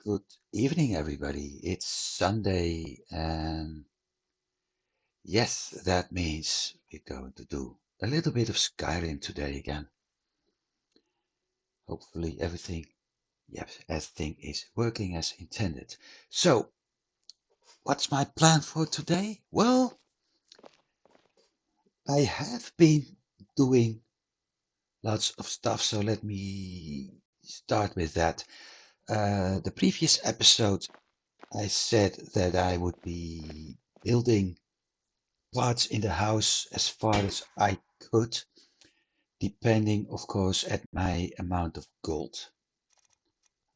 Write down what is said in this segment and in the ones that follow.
Good evening, everybody. It's Sunday, and yes, that means we're going to do a little bit of Skyrim today again. Hopefully, everything is working as intended. So, what's my plan for today? Well, I have been doing lots of stuff, so let me start with that. The previous episode, I said that I would be building parts in the house as far as I could, depending, of course, at my amount of gold.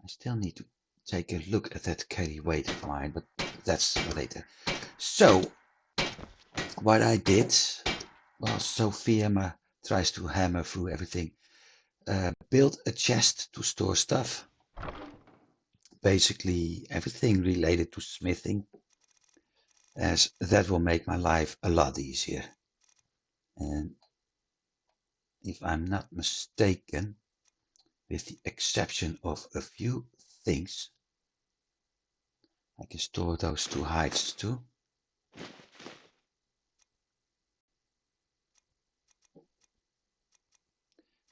I still need to take a look at that carry weight of mine, but that's later. So, what I did, well, Sophia tries to hammer through everything. Build a chest to store stuff. Basically, everything related to smithing, as that will make my life a lot easier. And if I'm not mistaken, with the exception of a few things, I can store those two heights too.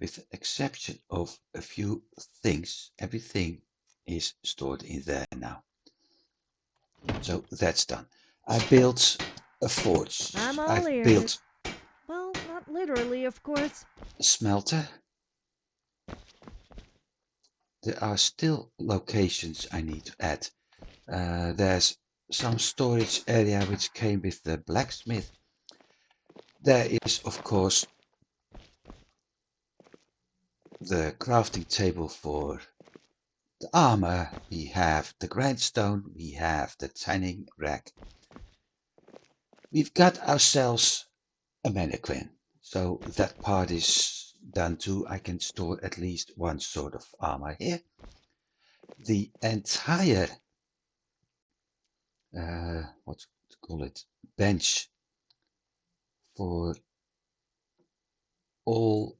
With the exception of a few things, everything is stored in there now. So that's done. I built a forge. I'm all I've ears. built Well, not literally, of course. a smelter. There are still locations I need to add. There's some storage area which came with the blacksmith. There is, of course, the crafting table for the armor, we have the grindstone, we have the tanning rack. We've got ourselves a mannequin, so that part is done too. I can store at least one sort of armor here. The entire, what to call it, bench for all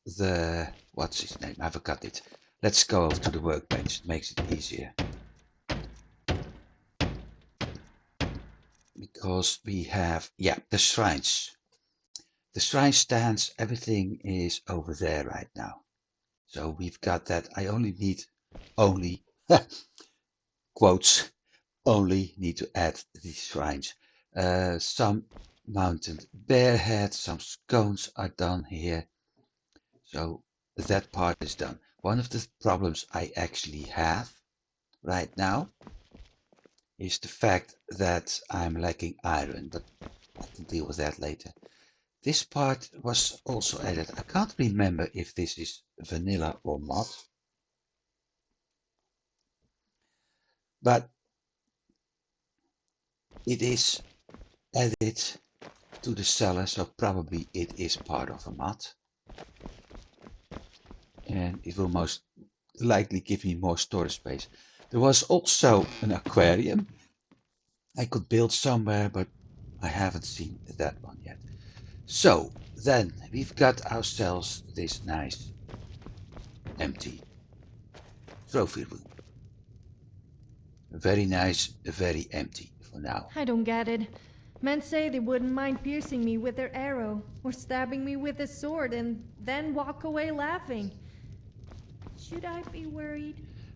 the, what's his name? I forgot it. Let's go over to the workbench. It makes it easier. Because we have, the shrines. The shrine stands, everything is over there right now. So we've got that. I only, quotes, only need to add these shrines. Some mounted bear heads, some scones are done here. So that part is done. One of the problems I actually have right now is the fact that I'm lacking iron, but I can deal with that later. This part was also added. I can't remember if this is vanilla or mod, but it is added to the cellar, so probably it is part of a mod. And it will most likely give me more storage space. There was also an aquarium I could build somewhere, but I haven't seen that one yet. So then we've got ourselves this nice empty trophy room. Very nice, very empty for now. I don't get it. Men say they wouldn't mind piercing me with their arrow, or stabbing me with a sword, and then walk away laughing. Should I be worried?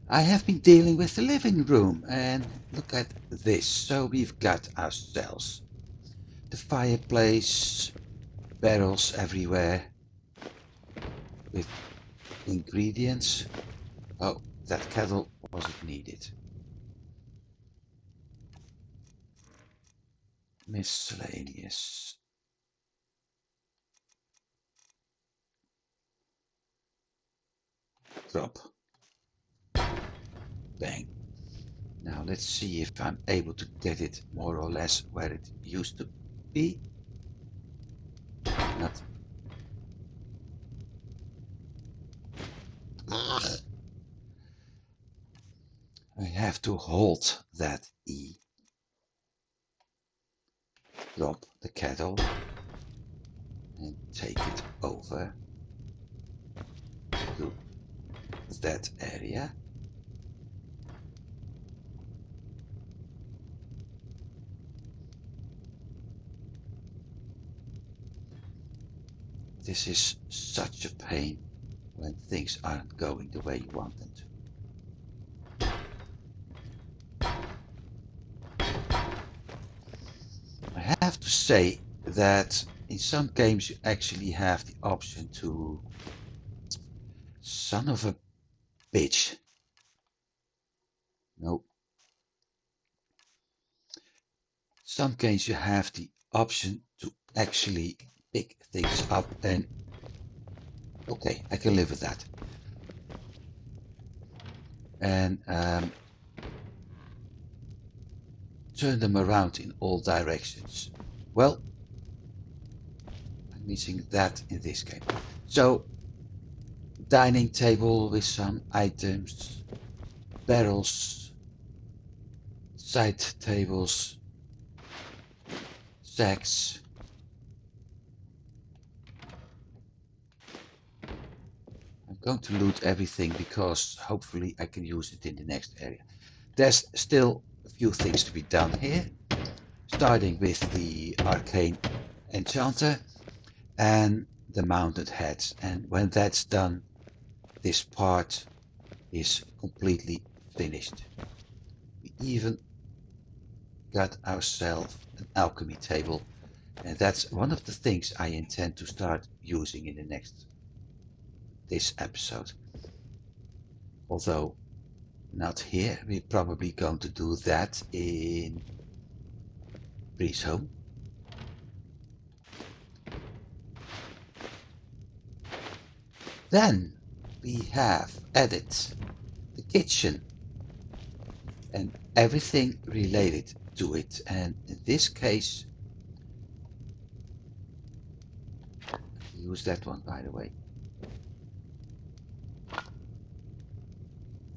I have been dealing with the living room, and look at this. So we've got ourselves the fireplace, barrels everywhere with ingredients. Oh, that kettle wasn't needed. Miscellaneous. Drop. Bang. Now let's see if I'm able to get it more or less where it used to be. Not. Ugh. I have to hold that E. Drop the kettle and take it over to that area. this is such a pain when things aren't going the way you want them to. I have to say that in some games you actually have the option to... Son of a bitch. No. Some games you have the option to actually pick things up and... Okay, I can live with that. And turn them around in all directions. Well, I'm missing that in this game. So, dining table with some items, barrels, side tables, sacks. I'm going to loot everything because hopefully I can use it in the next area. There's still a few things to be done here, starting with the arcane enchanter and the mounted heads. And when that's done, this part is completely finished. We even got ourselves an alchemy table, and that's one of the things I intend to start using in this episode. Although not here, we're probably going to do that in Bree's home. Then we have added the kitchen and everything related to it, and in this case, use that one by the way.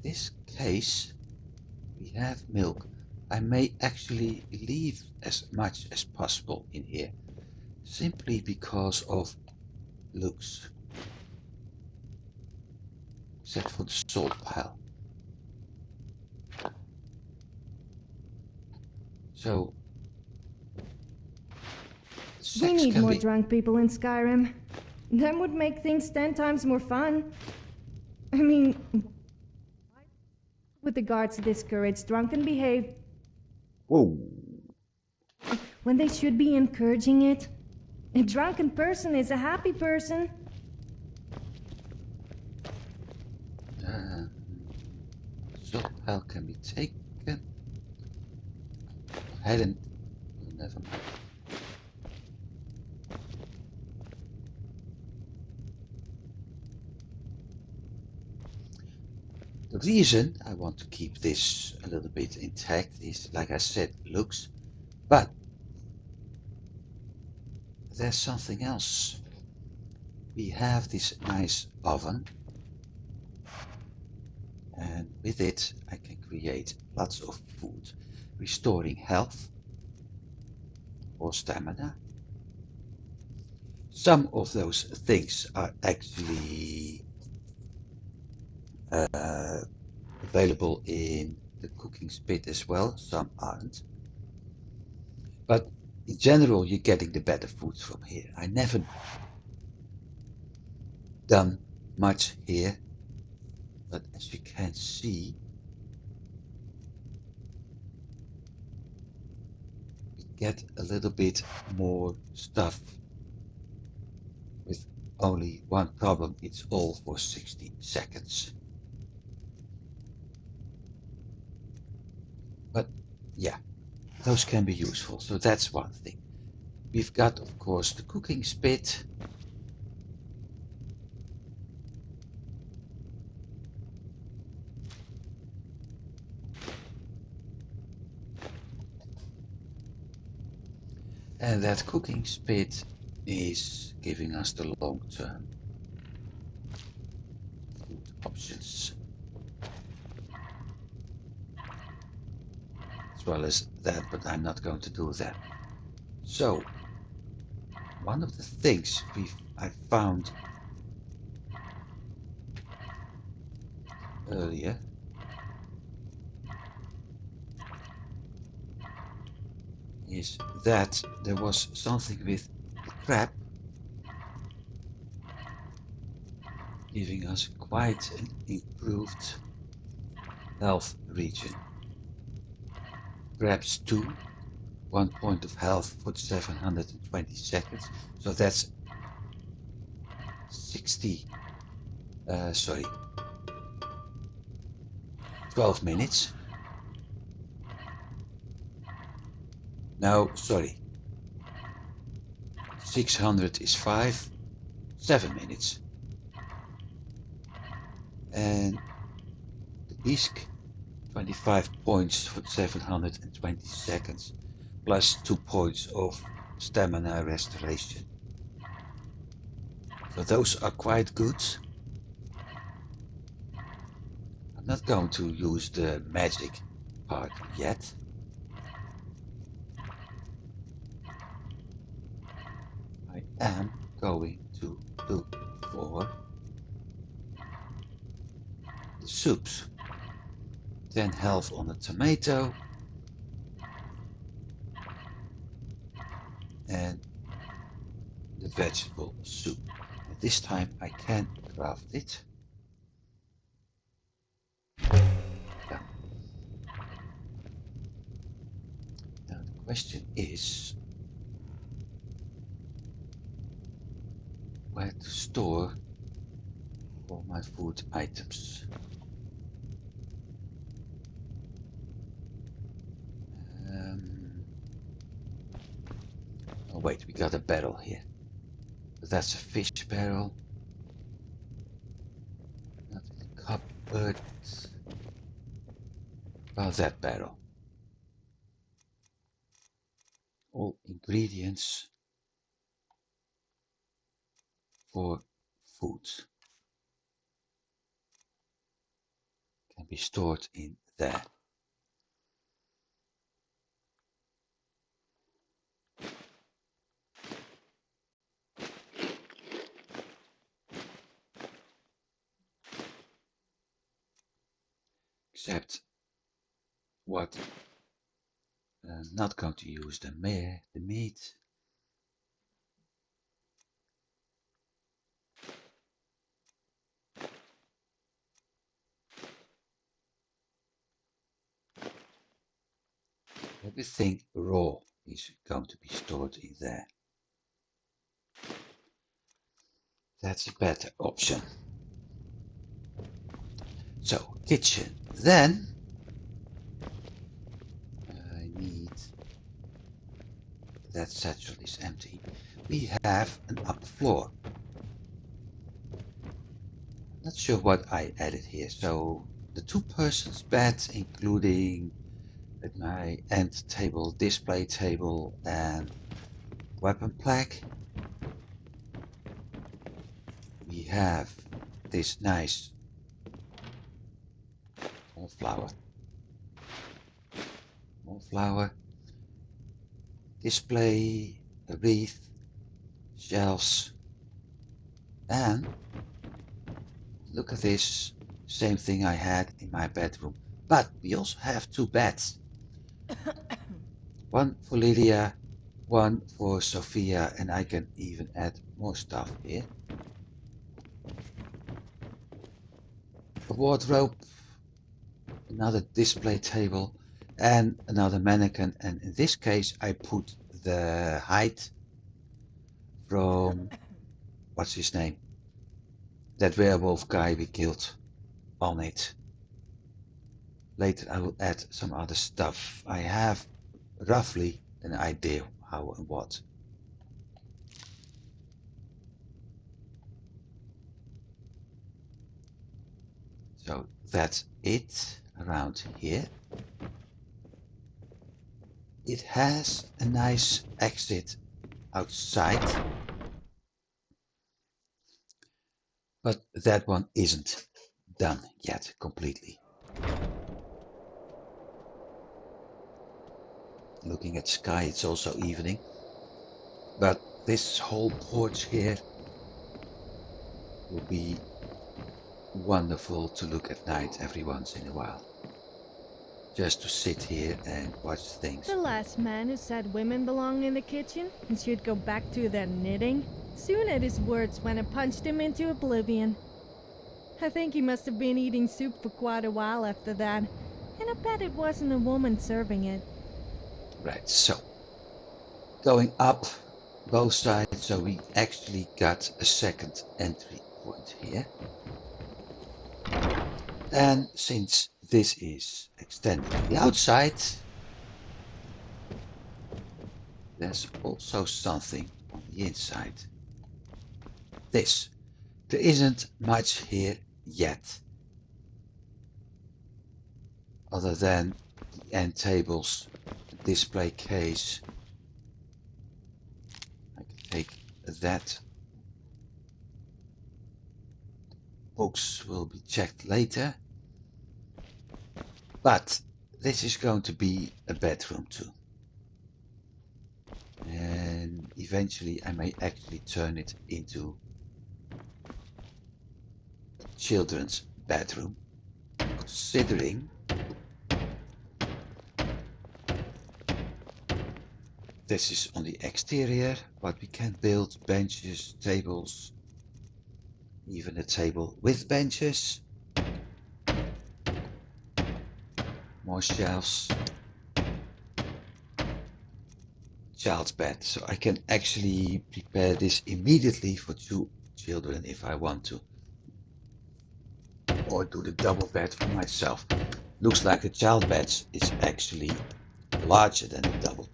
This case we have milk. I may actually leave as much as possible in here, simply because of looks, except for the salt pile. So We need can more be... drunk people in Skyrim. That would make things 10 times more fun. I mean, with the guards discourage drunken behavior Whoa. when they should be encouraging it. A drunken person is a happy person. Salt pile can be taken. Ahead and... Oh, never mind. The reason I want to keep this a little bit intact is, like I said, looks, but there's something else. We have this nice oven, and with it I can create lots of food, restoring health or stamina. Some of those things are actually available in the cooking spit as well, some aren't. But in general, you're getting the better foods from here. I never done much here, but as you can see, we get a little bit more stuff with only one problem. It's all for 60 seconds. But yeah, those can be useful. So that's one thing. We've got, of course, the cooking spit. And that cooking spit is giving us the long-term food options. As well as that, but I'm not going to do that. So, one of the things I found earlier is that there was something with the crab giving us quite an improved health region. Grabs 2, 1 point of health for 720 seconds, so that's 12 minutes. No, sorry. 600 is 7 minutes. And the bisque, 25 points for 720 seconds, plus 2 points of stamina restoration. So those are quite good. I'm not going to use the magic part yet. I am going to look for the soups. 10 health on a tomato. And the vegetable soup. And this time I can craft it. Yeah. Now the question is where to store all my food items. Oh wait, we got a barrel here. But that's a fish barrel. Not in the cupboard. Well, that barrel. All ingredients for food can be stored in there. Except what I'm not going to use the meat. Everything raw is going to be stored in there. That's a better option. So, kitchen. Then I need that satchel is empty. We have an upper floor. Not sure what I added here. So the 2-persons bed, including my end table, display table, and weapon plaque. We have this nice wallflower display, a wreath, shelves, and look at this, same thing I had in my bedroom. But we also have 2 beds. One for Lydia, one for Sophia, and I can even add more stuff here. A wardrobe, another display table, and another mannequin. And in this case, I put the height from, what's his name? That werewolf guy we killed on it. Later I will add some other stuff. I have roughly an idea how and what. So that's it around here. It has a nice exit outside, but that one isn't done yet completely. Looking at sky, it's also evening, but this whole porch here will be wonderful to look at night every once in a while. Just to sit here and watch things. The last man who said women belong in the kitchen and should go back to their knitting soon had his words when I punched him into oblivion. I think he must have been eating soup for quite a while after that. And I bet it wasn't a woman serving it. Right, so going up both sides, so we actually got a second entry point here. And since this is extended to the outside, there's also something on the inside. This. There isn't much here yet, other than the end tables, the display case. I can take that. Books will be checked later. But this is going to be a bedroom too. And eventually I may actually turn it into a children's bedroom, considering this is on the exterior, but we can build benches, tables, even a table with benches, more shelves, child's bed. So I can actually prepare this immediately for 2 children if I want to. Or do the double bed for myself. Looks like the child bed is actually larger than the double.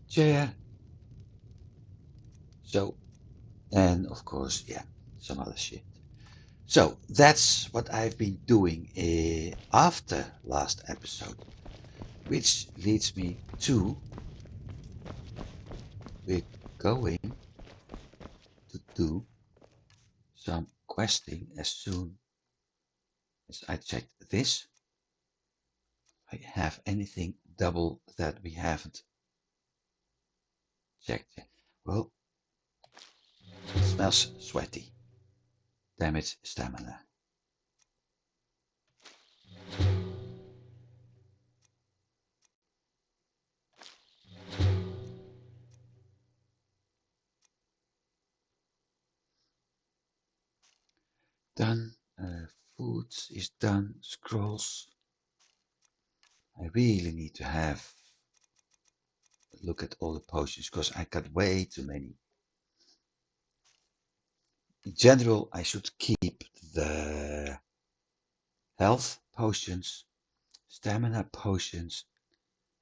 Chair. So, and of course, yeah, some other shit. So that's what I've been doing after last episode, which leads me to we're going to do some questing as soon as I check this. I have anything double that we haven't checked yet. Well, it smells sweaty. Damage stamina. Done. Food is done. Scrolls. I really need to have a look at all the potions because I got way too many. In general, I should keep the health potions, stamina potions,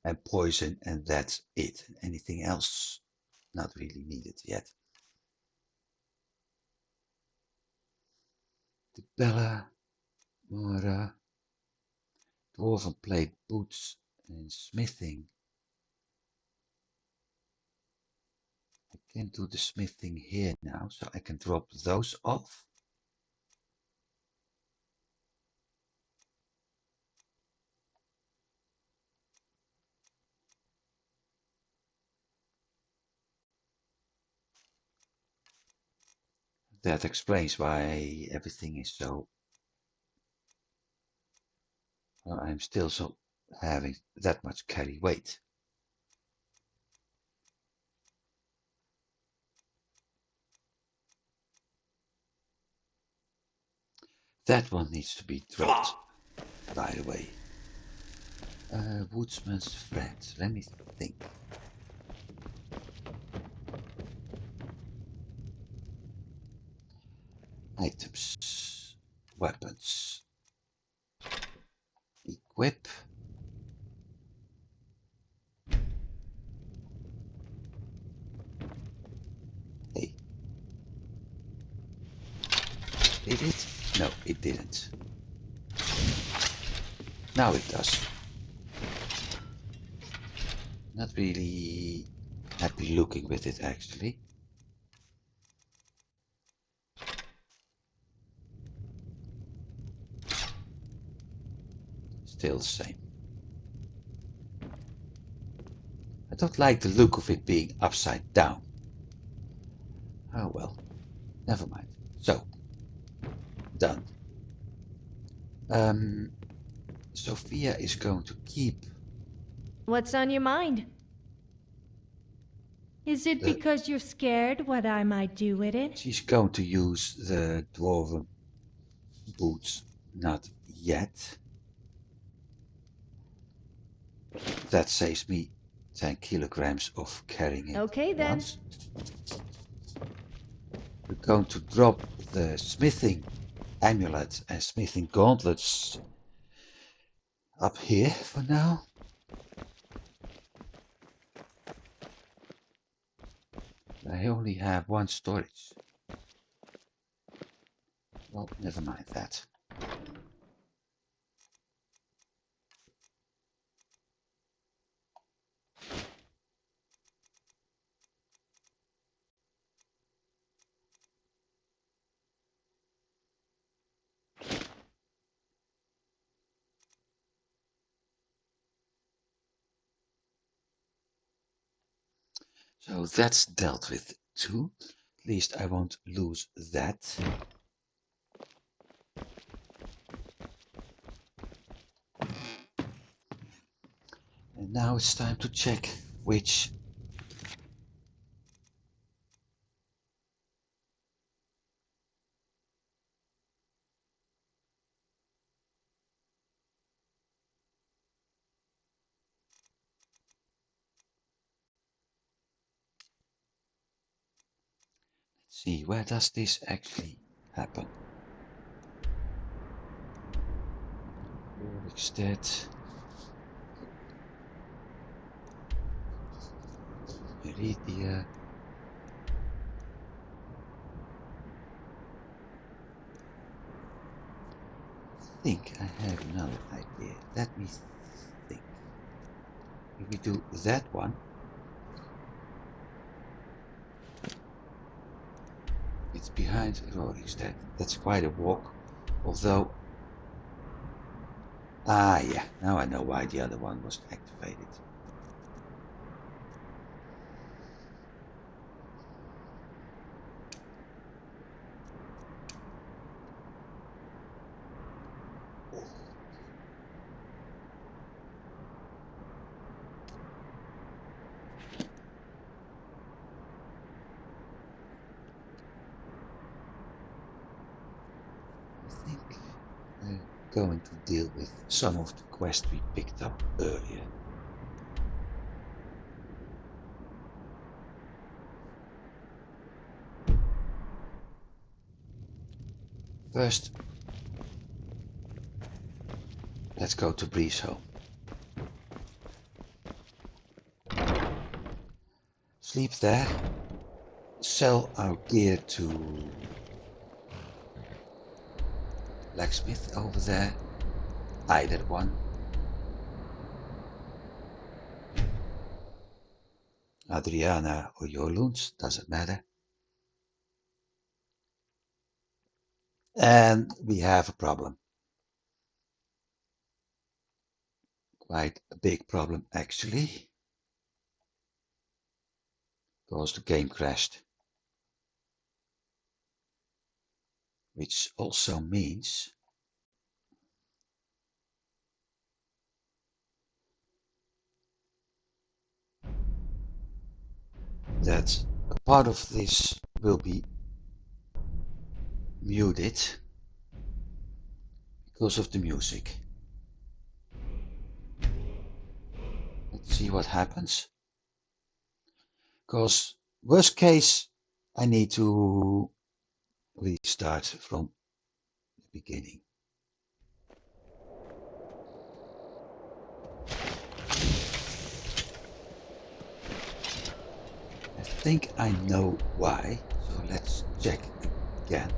and poison, and that's it. Anything else not really needed yet. The Bella, Mora, Dwarven plate boots, and smithing. I can do the smithing here now, so I can drop those off. That explains why everything is so. Well, I'm still so having that much carry weight. That one needs to be dropped, by the way. Woodsman's friend. Let me think. Items. Weapons. Equip. Hey. Did it? No, it didn't. Now it does. Not really happy looking with it, actually. Still the same. I don't like the look of it being upside down. Oh well, never mind. So, done. Sophia is going to keep. What's on your mind? Is it because you're scared what I might do with it? She's going to use the dwarven boots. Not yet. That saves me 10 kilograms of carrying it Okay then. once. We're going to drop the smithing amulet and smithing gauntlets up here for now. I only have one storage. Well, never mind that. So that's dealt with too. At least I won't lose that. And now it's time to check which see where does this actually happen. Rorikstead, Meridia. I think I have another idea. Let me think. If we do that one, it's behind Rorikstead. That's quite a walk. Although, yeah, now I know why the other one was activated. I think I'm going to deal with some of the quests we picked up earlier. First, let's go to Breeze Home. Sleep there. Sell our gear to blacksmith over there. Either one. Adriana or Jolunds, doesn't matter. And we have a problem. Quite a big problem actually. Because the game crashed. Which also means that a part of this will be muted because of the music. Let's see what happens. Because worst case, I need to restart from the beginning. I think I know why, so let's check again.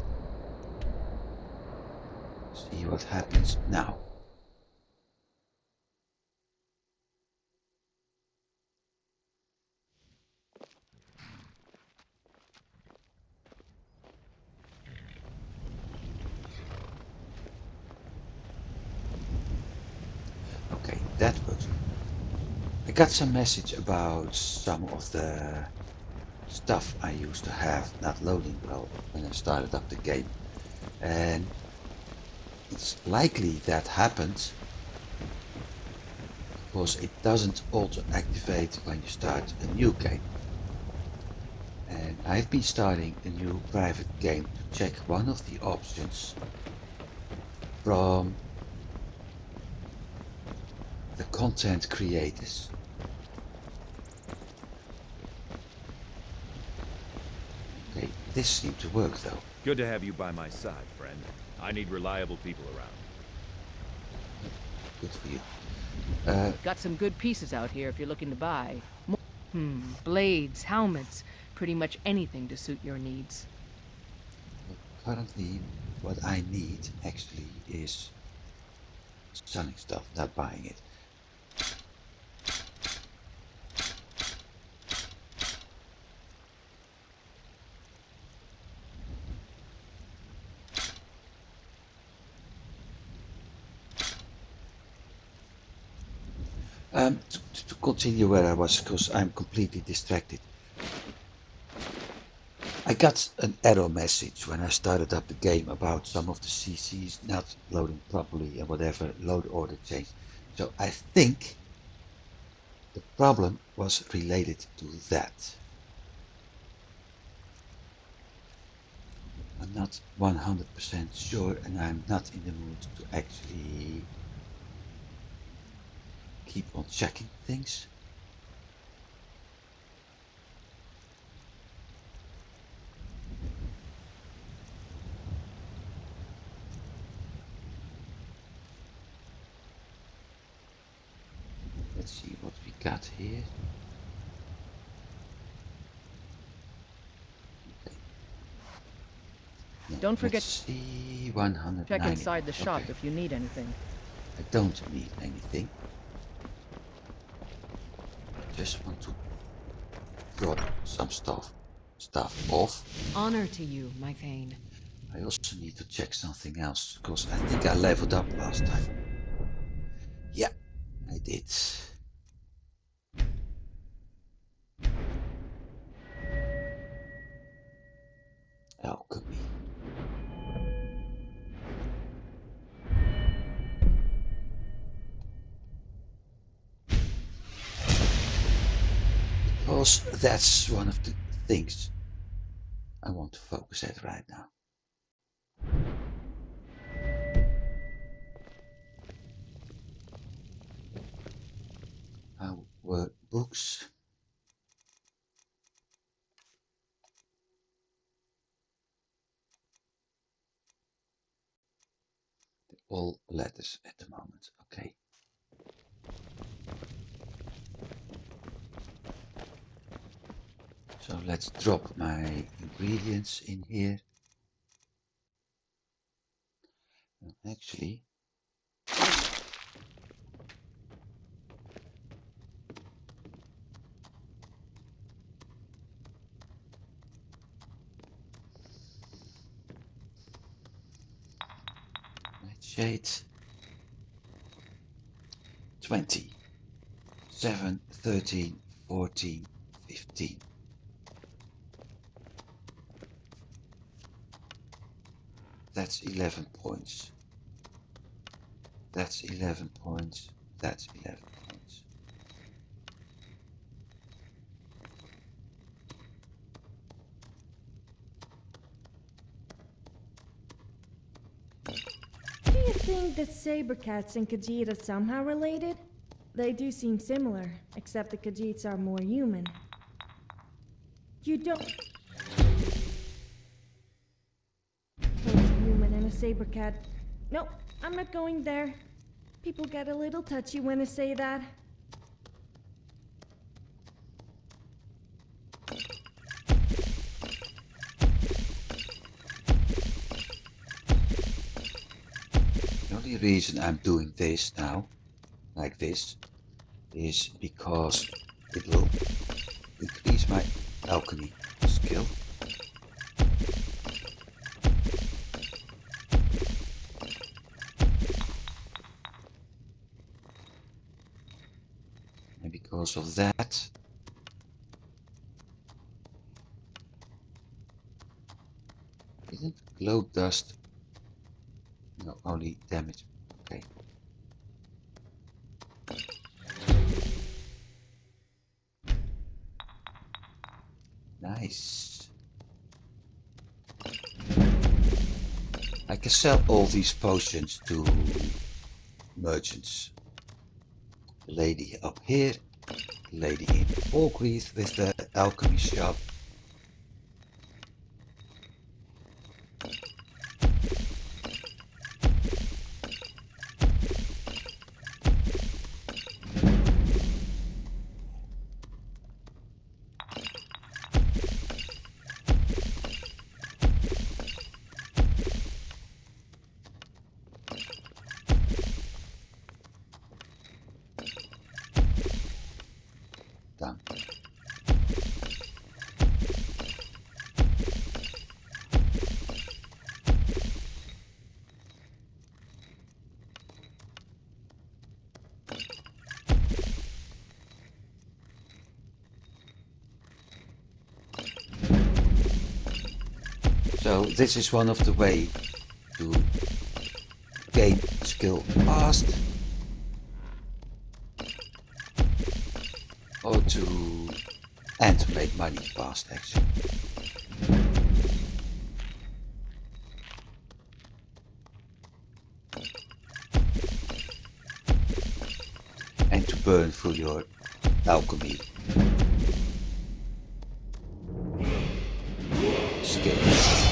See what happens now. Okay, that works. I got some message about some of the stuff I used to have not loading well when I started up the game. And it's likely that happened because it doesn't auto activate when you start a new game. I've been starting a new private game to check one of the options from the content creators. Okay, this seemed to work though. Good to have you by my side, friend. I need reliable people around. Good for you. Got some good pieces out here if you're looking to buy. Blades, helmets, pretty much anything to suit your needs. Currently, what I need actually is selling stuff, not buying it. To continue where I was, because I'm completely distracted. I got an error message when I started up the game about some of the CCs not loading properly and whatever load order changed. So I think the problem was related to that. I'm not 100% sure, and I'm not in the mood to actually keep on checking things. Let's see what we got here. Okay. Don't forget Let's see, 190. check inside the shop Okay. if you need anything. I don't need anything. I just want to drop some stuff off. Honor to you, my Thane. I also need to check something else, because I think I leveled up last time. Yeah, I did. Alchemy. Because that's one of the things I want to focus at right now. Our books. All letters at the moment. Okay. So let's drop my ingredients in here. Actually, nightshade 20, 7, 13, 14, 15. That's 11 points. That's 11 points. That's 11 points. Do you think that saber-cats and Khajiit are somehow related? They do seem similar, except the Khajiits are more human. You don't... Both a human and a saber-cat. Nope, I'm not going there. People get a little touchy when I say that. The only reason I'm doing this now, like this, is because it will increase my alchemy skill. And because of that, isn't glow dust? No, only damage. Okay. Nice. I can sell all these potions to merchants. The lady up here, the lady in Orgreath with the alchemy shop. Done. So this is one of the way to gain skill fast, or to make money fast actually. And to burn through your alchemy skills.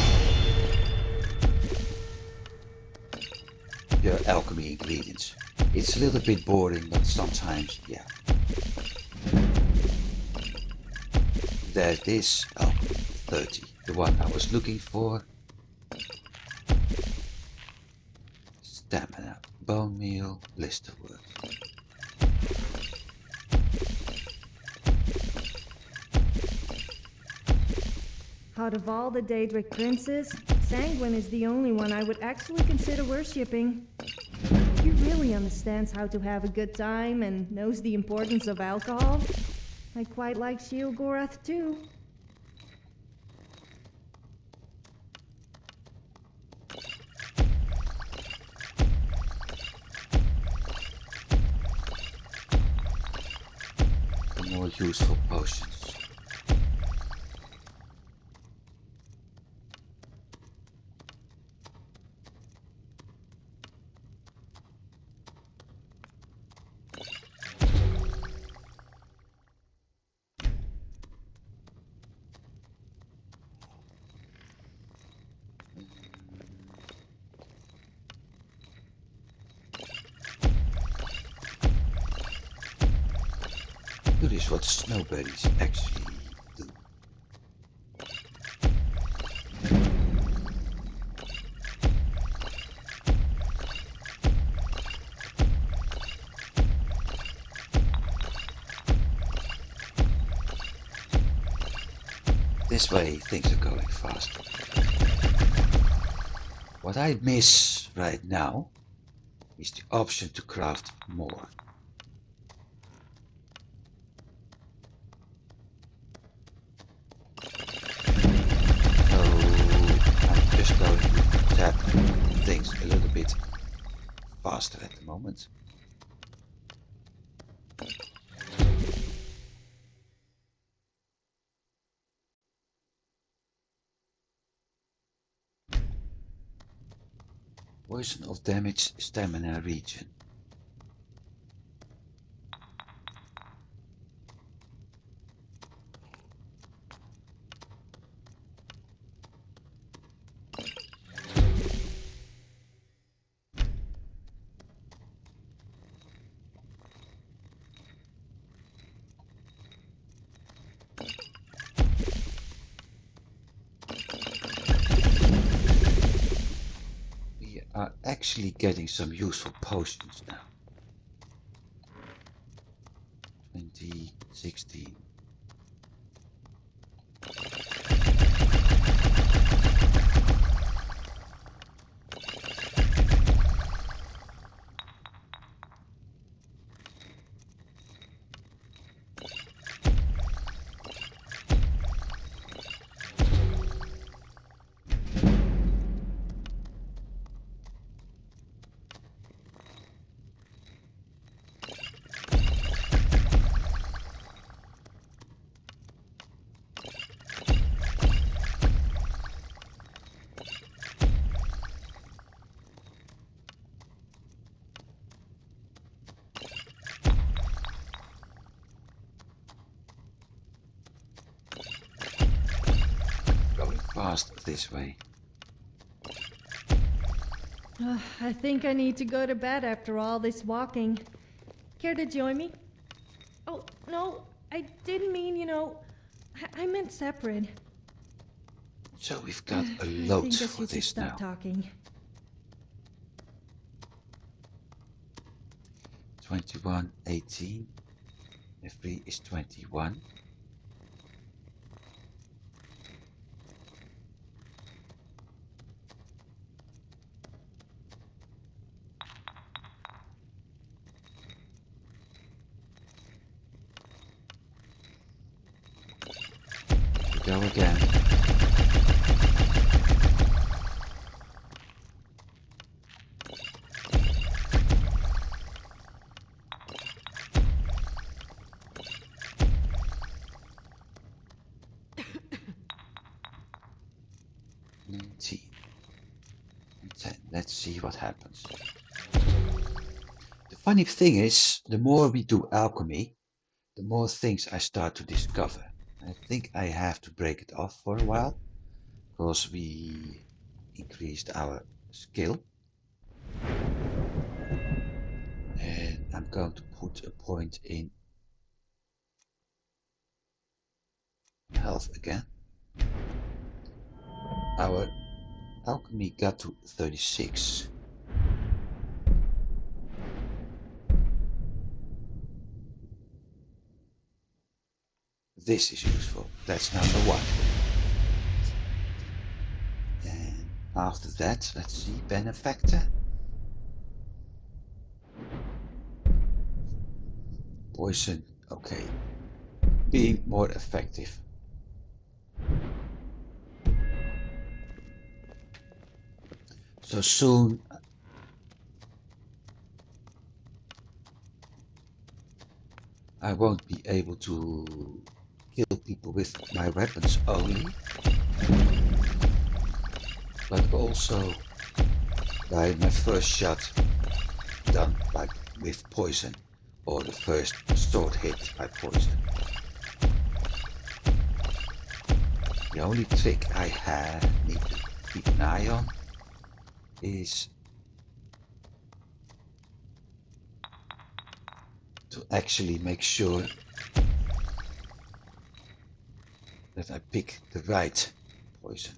Your alchemy ingredients. It's a little bit boring, but sometimes, yeah. There's this alchemy 30, the one I was looking for. Stamina, bone meal, list of words. Out of all the Daedric princes, Sanguine is the only one I would actually consider worshipping. He really understands how to have a good time and knows the importance of alcohol. I quite like Sheilgorath too. The more useful potions. Curious what snowberries actually do. This way things are going faster. What I miss right now is the option to craft more. So I'm just going to tap things a little bit faster at the moment. Poison of damage stamina region. We are actually getting some useful potions now. 2016. fast this way. I think I need to go to bed after all this walking. Care to join me? Oh, no, I didn't mean, I meant separate. So we've got a I load think I for should just this stop now. talking. 21, 18. The 3 is 21. Go again. And 10. Let's see what happens. The funny thing is, the more we do alchemy, the more things I start to discover. I think I have to break it off for a while, because we increased our skill. And I'm going to put a point in health again. Our alchemy got to 36. This is useful. That's number 1. And after that, let's see, benefactor. Poison, okay. Being more effective. So soon I won't be able to kill people with my weapons only, but also by my first shot done with poison, or the first sword hit by poison. The only trick I need to keep an eye on is to actually make sure that I pick the right poison.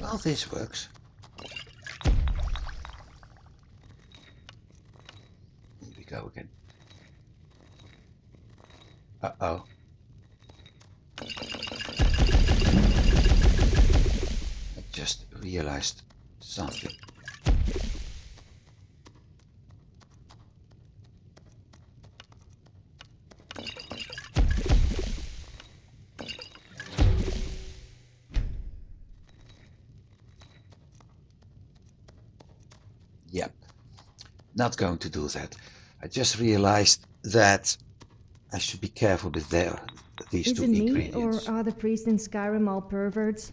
Well, this works. Here we go again. Uh-oh. I just realized something. Yep, not going to do that. I just realized that I should be careful with these Is two it me, or ingredients. are the priests in Skyrim all perverts?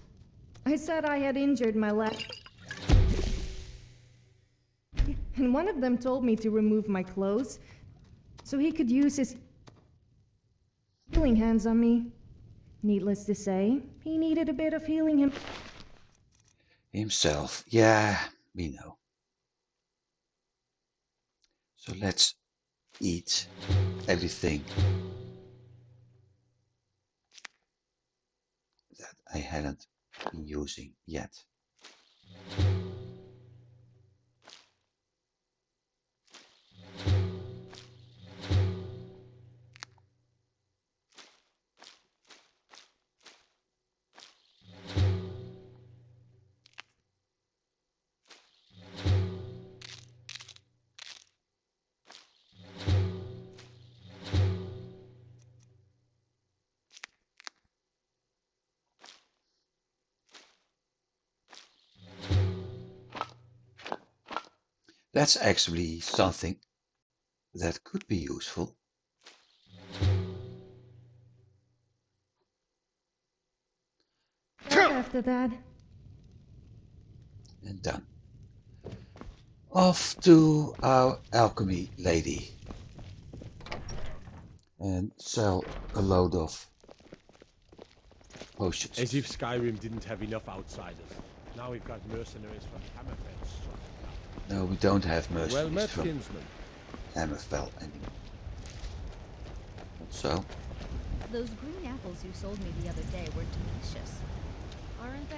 I said I had injured my leg, and one of them told me to remove my clothes so he could use his healing hands on me. Needless to say, he needed a bit of healing Himself, yeah, we know. So let's eat everything that I hadn't been using yet. That's actually something that could be useful. Back after that. And done. Off to our alchemy lady. And sell a load of potions. As if Skyrim didn't have enough outsiders. Now we've got mercenaries from Hammerfell. No, we don't have Well mercenaries met, from kinsman. Hammerfell anymore. So, Those green apples you sold me the other day were delicious. Aren't they?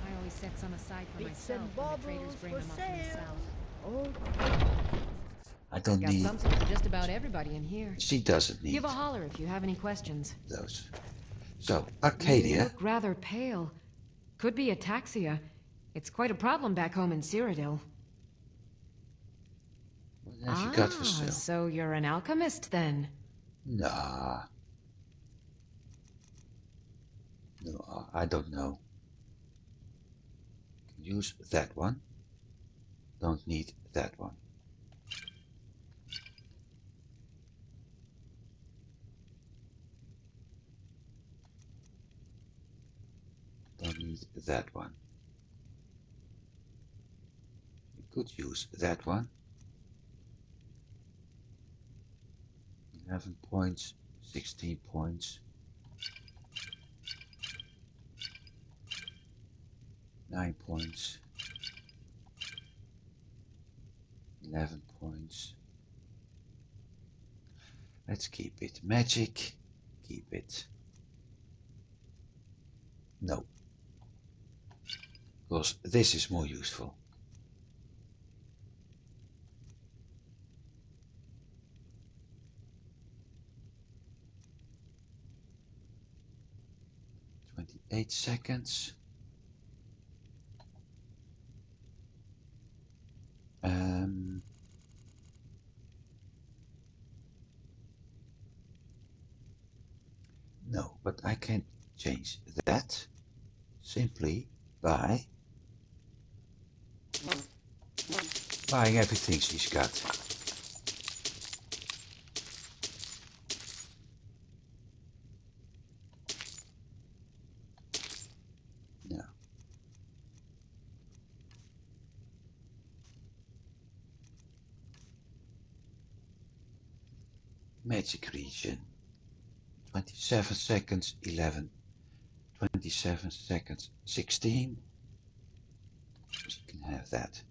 I always set some aside for Bits myself and when the traders baubles bring for them up from the sale. south. I don't Got need... something for just about everybody in here. She doesn't need Give a holler if you have any questions. those. So, You Arcadia. look rather pale. Could be ataxia. It's quite a problem back home in Cyrodiil. What have you got for sale? So you're an alchemist then? Nah. No, I don't know. Can use that one. Don't need that one. Don't need that one. You could use that one. 11 points, 16 points. 9 points. 11 points. Let's keep it. Magic. Keep it. No. Because this is more useful. "28 seconds. No, but I can change that simply by buying everything she's got. No. Magic region. 27 seconds, 11. 27 seconds, 16. She can have that.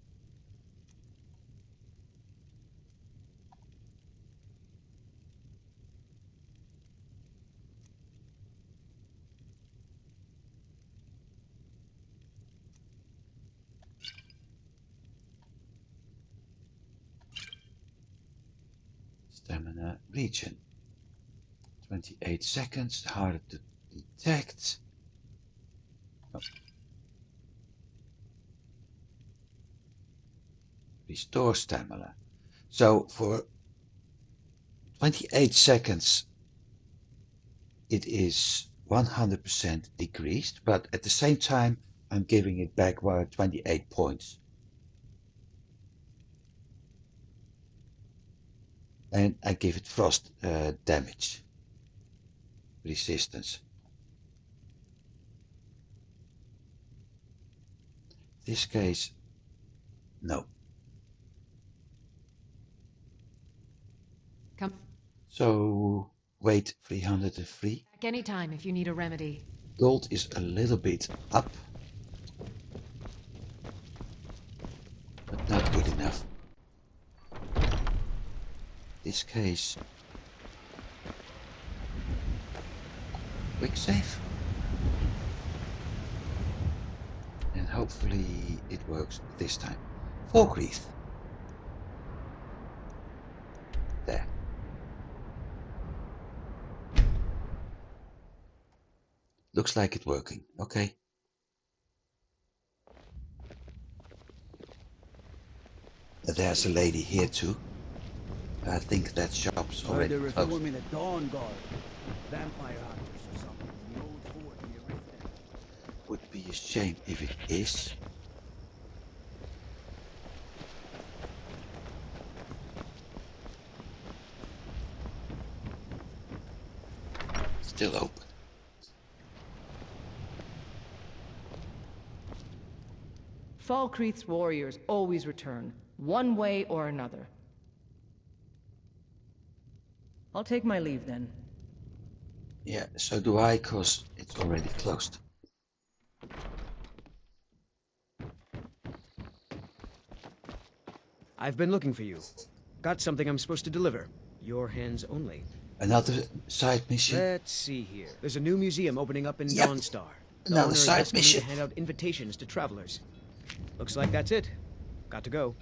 Stamina region. 28 seconds, harder to detect. Oh. Restore stamina. So for 28 seconds it is 100% decreased, but at the same time I'm giving it back 28 points. And I give it frost damage resistance. This case, no. Come So weight 303. back anytime if you need a remedy. Gold is a little bit up, but not good enough. This case, quick save. And hopefully it works this time. Forkreath. There. Looks like it's working. Okay. There's a lady here too. I think that shop's already Heard they're closed. reforming the Dawn Guard. Vampire hunters or something. The old fort near Rift End. Would be a shame if it is. Still open. Falkreath's warriors always return, one way or another. I'll take my leave then. Yeah, so do I, cause it's already closed. I've been looking for you. Got something I'm supposed to deliver. Your hands only. Another side mission. Let's see here. There's a new museum opening up in Yep. Dawnstar. The Another owner is side asking me mission. to hand out invitations to travelers. Looks like that's it. Got to go.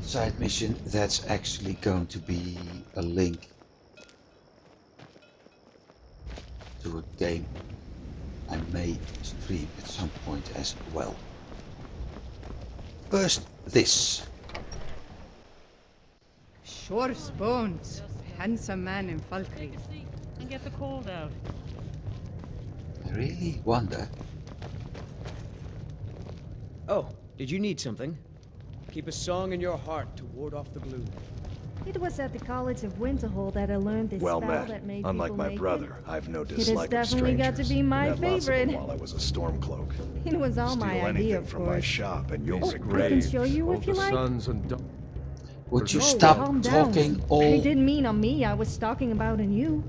Side mission, that's actually going to be a link to a game I may stream at some point as well. First, this. Sure spoons. Handsome man in Falkreath. And get the cold out. I really wonder. Oh, did you need something? Keep a song in your heart to ward off the gloom. It was at the College of Winterhold that I learned this Well spell met. that made Unlike people my naked. brother, I've no It has dislike of definitely got to strangers. be my Met lots of them favorite. while I was a stormcloak. It was all Steal my idea, anything of from my course. shop and you'll Oh, regret I can it. show you if you like. Would you Whoa, stop calm down. talking I all? didn't mean on me. I was talking about on you.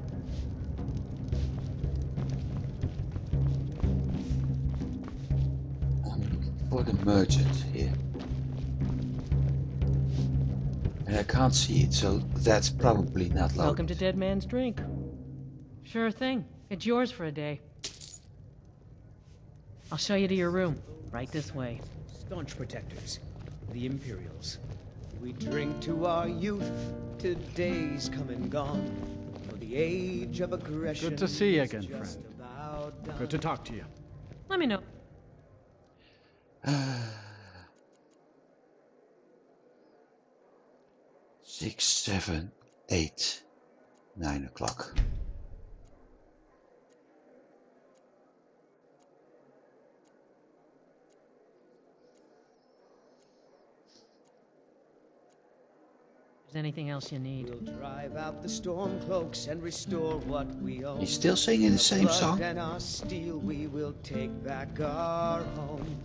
I'm looking for the merchant here. And I can't see it, so that's probably not loaded. Welcome to Dead Man's Drink. Sure thing. It's yours for a day. I'll show you to your room. Right this way. Staunch protectors. The Imperials. We drink to our youth, to days come and gone. For the age of aggression. Good to see you is again, just friend. about done. Good to talk to you. Let me know. 6, 7, 8, 9 o'clock. If there's anything else you need. We'll drive out the storm cloaks and restore what we own. He's still singing the same Blood song. and our steel, we will take back our home.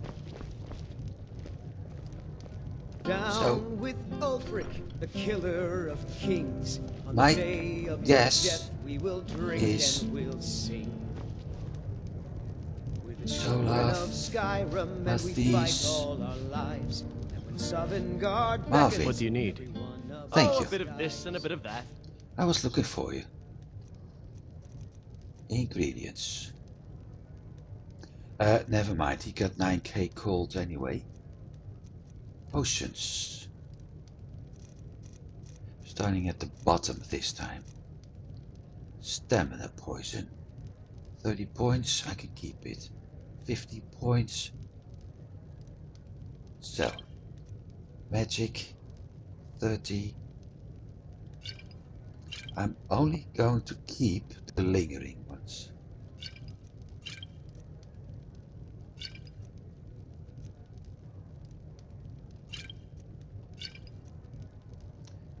Down So, with Ulfric, the killer of kings. On my the day of guess his death, we will drink is and we'll sing. With the so children love of Skyrim, and we these fight all our lives. And when Sovngarde Marvin. beckons, What do you need? everyone of Thank us you. A bit of this and a bit of that. I was looking for you. Ingredients. Never mind, he got 9k cold anyway. Potions. Starting at the bottom this time. Stamina poison. 30 points, I can keep it. 50 points. So. Magic. 30. I'm only going to keep the lingering ones.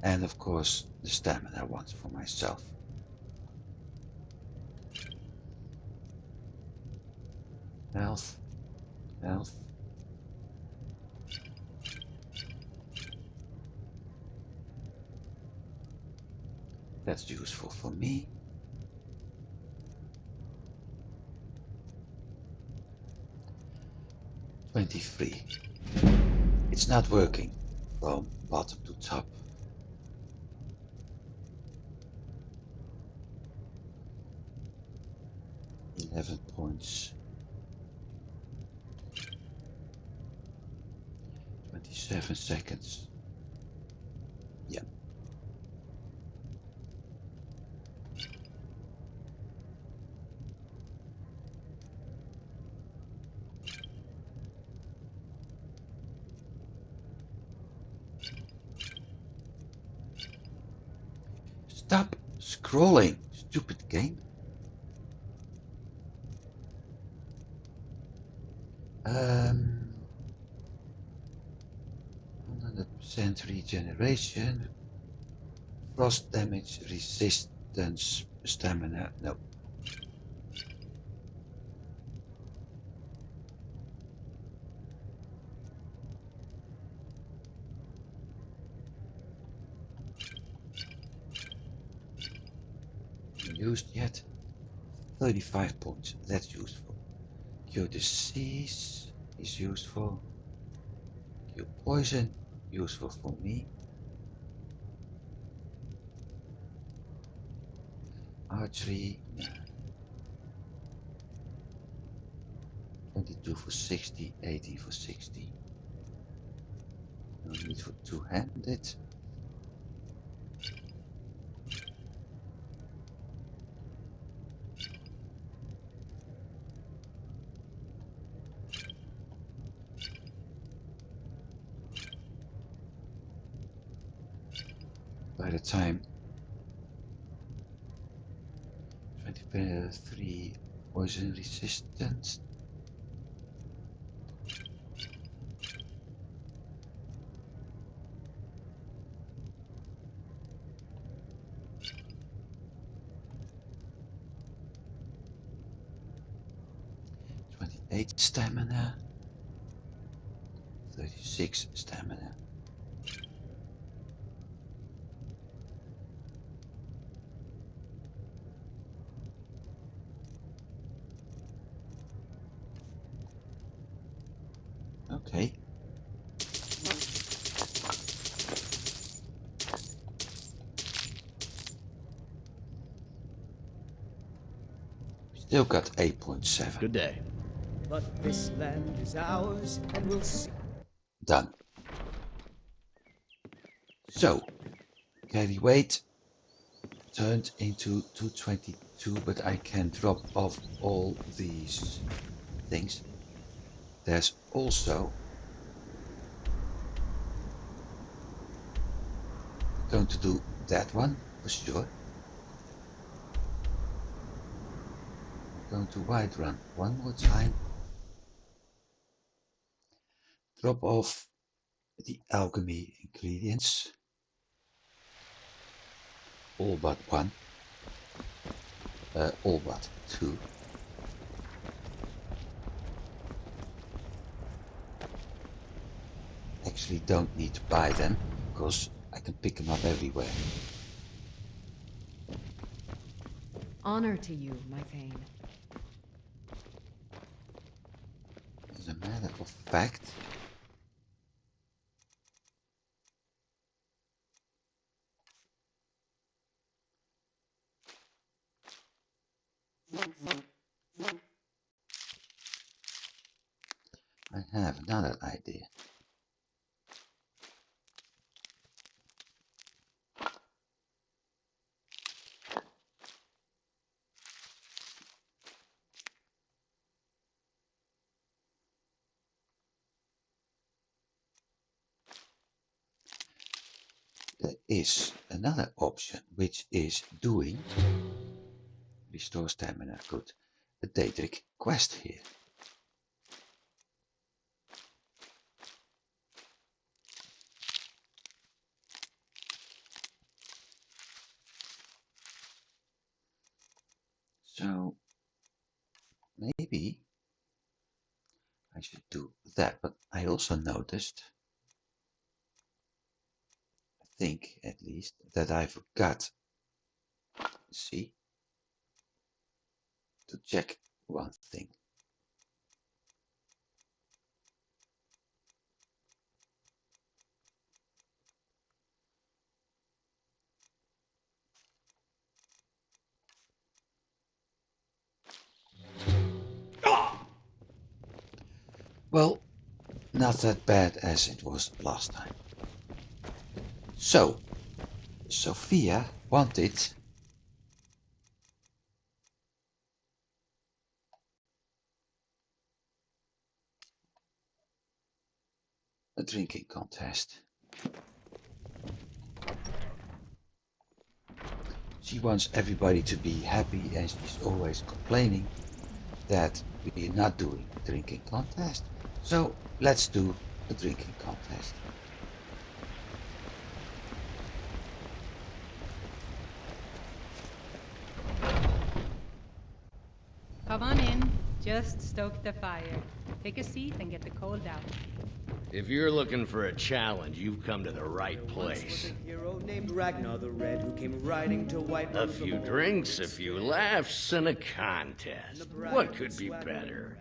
And of course the stamina ones for myself. Health, health. That's useful for me. $23. It's not working from bottom to top. $11 points. 27 seconds. Yeah. Stop scrolling, stupid game. 100% regeneration. Frost damage, resistance, stamina. No. Used yet. 35 points. That's useful. Cure disease is useful. Cure poison, useful for me. Archery, no. 22 for 60, 80 for 60. No need for two-handed. By the time 23 poison resistance. Eight stamina, 36 stamina. Okay. Still got 8.7. Good day. But this land is ours, and we'll see. Done. So, carry weight turned into 222, but I can drop off all these things. There's also going to do that one for sure. Going to wide run one more time. Drop off the alchemy ingredients. All but one. All but two. Actually don't need to buy them because I can pick them up everywhere. Honor to you, my Thane. As a matter of fact, I have another idea. There is another option, which is doing restore stamina. Good. A Daedric quest here. So maybe I should do that, but I also noticed, I think at least, that I forgot, see, to check one thing. Well, not that bad as it was last time. So, Sophia wanted a drinking contest. She wants everybody to be happy, and she's always complaining that we're not doing a drinking contest. So let's do a drinking contest. just stoked the fire. Take a seat and get the cold out. If you're looking for a challenge, you've come to the right There once was place. a hero named Ragnar the Red who came riding to White A few drinks, a few laughs, and a contest. What could be better?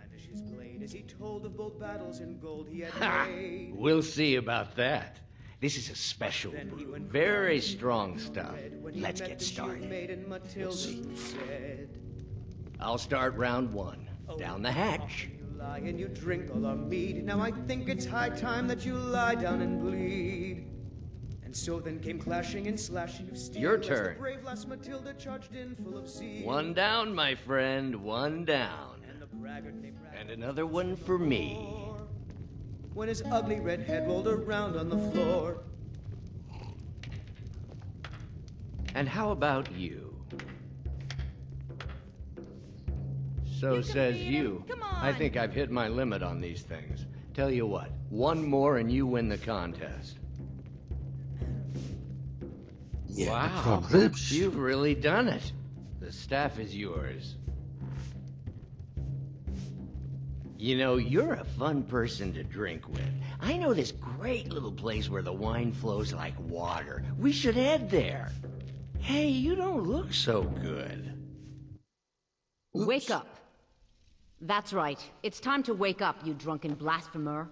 As he told of bold battles in gold he had Ha! made. We'll see about that. This is a special brew. Very strong stuff. Let's get started. We'll see. I'll start round one. Down the hatch. You lie and you drink all our mead. Now I think it's high time that you lie down and bleed. And so then came clashing and slashing of steel. Your as turn. the brave lass Matilda charged in full of zeal. One down, my friend. One down. And the braggart named And another one for me. When his ugly red head rolled around on the floor. And how about you? So says you. Come on. I think I've hit my limit on these things. Tell you what, one more and you win the contest. Yeah, no Wow, problems. you've really done it. The staff is yours. You know, you're a fun person to drink with. I know this great little place where the wine flows like water. We should head there. Hey, you don't look so good. Oops. Wake up. That's right. It's time to wake up, you drunken blasphemer.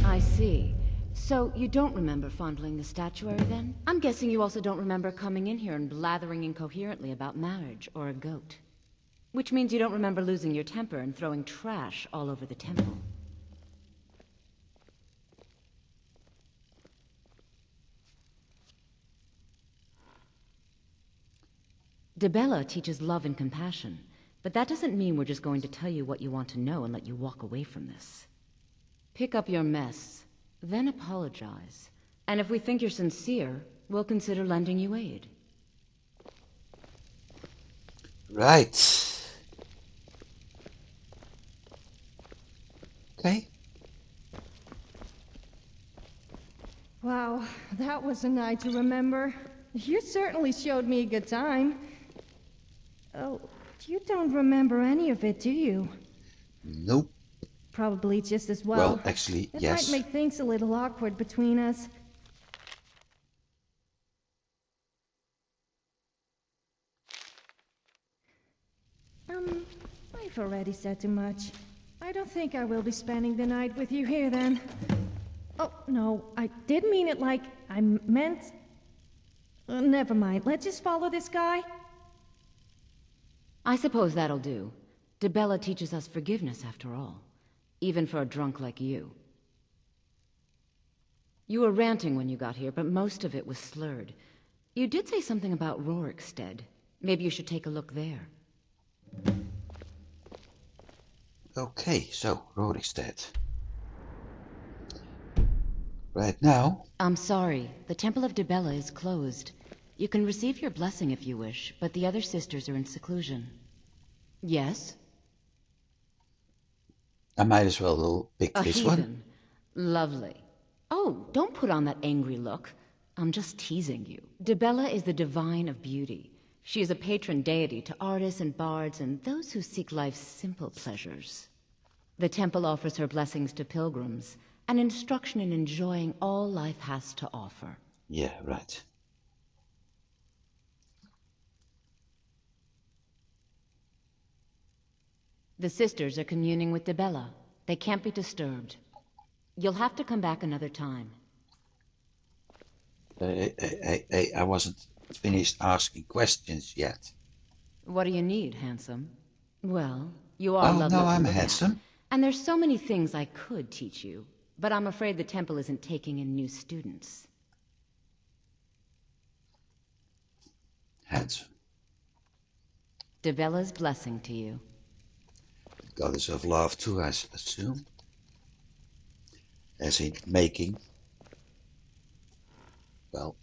I see. So, you don't remember fondling the statuary, then? I'm guessing you also don't remember coming in here and blathering incoherently about marriage or a goat. Which means you don't remember losing your temper and throwing trash all over the temple. DeBella teaches love and compassion, but that doesn't mean we're just going to tell you what you want to know and let you walk away from this. Pick up your mess, then apologize. And if we think you're sincere, we'll consider lending you aid. Right. Okay. Wow, that was a night to remember. You certainly showed me a good time. Oh, you don't remember any of it, do you? Nope. Probably just as well. Well, actually, It yes. might make things a little awkward between us. I've already said too much. I don't think I will be spending the night with you here then. Oh, no, I did mean it like I meant... never mind, let's just follow this guy. I suppose that'll do. DeBella teaches us forgiveness after all. Even for a drunk like you. You were ranting when you got here, but most of it was slurred. You did say something about Rorikstead. Maybe you should take a look there. Okay, so Rorikstead. Right now. I'm sorry. The Temple of DeBella is closed. You can receive your blessing if you wish, but the other sisters are in seclusion. Yes? I might as well pick A this heathen. one. Lovely. Oh, don't put on that angry look. I'm just teasing you. DeBella is the divine of beauty. She is a patron deity to artists and bards and those who seek life's simple pleasures. The temple offers her blessings to pilgrims, and instruction in enjoying all life has to offer. Yeah, right. The sisters are communing with DeBella. They can't be disturbed. You'll have to come back another time. I wasn't finished asking questions yet. What do you need, handsome? Well, you are Oh, lovely no, to I'm look at. handsome. And there's so many things I could teach you, but I'm afraid the temple isn't taking in new students. Handsome. DeBella's blessing to you. Goddess of love too, I assume. As in making. Well,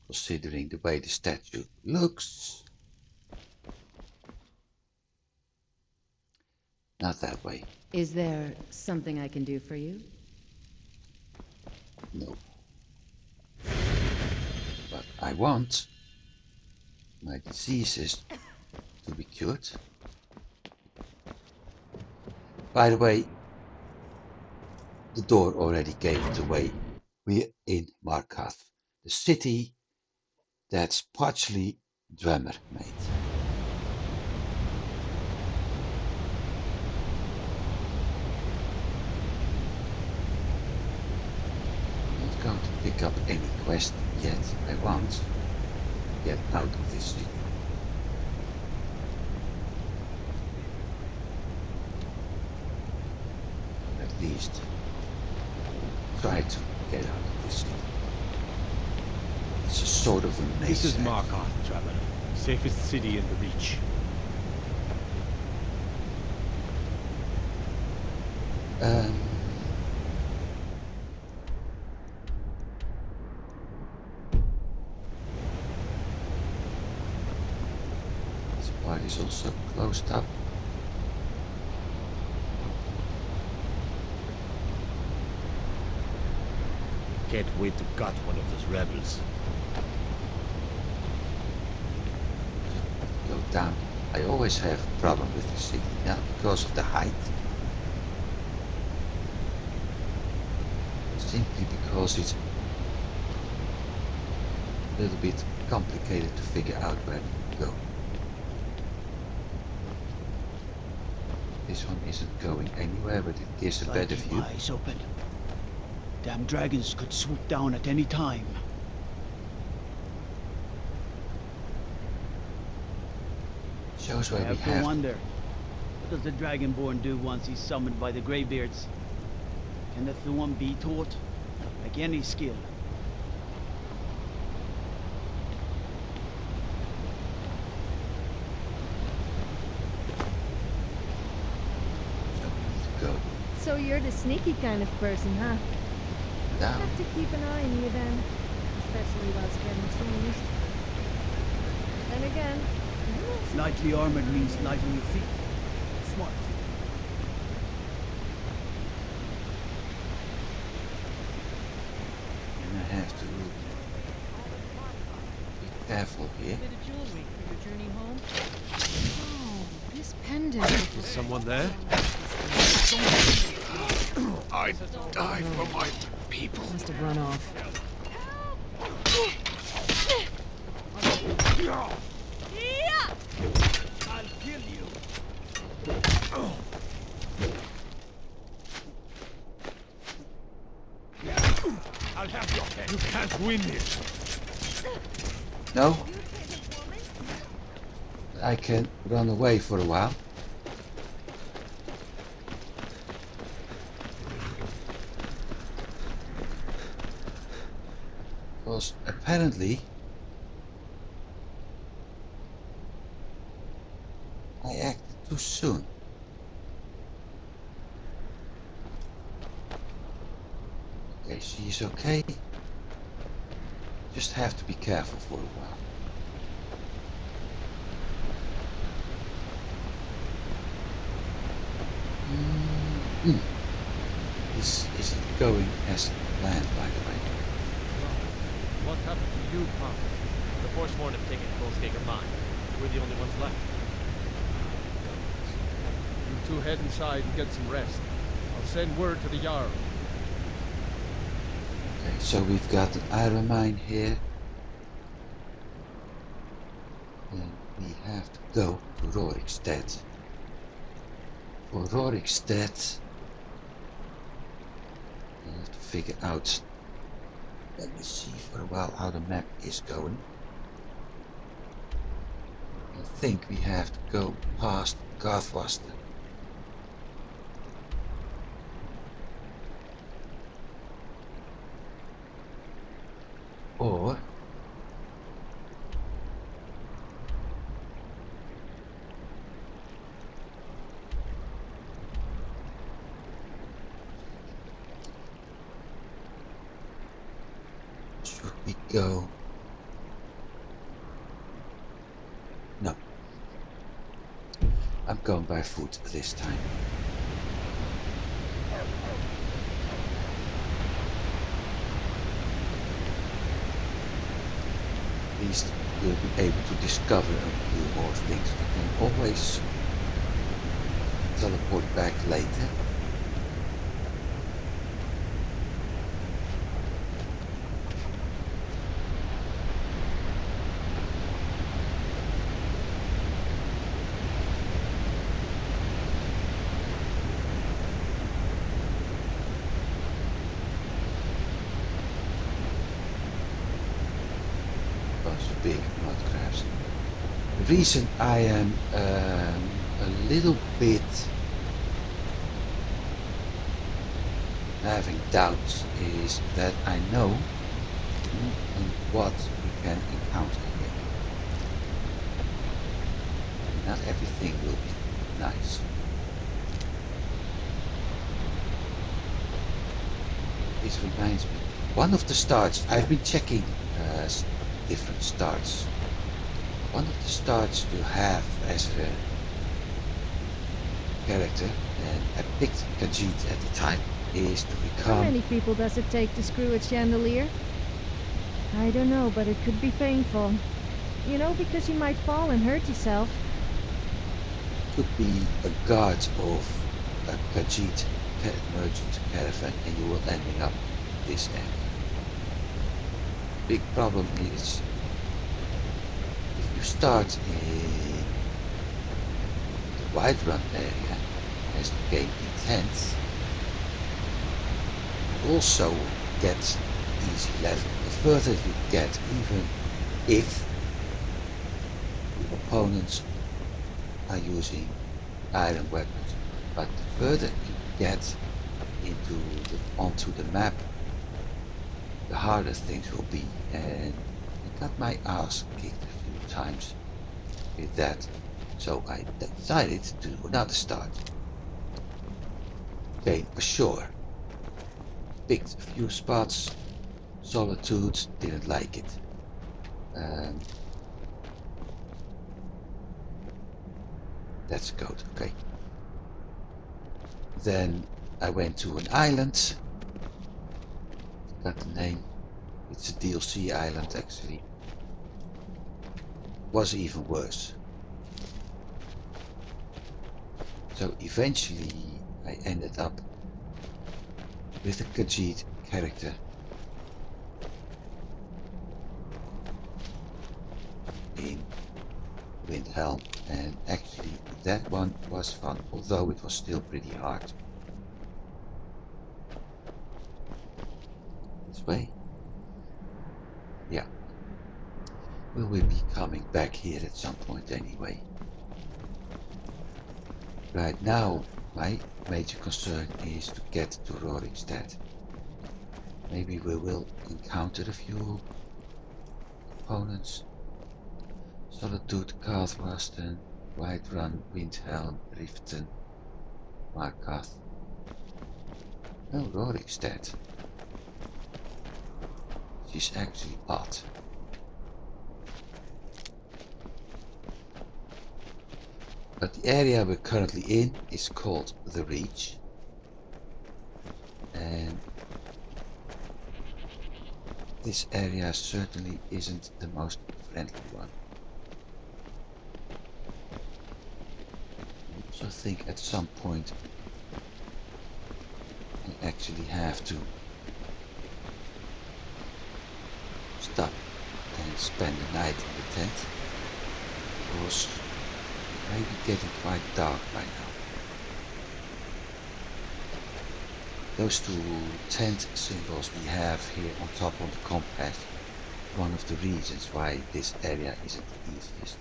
considering the way the statue looks. Not that way. Is there something I can do for you? No. But I want. my diseases to be cured. By the way, the door already gave it away. We're in Markarth, the city that's partially drummer made. I'm not going to pick up any quest yet. I want to get out of this city. At least try to get out of this city. It's a sort of a maze. This is Markarth, traveler. Safest city in the Reach. This part is also closed up. Can't wait to gut one of those rebels. Go down. I always have a problem with the city, yeah, because of the height. Simply because it's a little bit complicated to figure out where to go. This one isn't going anywhere, but it gives a better view. Eyes open. Damn dragons could swoop down at any time. Shows where I we have to have. wonder, what does the Dragonborn do once he's summoned by the Greybeards? Can the Thuan be taught? Like any skill. Go. So you're the sneaky kind of person, huh? I'll Down. have to keep an eye on you then. Especially while it's getting changed. Then again, Lightly armored means light on your feet. Smart. And I have to be careful here. Bit of jewelry for your journey home. Oh, this pendant. Is someone there? I die for my people. Must have run off. I'll kill you. I'll have your head. You can't win this. No? I can run away for a while. Because apparently I acted too soon. Okay, she's okay. Just have to be careful for a while. This isn't going as planned, by the way. What happened to you, Pop? The Forsworn have taken Coldskaker Mine. We're the only ones left. You two head inside and get some rest. I'll send word to the Jarl. Okay, so we've got an iron mine here. And we have to go to Rorikstead. For Rorikstead, we have to figure out, let me see for a while how the map is going. I think we have to go past Garthwaster. Or should we go? No. I'm going by foot this time. At least we'll be able to discover a few more things. We can always teleport back later. Big mud crabs. The reason I am a little bit having doubts is that I know who and what we can encounter here. Not everything will be nice. This reminds me, one of the starts, I've been checking different starts. One of the starts to have as a character, and I picked Khajiit at the time, is to become... How many people does it take to screw a chandelier? I don't know, but it could be painful. You know, because you might fall and hurt yourself. Could be a guard of a Khajiit merchant caravan and you will ending up this end. Big problem is if you start in the Whiterun area as the game intends, you also get easy level. The further you get, even if the opponents are using iron weapons, but the further you get onto the map, the harder things will be, and I got my ass kicked a few times with that, so I decided to do another start. Came ashore, picked a few spots, Solitude, didn't like it. That's a goat, okay. Then I went to an island, got the name, it's a DLC island actually. Was even worse. So eventually I ended up with a Khajiit character in Windhelm, and actually that one was fun, although it was still pretty hard. This way? Yeah. Will we be coming back here at some point anyway? Right now, my major concern is to get to Rorikstead. Maybe we will encounter a few opponents. Solitude, Carthwasten, Whiterun, Windhelm, Riften, Markarth. No, Rorikstead. She's actually odd. But the area we're currently in is called the Reach, and this area certainly isn't the most friendly one. I also think at some point I actually have to stop and spend the night in the tent, because it may be getting quite dark by now. Those two tent symbols we have here on top on the compass, one of the reasons why this area isn't the easiest.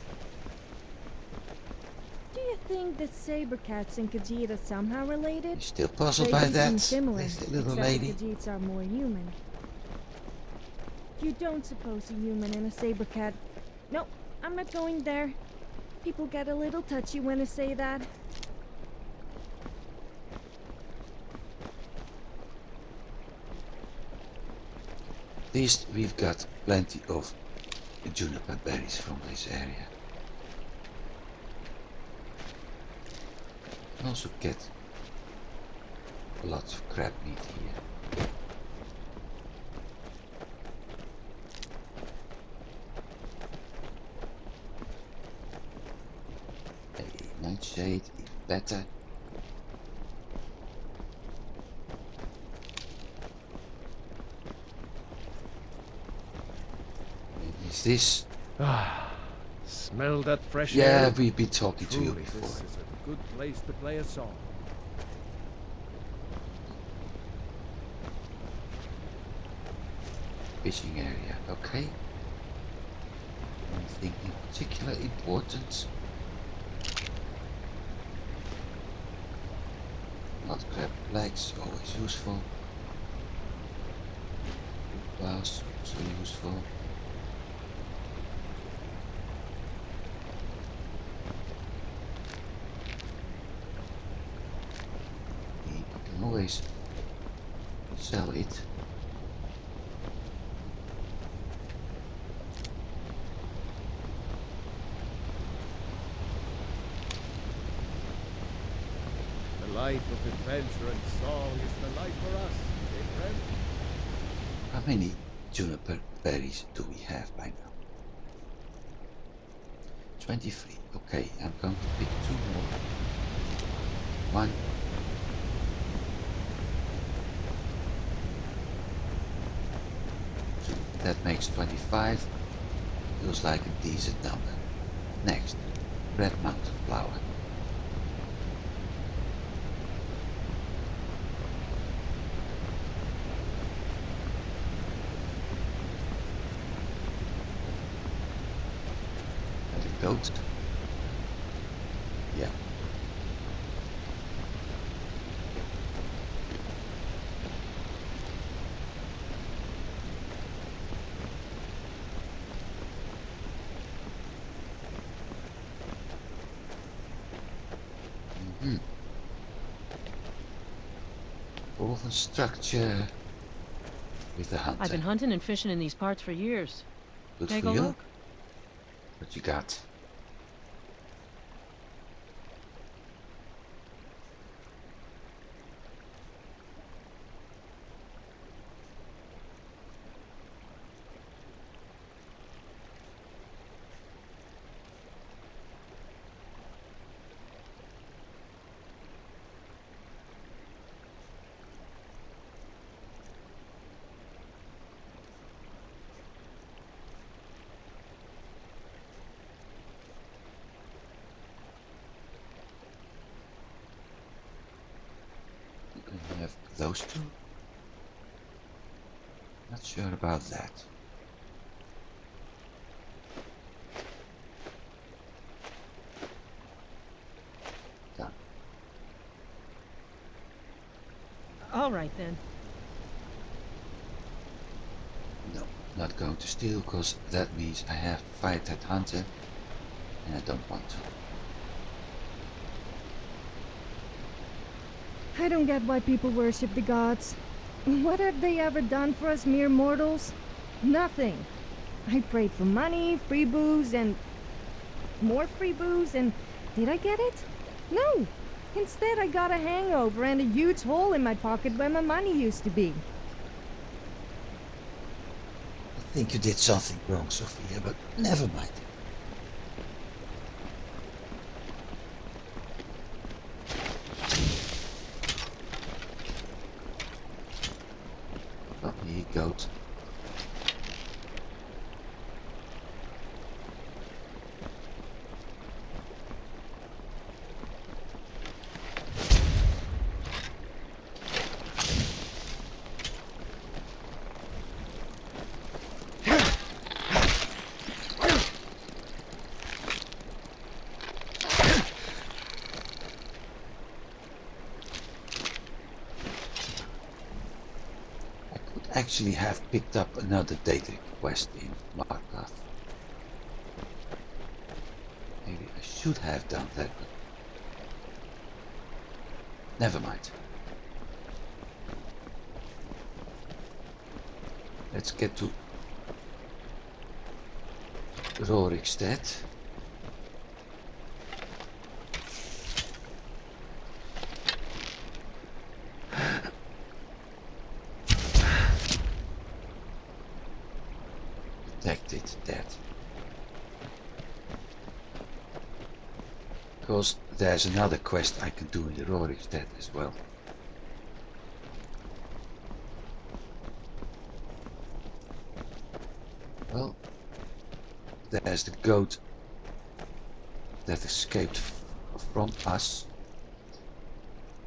Do you think that saber cats and Khajiit are somehow related? You're still puzzled They by do that, seem similar, little except lady? the Khajiits are more human. You don't suppose a human and a saber cat... No, I'm not going there. People get a little touchy when I say that. At least we've got plenty of juniper berries from this area. You can also get lots of crab meat here. shade, even better. Maybe is this? Ah, smell that fresh Yeah, air? we've been talking to you Truly, before. this is a good place to play a song. Fishing area, okay. Anything in particular important? Not crab legs, always useful. Glass, also useful. You can always sell it. The life of adventure and song is the life for us, eh, friend? How many juniper berries do we have by now? 23. Okay, I'm going to pick 2 more. 1. That makes 25. Feels like a decent number. Next, red mountain flower. And a goat. Yeah. Woven structure with a hunter. I've been hunting and fishing in these parts for years. Good Take for a you. look. What you got? You can have those 2. Not sure about that. Done. All right then. No, not going to steal, because that means I have to fight that hunter, and I don't want to. I don't get why people worship the gods. What have they ever done for us mere mortals? Nothing. I prayed for money, free booze, and more free booze, and did I get it? No. Instead, I got a hangover and a huge hole in my pocket where my money used to be. I think you did something wrong, Sophia, but never mind. Let me goat. Actually have picked up another data quest in Markov. Maybe I should have done that, but never mind. Let's get to Rorikstead. Detected dead. Because there's another quest I can do in the Rorikstead as well. Well, there's the goat that escaped from us.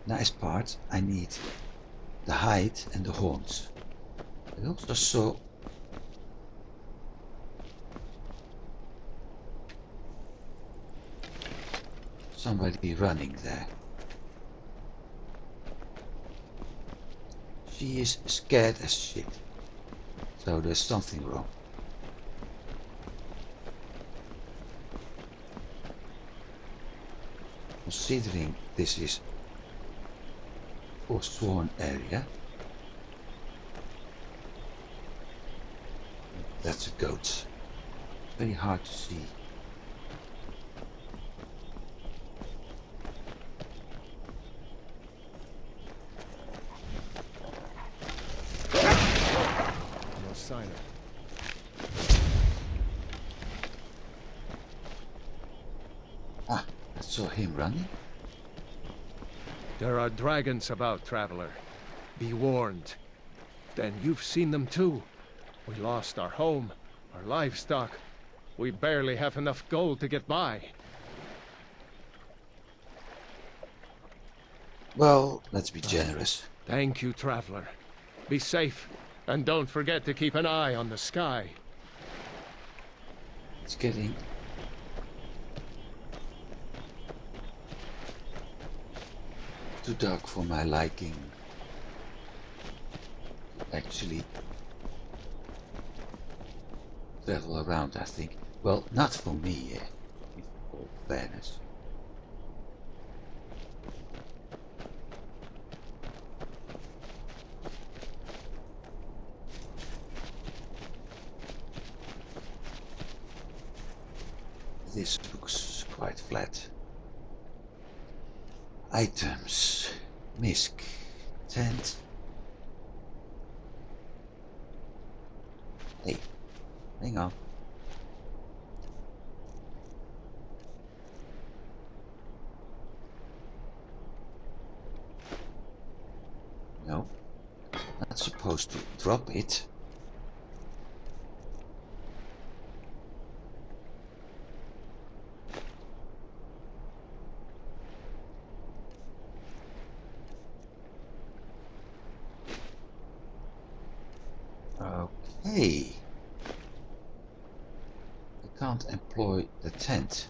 Nice part, I need the hide and the horns. I also saw somebody running there. She is scared as shit. So there's something wrong. Considering this is Forsworn area. That's a goat. Very hard to see. No sign of it. Ah, I saw him running. There are dragons about, traveler. Be warned. Then you've seen them too. We lost our home, our livestock. We barely have enough gold to get by. Well, let's be generous. Thank you, traveler. Be safe, and don't forget to keep an eye on the sky. It's getting too dark for my liking. Actually travel around, I think. Well, not for me, in all fairness. This looks quite flat. Items. Misk. Tent. Hey, hang on. No, not supposed to drop it. Okay. I can't employ the tent.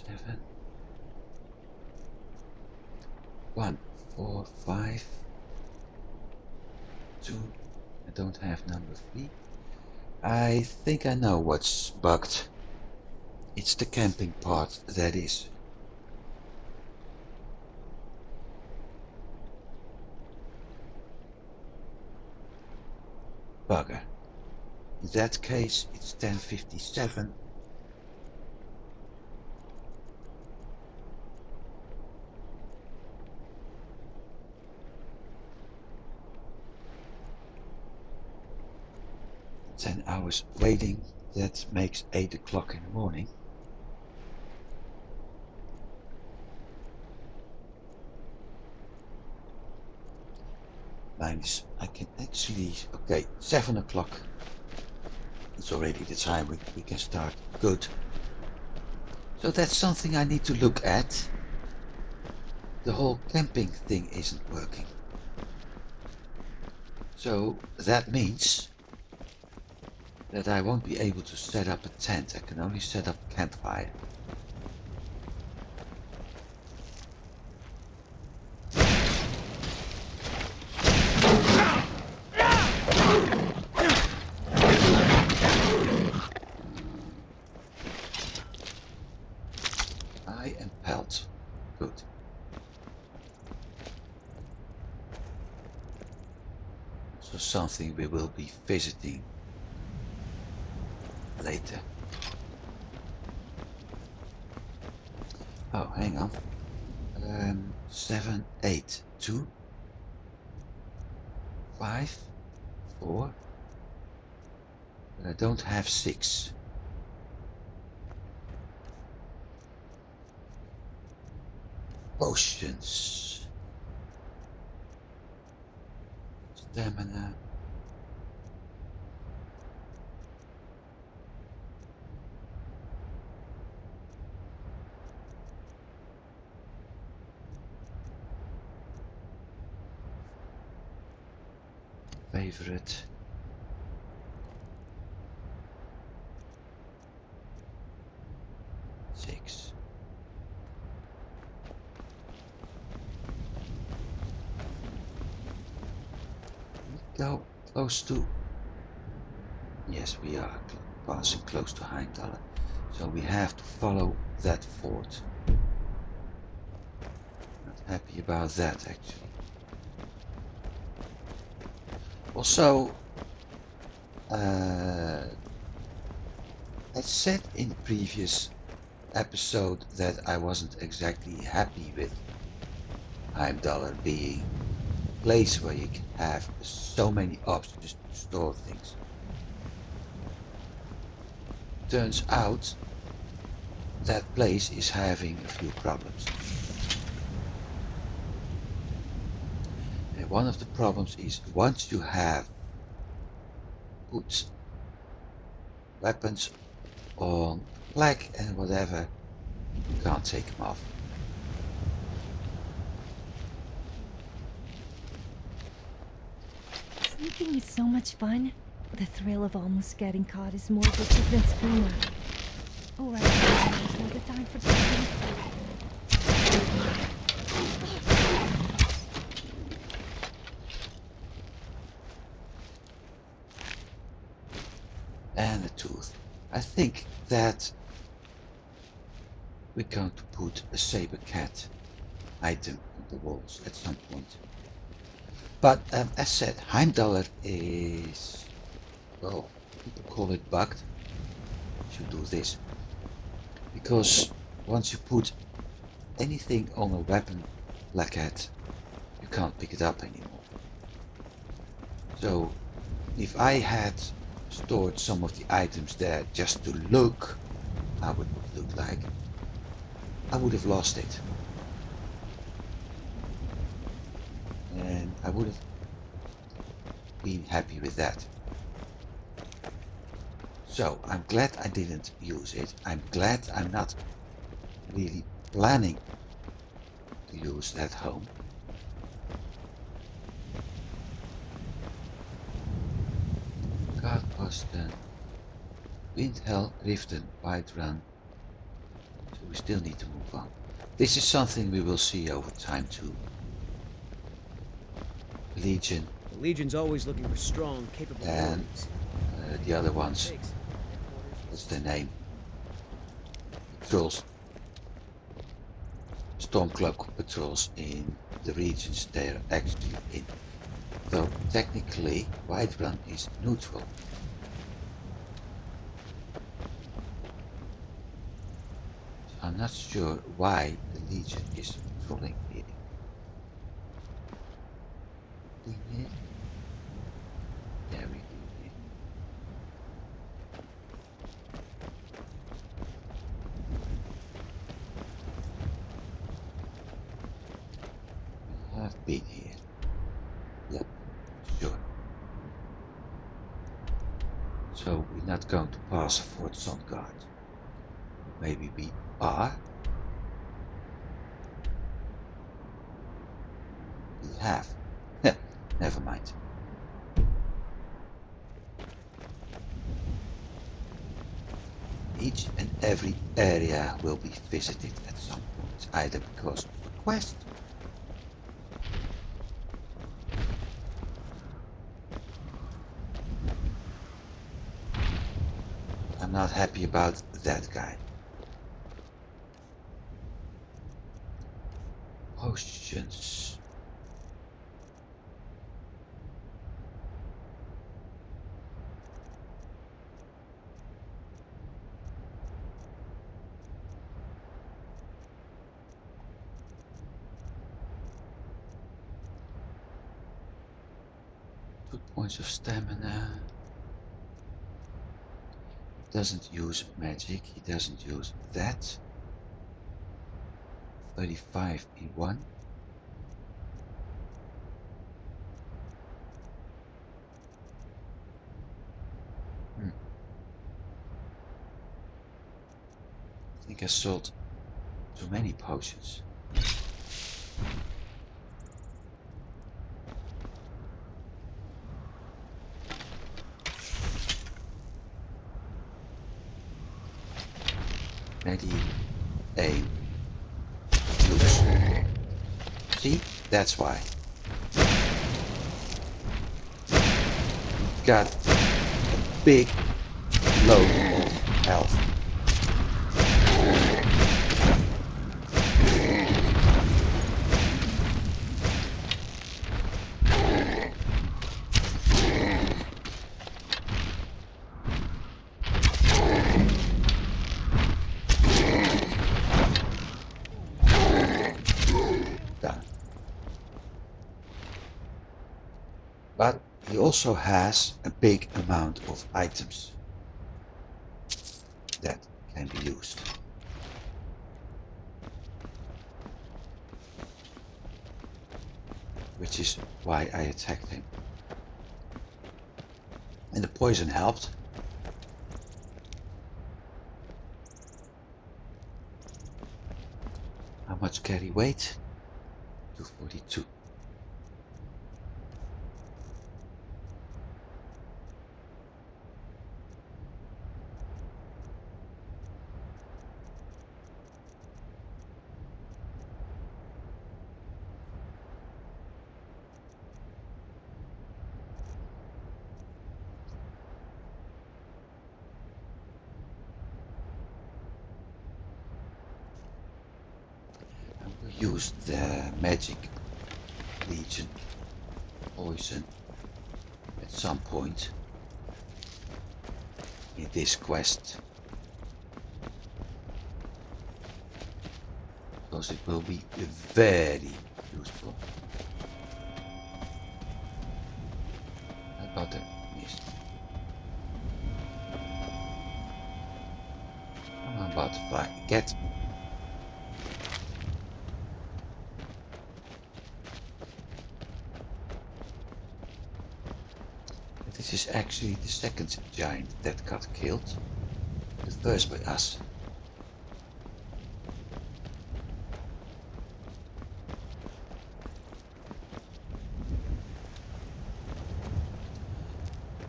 Seven. 1, 4, 5. 2. I don't have number 3. I think I know what's bugged. It's the camping part that is. Bugger. In that case, it's 10:57. Ten hours waiting, that makes 8 o'clock in the morning. Minus, I can actually, okay, 7 o'clock. It's already the time we can start. Good. So that's something I need to look at. The whole camping thing isn't working. So that means that I won't be able to set up a tent. I can only set up a campfire. So something we will be visiting later. Oh, hang on. 7, 8, 2, 5, 4. But I don't have 6. Potions. Stamina. Favorite. Six. We go close to. Yes, we are passing close to Heimdall. So we have to follow that fort. Not happy about that actually. Also, I said in previous episode that I wasn't exactly happy with Heimdall being a place where you can have so many options to store things. Turns out that place is having a few problems. And one of the problems is once you have put weapons on a plaque and whatever, you can't take them off. Sneaking is so much fun. The thrill of almost getting caught is more addictive than Screamer. Alright, there's no good time for talking. And a tooth. I think that we're going to put a saber cat item on the walls at some point. But as said, Heimdall is, well, people call it bugged. Should do this. Because once you put anything on a weapon plaquette, you can't pick it up anymore. So if I had stored some of the items there just to look how it would look like, I would have lost it. And I would have been happy with that. So I'm glad I didn't use it. I'm glad I'm not really planning to use that home. Godposten, Windhell, Riften, Whiterun. So we still need to move on. This is something we will see over time too. Legion. The Legion's always looking for strong, capable and warriors. the other ones. What's their name? Patrols. Stormcloak patrols in the regions they're actually in. Though technically Whiterun is neutral. So I'm not sure why the Legion is patrolling here. Here? Yeah, we do here. We have been here. Yep, sure. So we're not going to pass Fort Sundgard. Maybe we are. We have. Never mind. Each and every area will be visited at some point, either because of a quest I'm not happy about that guy. Potions. 2 points of stamina. He doesn't use magic. He doesn't use that. 35 in 1. I think I sold too many potions. Ready, aim, loose. See? That's why. Got a big load of health. But he also has a big amount of items that can be used. Which is why I attacked him. And the poison helped. How much carry weight? 242. And we used the magic legion poison at some point in this quest. Because it will be very useful. How about the mist? I'm about to fly. Get. This is actually the second giant that got killed. The first by us.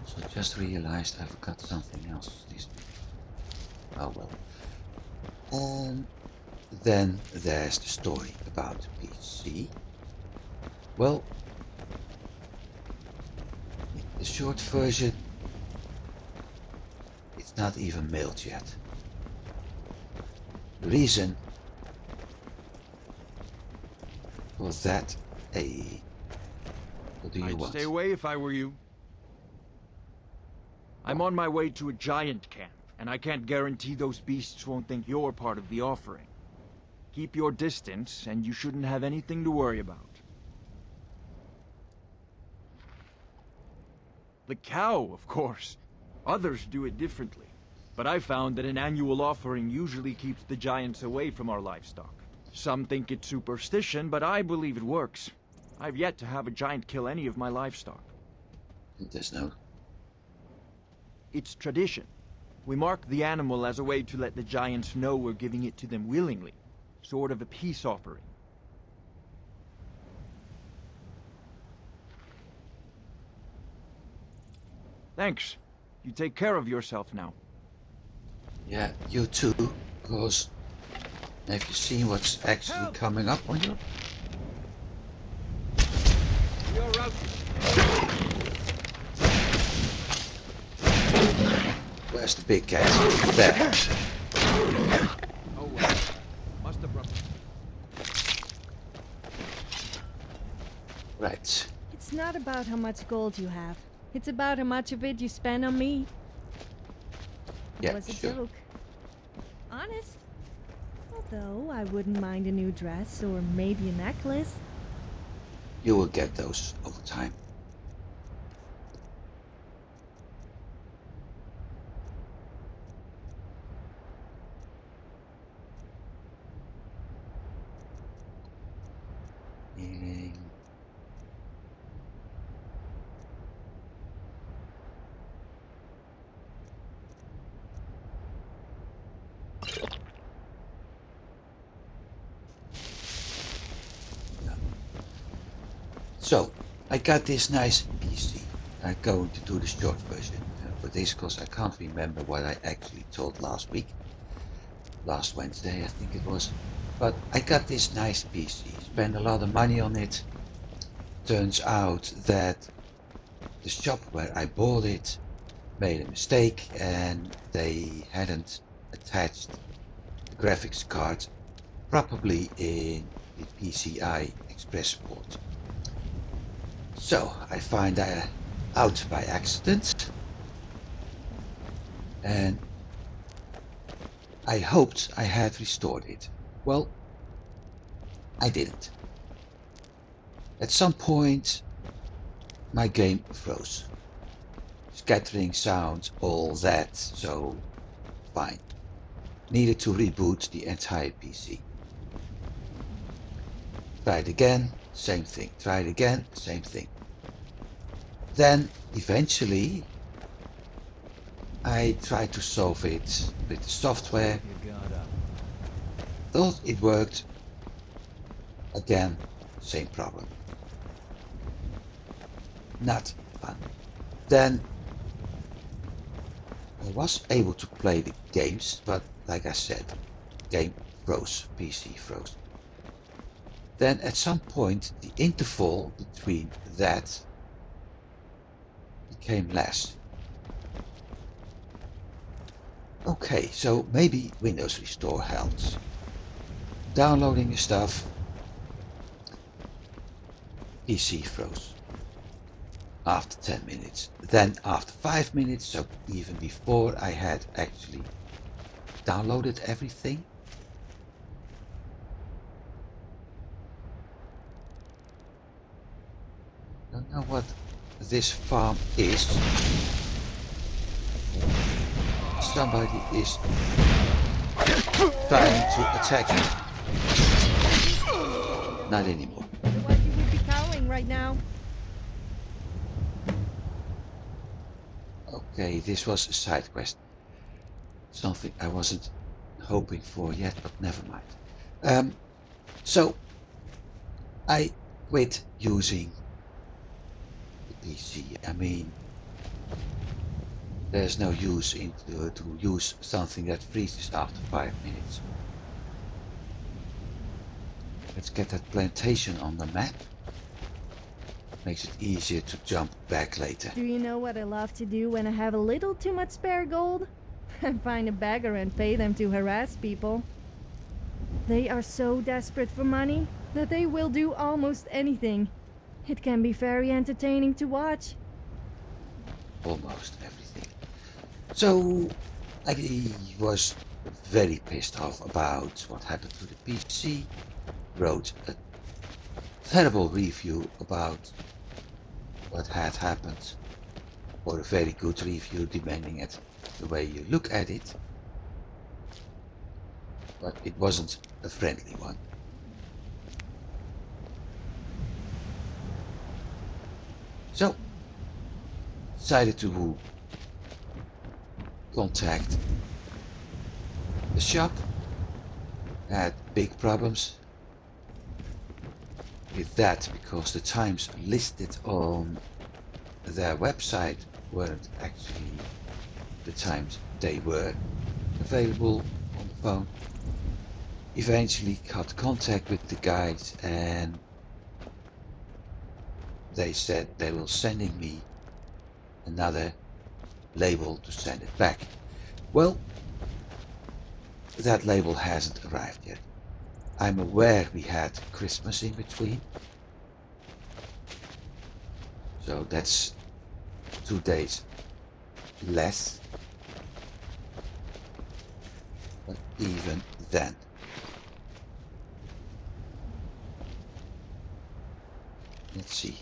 So just realized I forgot something else. Oh well. Then there's the story about the PC. Well, the short version, it's not even mailed yet. The reason for that, what do you I'd want? stay away if I were you. I'm on my way to a giant camp, and I can't guarantee those beasts won't think you're part of the offering. Keep your distance, and you shouldn't have anything to worry about. The cow, of course. Others do it differently. But I found that an annual offering usually keeps the giants away from our livestock. Some think it's superstition, but I believe it works. I've yet to have a giant kill any of my livestock. There's no. It's tradition. We mark the animal as a way to let the giants know we're giving it to them willingly. Sort of a peace offering. Thanks. You take care of yourself now. Yeah, you too, because have you seen what's actually coming up on you? You're out. Where's the big cat? There. Oh well. Must have brought. Right. It's not about how much gold you have. It's about how much of it you spend on me. It Yeah, was a sure. joke. Honest. Although I wouldn't mind a new dress or maybe a necklace. You will get those over time. Healing. So, I got this nice PC. I'm going to do the short version for this because I can't remember what I actually told last week. Last Wednesday, I think it was. But I got this nice PC, spent a lot of money on it. Turns out that the shop where I bought it made a mistake and they hadn't attached the graphics card properly in the PCI Express port. So I find that out by accident, and I hoped I had restored it. Well, I didn't. At some point my game froze. Scattering sounds, all that, so fine. Needed to reboot the entire PC. Tried again, same thing. Tried again, same thing. Then eventually I tried to solve it with the software. Thought it worked. Again, same problem. Not fun. Then I was able to play the games, but like I said, game froze, PC froze. Then at some point the interval between that became less. Okay, so maybe Windows Restore helps. Downloading the stuff, PC froze. After 10 minutes, then after 5 minutes, so even before I had actually downloaded everything. Don't know what this farm is. Somebody is trying to attack me. Not anymore. Otherwise you would be cowering right now. Okay, this was a side quest. Something I wasn't hoping for yet, but never mind. So I quit using the PC. I mean, there's no use to use something that freezes after 5 minutes. Let's get that plantation on the map. Makes it easier to jump back later. Do you know what I love to do when I have a little too much spare gold? Find a beggar and pay them to harass people. They are so desperate for money that they will do almost anything. It can be very entertaining to watch. Almost everything. So I was very pissed off about what happened to the PC. Wrote a terrible review about what had happened, or a very good review depending on the way you look at it. But it wasn't a friendly one. So decided to contact the shop. Had big problems with that because the times listed on their website weren't actually the times they were available on the phone. Eventually got contact with the guys and they said they will sending me another label to send it back. Well, that label hasn't arrived yet. I'm aware we had Christmas in between, so that's 2 days less, but even then. Let's see.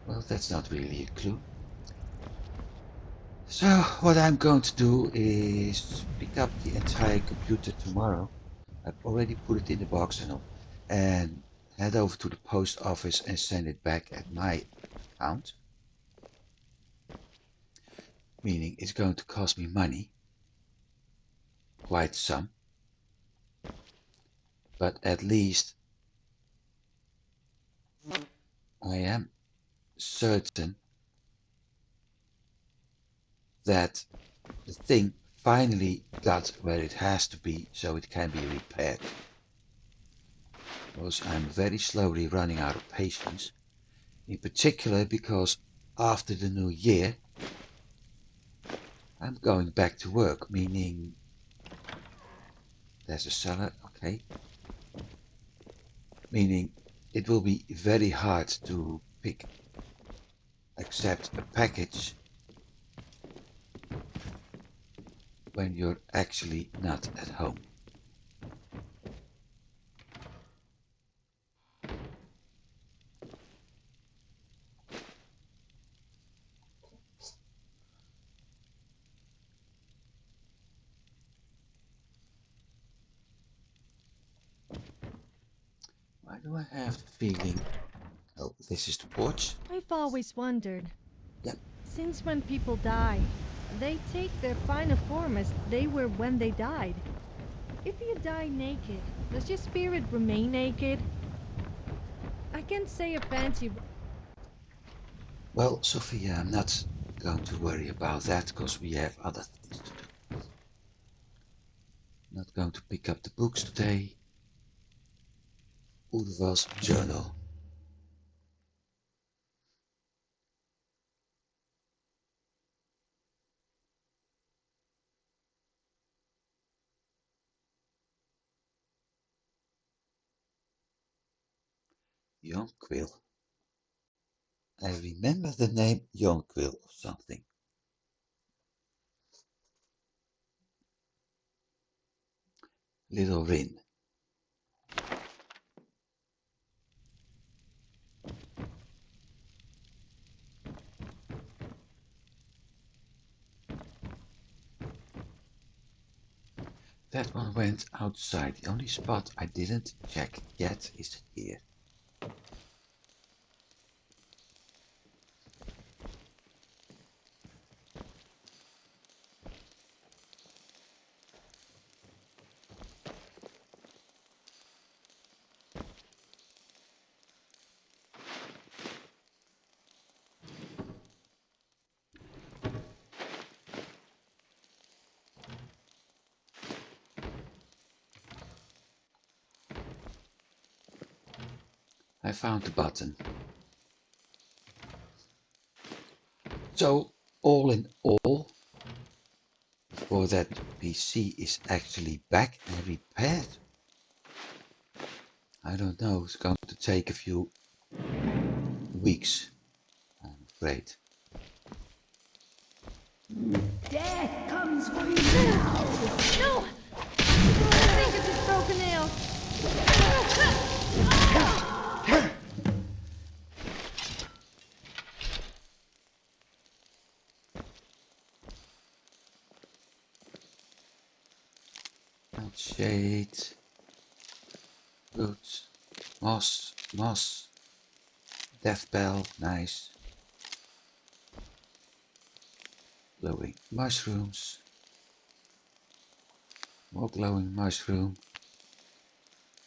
Well, that's not really a clue. So what I'm going to do is pick up the entire computer tomorrow. I've already put it in the box and all, and head over to the post office and send it back at my account. Meaning it's going to cost me money, quite some, but at least I am certain that the thing finally got where it has to be so it can be repaired. Because I'm very slowly running out of patience, in particular because after the new year I'm going back to work, meaning there's a cellar, okay, meaning it will be very hard to accept a package when you're actually not at home. Why do I have the feeling... Oh, this is the porch? I've always wondered. Yep. Since when people die, they take their final form as they were when they died. If you die naked, does your spirit remain naked? I can't say a fancy... Well, Sophia, I'm not going to worry about that because we have other things to do. I'm not going to pick up the books today. Urval's journal. Jonquil. I remember the name Jonquil or something. Little Rin. That one went outside. The only spot I didn't check yet is here. I found the button. So, all in all, before that PC is actually back and repaired, I don't know, it's going to take a few weeks, I'm afraid. Death comes for you now! No! I think it's a broken nail. Shade, roots, moss, death bell, nice. Glowing mushrooms, more glowing mushroom.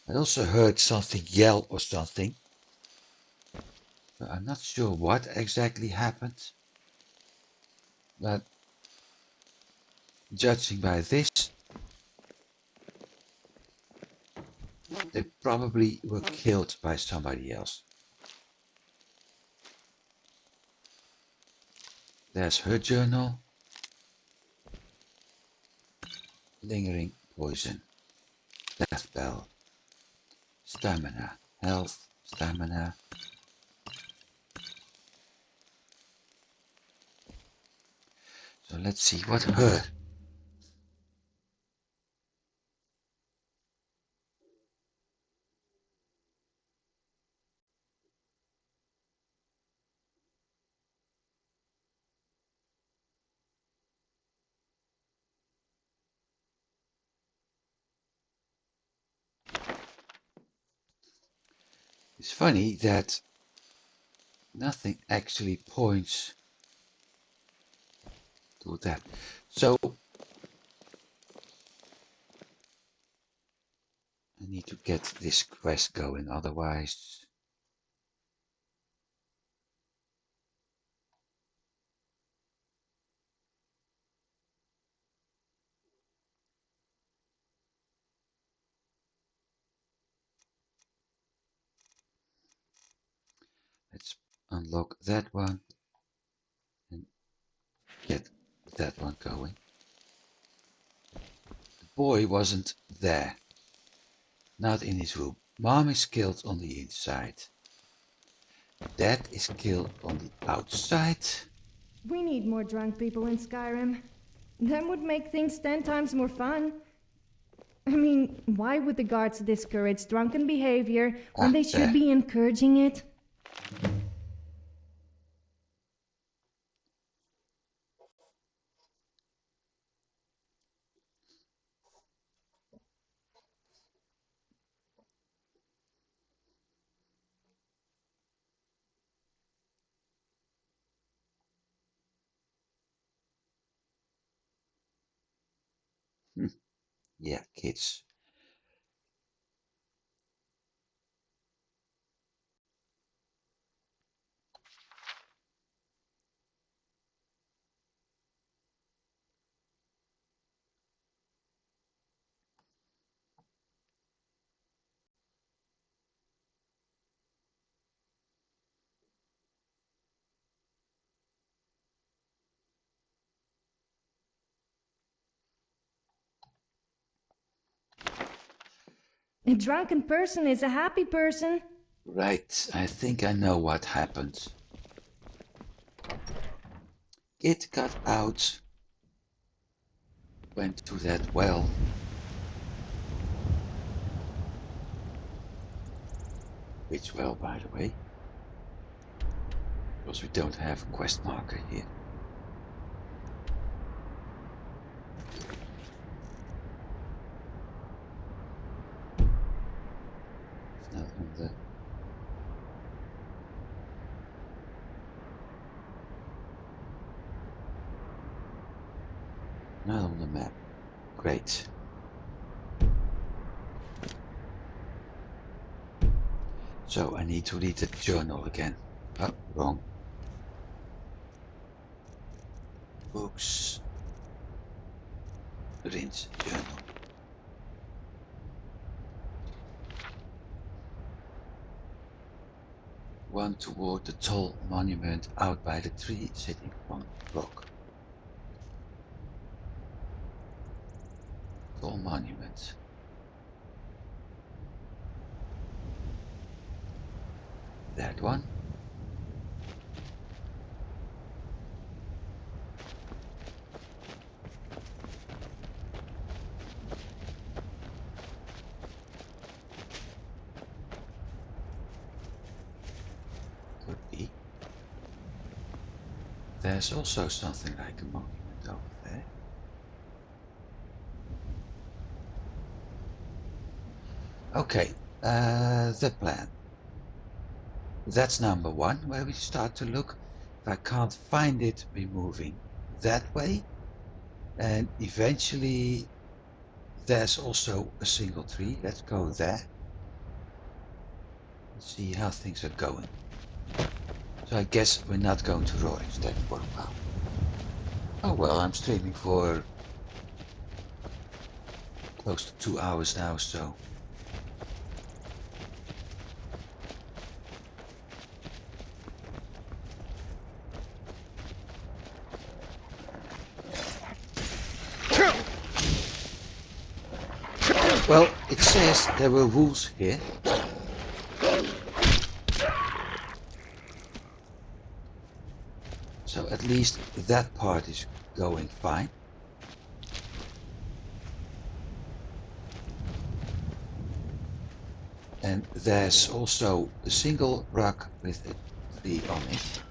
I also heard something yell or something, but I'm not sure what exactly happened. But judging by this, they probably were killed by somebody else. There's her journal. Lingering poison. Death bell. Stamina. Health. Stamina. So let's see what her. It's funny that nothing actually points to that. So I need to get this quest going, otherwise let's unlock that one and get that one going. The boy wasn't there, not in his room. Mom is killed on the inside. Dad is killed on the outside. We need more drunk people in Skyrim. That would make things 10 times more fun. I mean, why would the guards discourage drunken behavior when they should be encouraging it? Yeah, kids. A drunken person is a happy person. Right, I think I know what happened. Kid got out, went to that well. Which well, by the way? Because we don't have a quest marker here. It's not on the... Not on the map. Great. So I need to read the journal again. Oh, wrong. Books. Rinse journal. One toward the tall monument out by the tree sitting on rock. Tall monument. That one. Could be. There's also something like a monument over there. Okay, the plan. That's number one, where we start to look. If I can't find it, we're moving that way. And eventually, there's also a single tree. Let's go there. Let's see how things are going. So I guess we're not going to Roringstead for a while. Oh well, I'm streaming for close to 2 hours now, so... Well, it says there were wolves here. So at least that part is going fine. And there's also a single rock with a tree on it.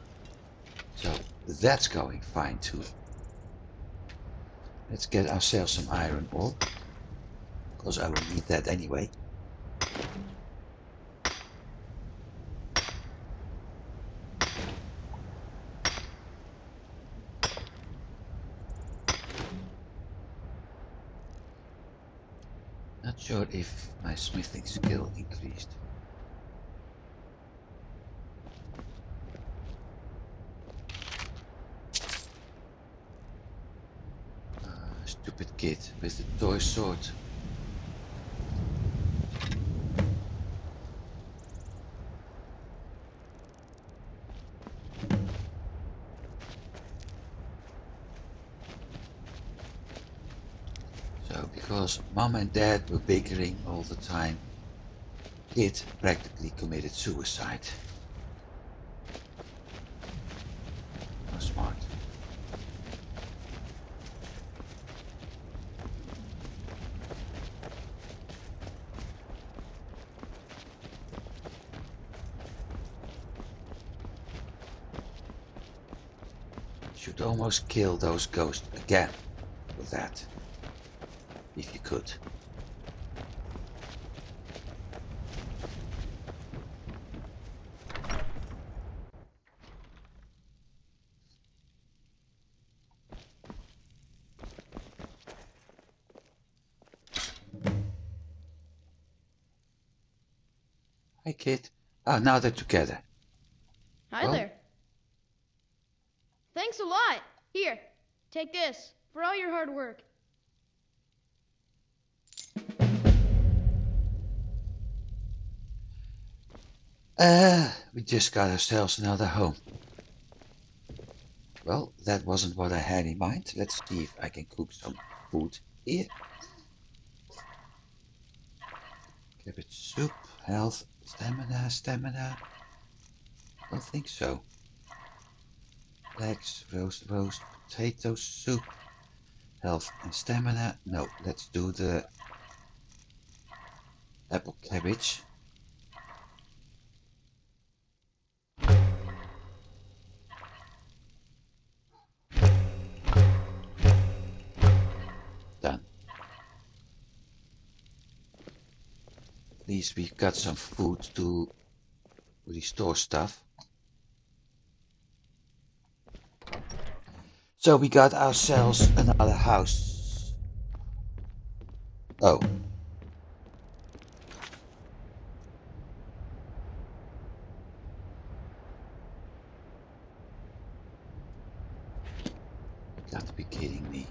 So that's going fine too. Let's get ourselves some iron ore, because I will need that anyway. sure if my smithing skill increased. Stupid kid with the toy sword. So because mom and dad were bickering all the time, kid practically committed suicide. How smart. Should almost kill those ghosts again with that, if you could. Hi kid. Oh, now they're together. Hi there. Thanks a lot. Here, take this for all your hard work. We just got ourselves another home. Well, that wasn't what I had in mind. Let's see if I can cook some food here. Cabbage soup, health, stamina. Don't think so. Legs, roast, potato soup, health and stamina. No, let's do the apple cabbage. Done. At least we've got some food to restore stuff. So we got ourselves another house. Oh. You got to be kidding me.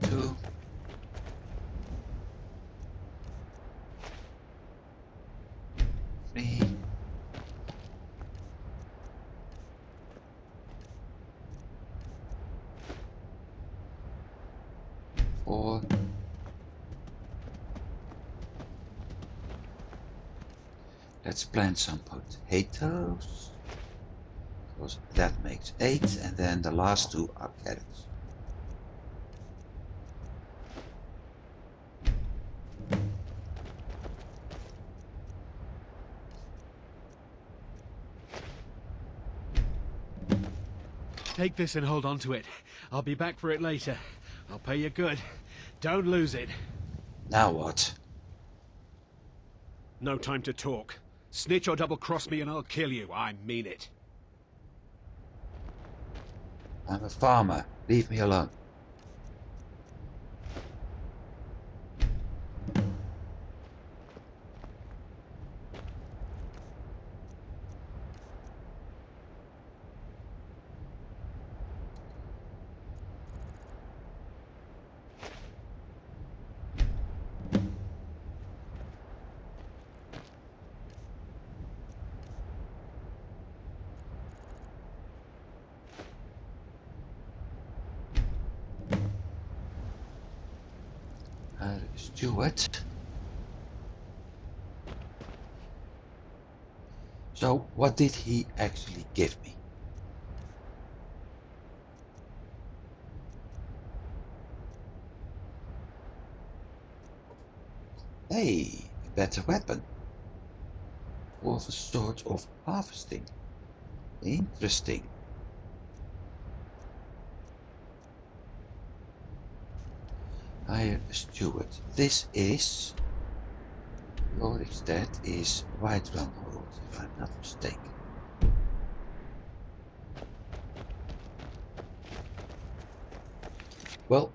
Two. Three. Four. Let's plant some potatoes, because that makes 8, and then the last 2 are carrots. Take this and hold on to it. I'll be back for it later. I'll pay you good. Don't lose it. Now what? No time to talk. Snitch or double-cross me and I'll kill you. I mean it. I'm a farmer. Leave me alone. Steward. So what did he actually give me? Hey, a better weapon. For the sort of harvesting. Interesting. Hire a steward. This is Lorikstead is Whiterunhold, if I'm not mistaken. Well,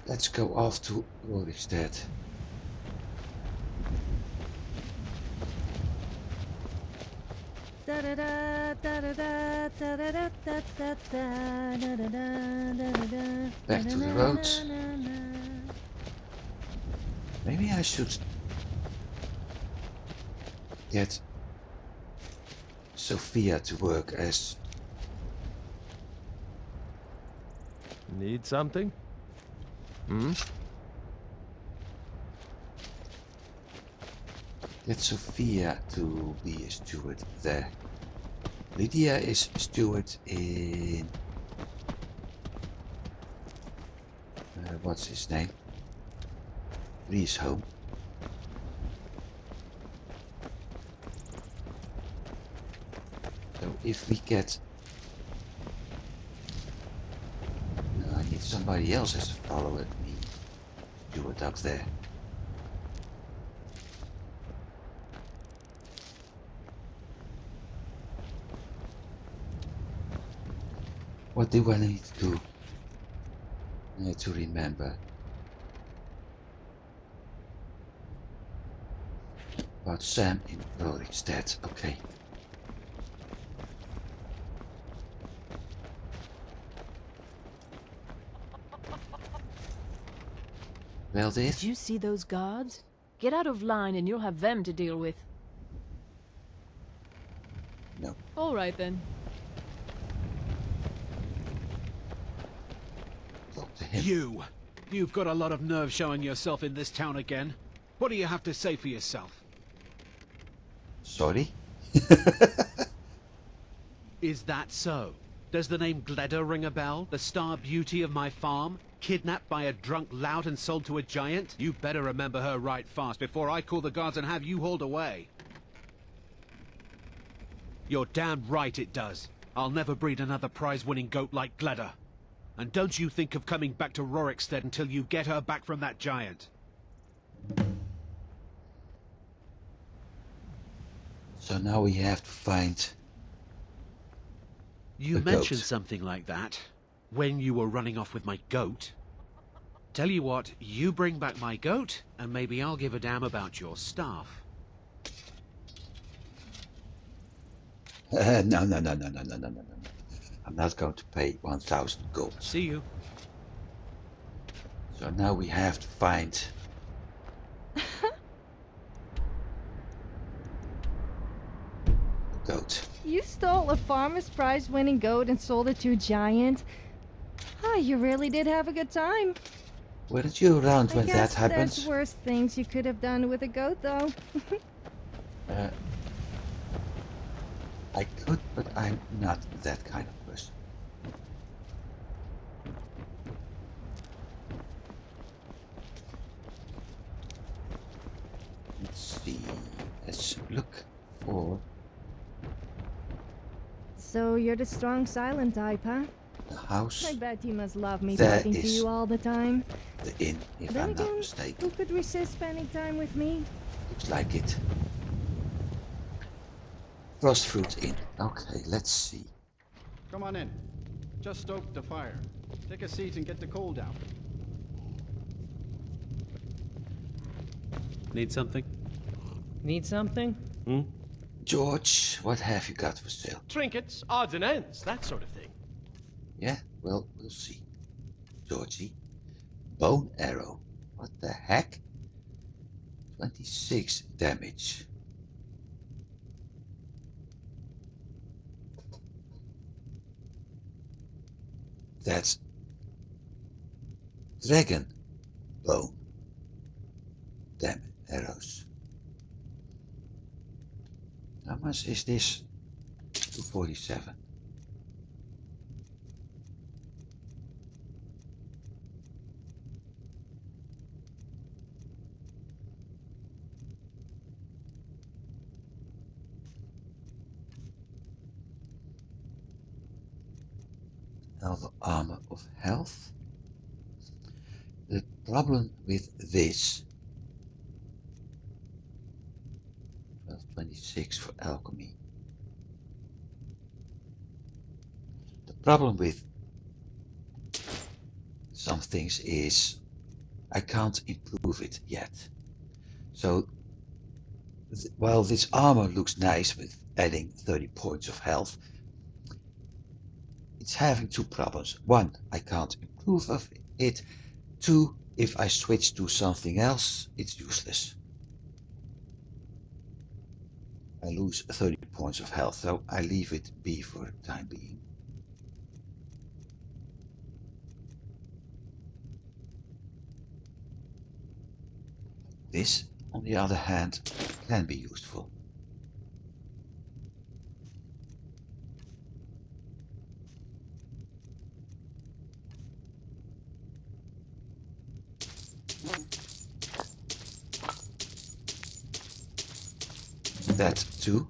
let's go off to Lorikstead. Back to the roads. Maybe I should get Sophia to work as... Need something? Hmm? Get Sophia to be a steward there. Lydia is steward in... what's his name? Reese home. So if we get... No, I need somebody else as a follower me. Steward up there. What do I need to do? I need to remember. About Sam in Lorikstead. Okay. Well, Did you see those guards? Get out of line and you'll have them to deal with. No. All right then. Talk to him. You've got a lot of nerve showing yourself in this town again. What do you have to say for yourself? Sorry? Is that so? Does the name Gleda ring a bell? The star beauty of my farm? Kidnapped by a drunk lout and sold to a giant? You better remember her right fast before I call the guards and have you hauled away. You're damn right it does. I'll never breed another prize-winning goat like Gleda. And don't you think of coming back to Rorikstead until you get her back from that giant. So now we have to find... You mentioned something like that when you were running off with my goat. Tell you what, you bring back my goat, and maybe I'll give a damn about your staff. No. I'm not going to pay 1,000 gold. See you. So now we have to find... a goat. You stole a farmer's prize winning goat and sold it to a giant? Ah, you really did have a good time. Weren't you around when I that guess happened? there's worse things you could have done with a goat, though. I could, but I'm not that kind of person. Let's see. Let's look for So you're the strong silent type, huh? the house. I bet you must love me There talking to is you all the time. the inn, if Then I'm again, not mistaken. who could resist spending time with me? Looks like it. Frostfruit Inn. Okay, let's see. Come on in. Just stoked the fire. Take a seat and get the cold out. Need something? Need something? George, what have you got for sale? Trinkets, odds and ends, that sort of thing. Yeah, well, we'll see. Georgie. Bone arrow. What the heck? 26 damage. That's dragon bone. Damn arrows. How much is this? 247. Another armor of health. The problem with this 1226 for alchemy. The problem with some things is I can't improve it yet. So while this armor looks nice with adding 30 points of health, it's having two problems. One, I can't improve of it. Two, if I switch to something else, it's useless. I lose 30 points of health, so I leave it be for the time being. This, on the other hand, can be useful. That too.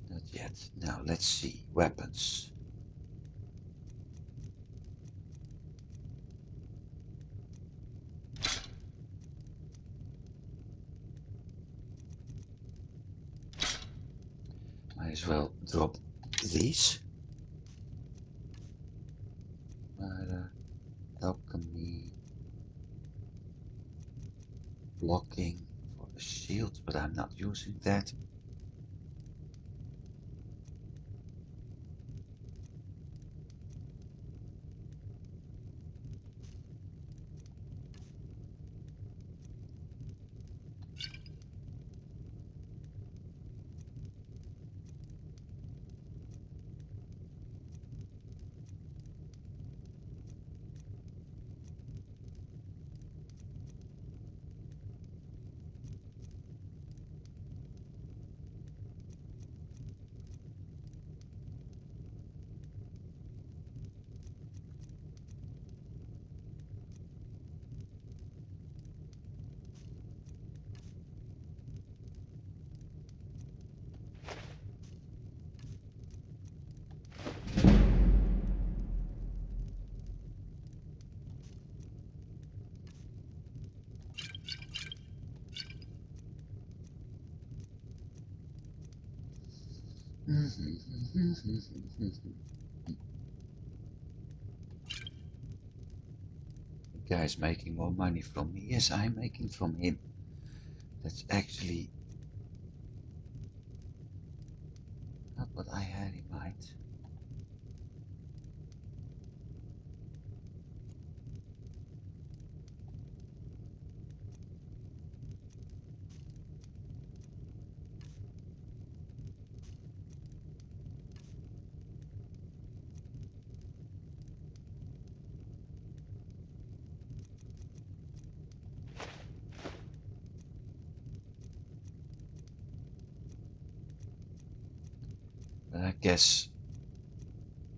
Not yet. Now let's see. Weapons. Might as well drop these. Alchemy. Blocking for a shield, but I'm not using that. The guy's making more money from me. Yes, I'm making from him. That's actually not what I had in mind. But I guess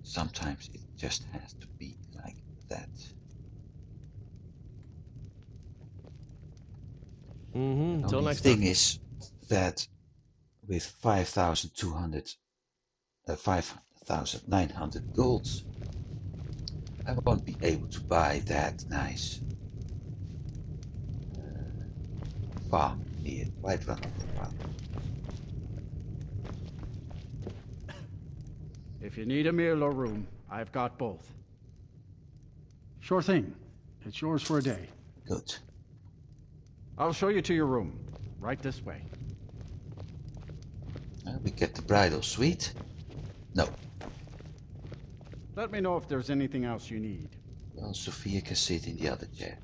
sometimes it just has to be like that. The Till only next thing time. is that with 5,900 golds, I won't be able to buy that nice farm near White Run for a while. If you need a meal or room, I've got both. Sure thing. It's yours for a day. Good. I'll show you to your room. Right this way. We get the bridal suite. No. Let me know if there's anything else you need. Well, Sophia can sit in the other chair.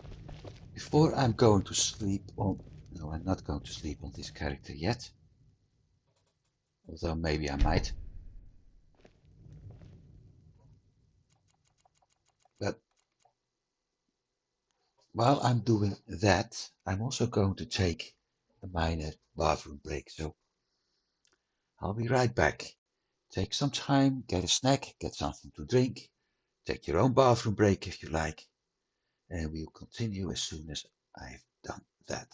Before I'm going to sleep on... No, I'm not going to sleep on this character yet. Although maybe I might. But while I'm doing that, I'm also going to take a minor bathroom break. So I'll be right back. Take some time, get a snack, get something to drink. Take your own bathroom break if you like. And we'll continue as soon as I've done that.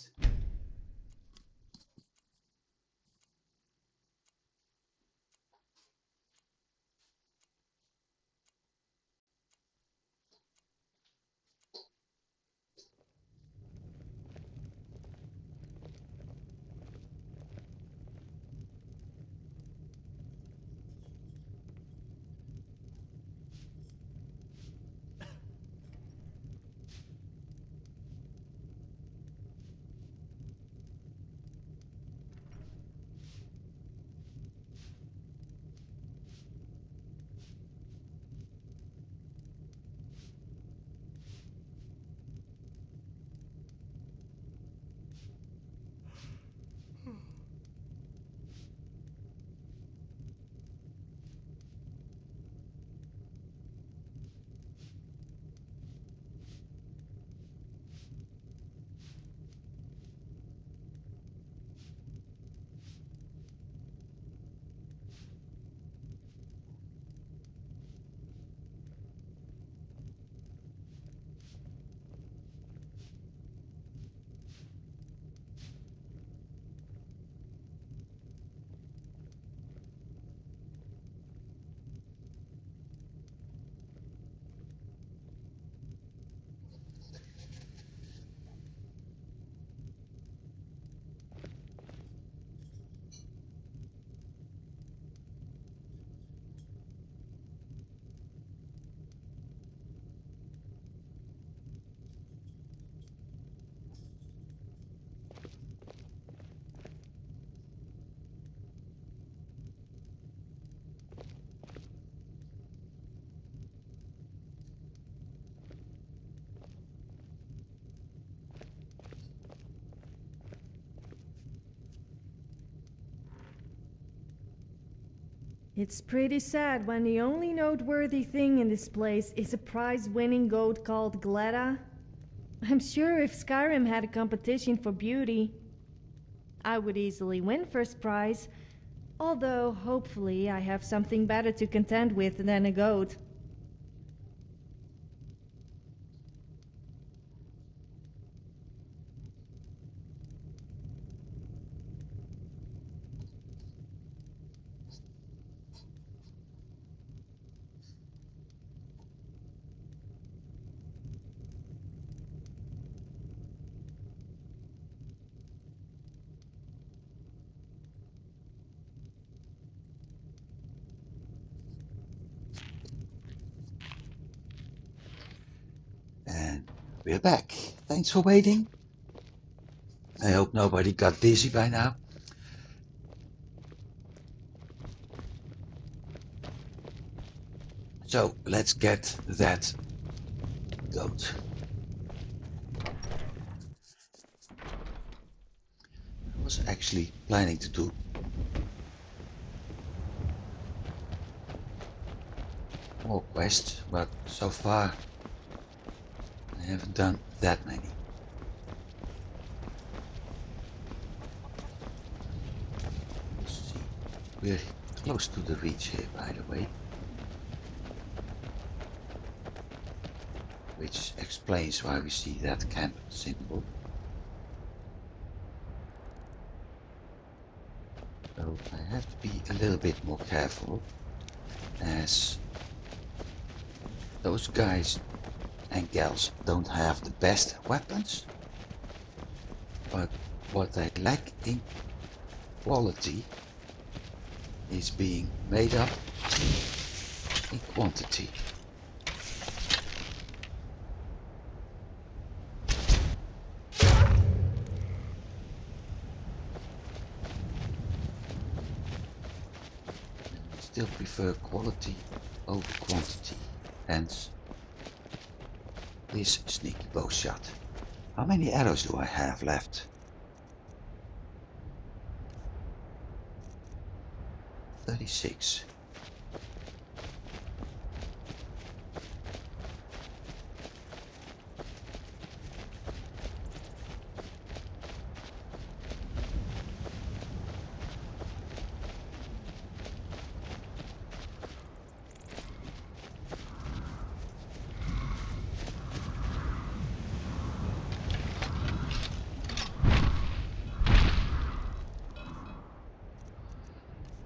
It's pretty sad when the only noteworthy thing in this place is a prize-winning goat called Gletta. I'm sure if Skyrim had a competition for beauty, I would easily win first prize, although hopefully I have something better to contend with than a goat. And we're back. Thanks for waiting. I hope nobody got dizzy by now. So let's get that goat. I was actually planning to do more quests, but so far I haven't done that many. Let's see. We're close to the reach here, by the way, which explains why we see that camp symbol. So I have to be a little bit more careful, as those guys and gals don't have the best weapons, but what they lack in quality is being made up in quantity. I still prefer quality over quantity, hence this sneaky bow shot. How many arrows do I have left? 36.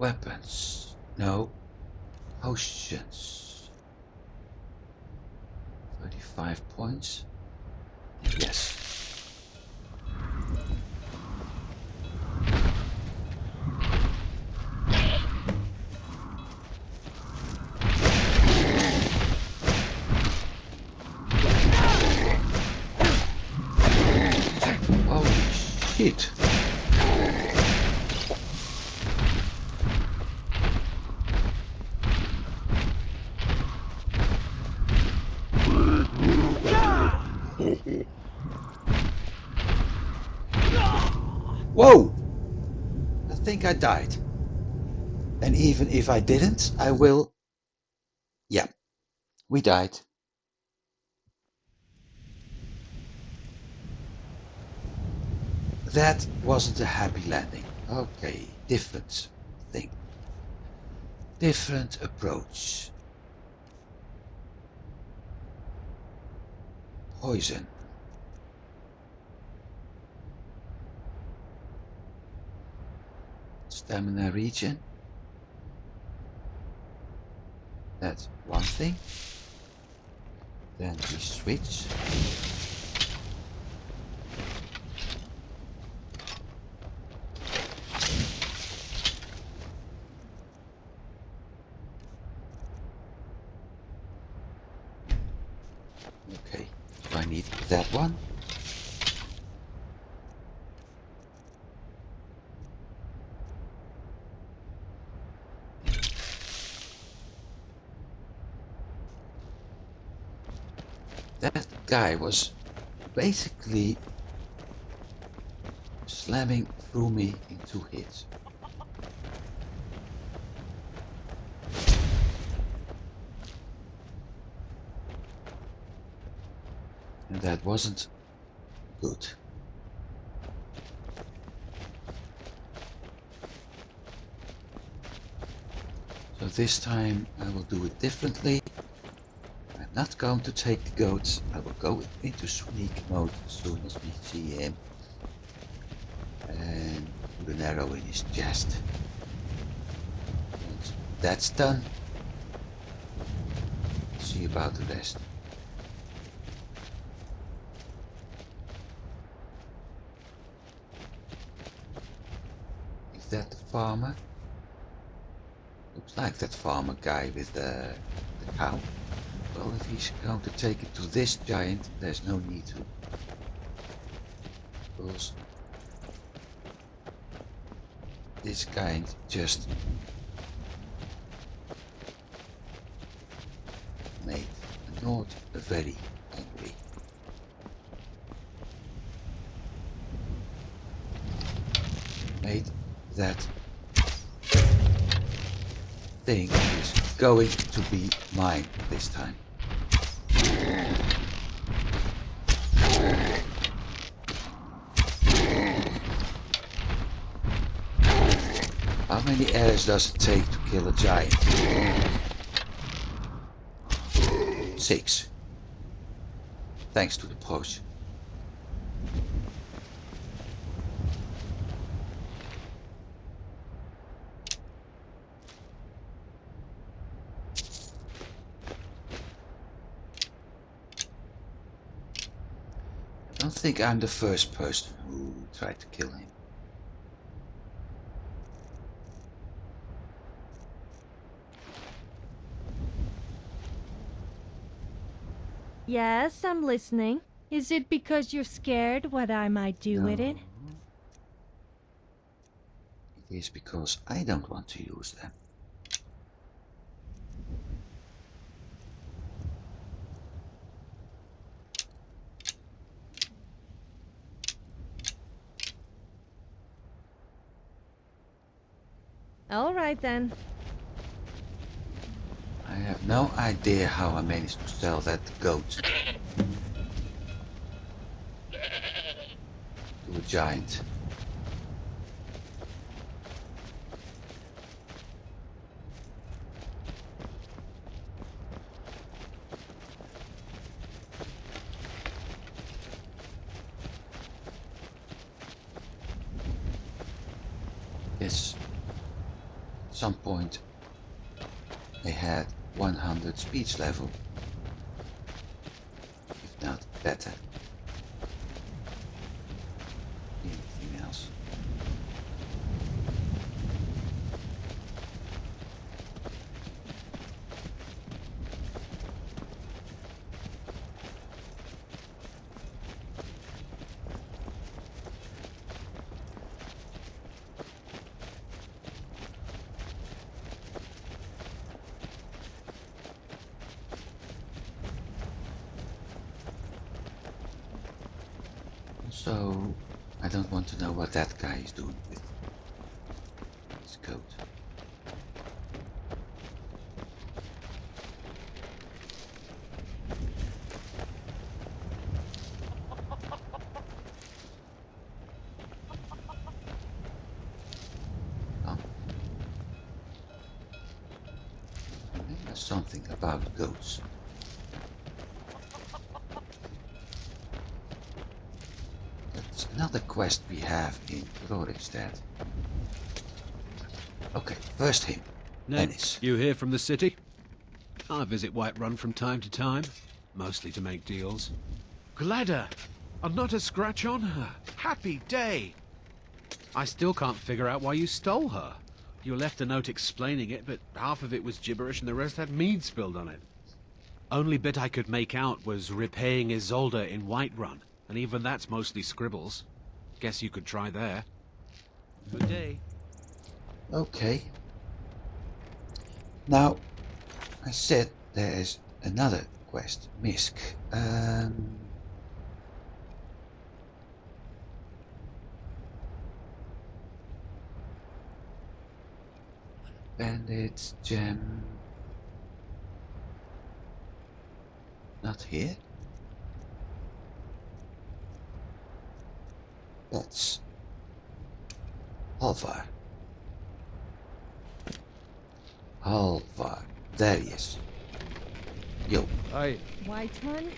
Weapons. No. Potions. 35 points. Yes. Holy shit. Whoa! I think I died. And even if I didn't, I will... Yeah, we died. That wasn't a happy landing. Okay, different thing. Different approach. Poison. Stamina regen. That's one thing. Then we switch. Okay, so I need that one. That guy was basically slamming through me in 2 hits. And that wasn't good. So this time I will do it differently. I'm not going to take the goats. I will go into sneak mode as soon as we see him. And put an arrow in his chest. Once that's done, see about the rest. Is that the farmer? Looks like that farmer guy with the cow. Well, if he's going to take it to this giant, there's no need to. Because this giant just made a Nord very angry. Made that thing is going to be mine this time. How many arrows does it take to kill a giant? 6. Thanks to the potion. I don't think I'm the first person who tried to kill him. Yes, I'm listening. Is it because you're scared what I might do with it? It is because I don't want to use them. All right then. I have no idea how I managed to sell that goat to a giant. Yes, some point they had 100 speech level, if not better. Anything else? So, I don't want to know what that guy is doing with his coat. Oh. There's something about goats. That's another quest we have in Rorikstead. Okay, first him. Ned, Ennis. you here from the city? I visit Whiterun from time to time, mostly to make deals. Gladder! And not a scratch on her. Happy day! I still can't figure out why you stole her. You left a note explaining it, but half of it was gibberish and the rest had mead spilled on it. Only bit I could make out was repaying Isolde in Whiterun, and even that's mostly scribbles. Guess you could try there. Good day. Okay. Now, I said there is another quest, Misk. Bandits, gem. Not here. That's Halvar. Halvar. There he is. Yo. Aye. Whiterun?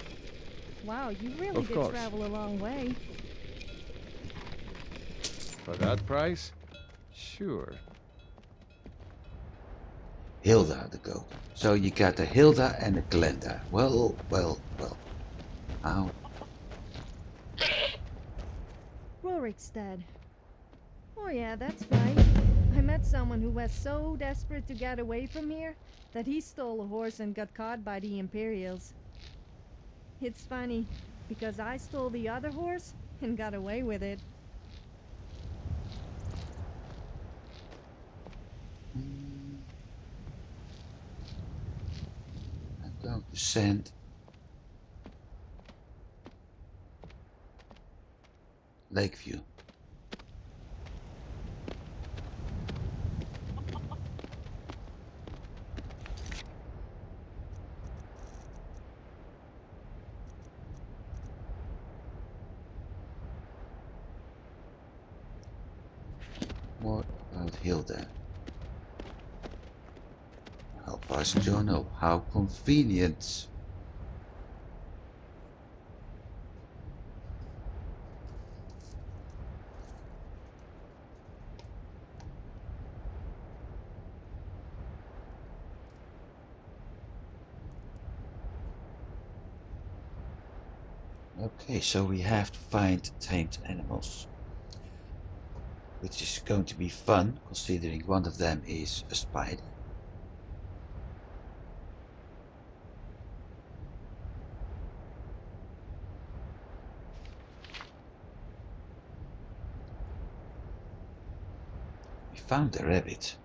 Wow, you really Of did course. travel a long way. For that price? Sure. Hilda the goat. So you got a Hilda and a Glenda. Well. How? Rorikstead. Oh yeah, that's right. I met someone who was so desperate to get away from here that he stole a horse and got caught by the Imperials. It's funny, because I stole the other horse and got away with it. I'm going to send Lakeview. More about Hilda. Halvar's journal. How convenient. Okay, so we have to find tamed animals, which is going to be fun, considering one of them is a spider. We found a rabbit.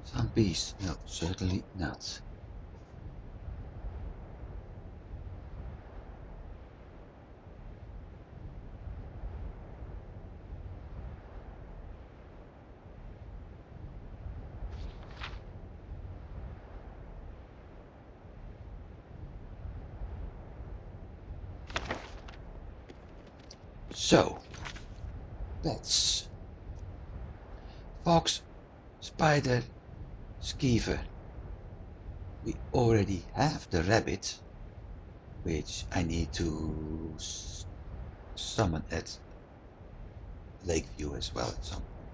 Some beast? No, certainly not. So, Pets. Fox, spider, skeever. We already have the rabbit, which I need to summon at Lakeview as well at some point.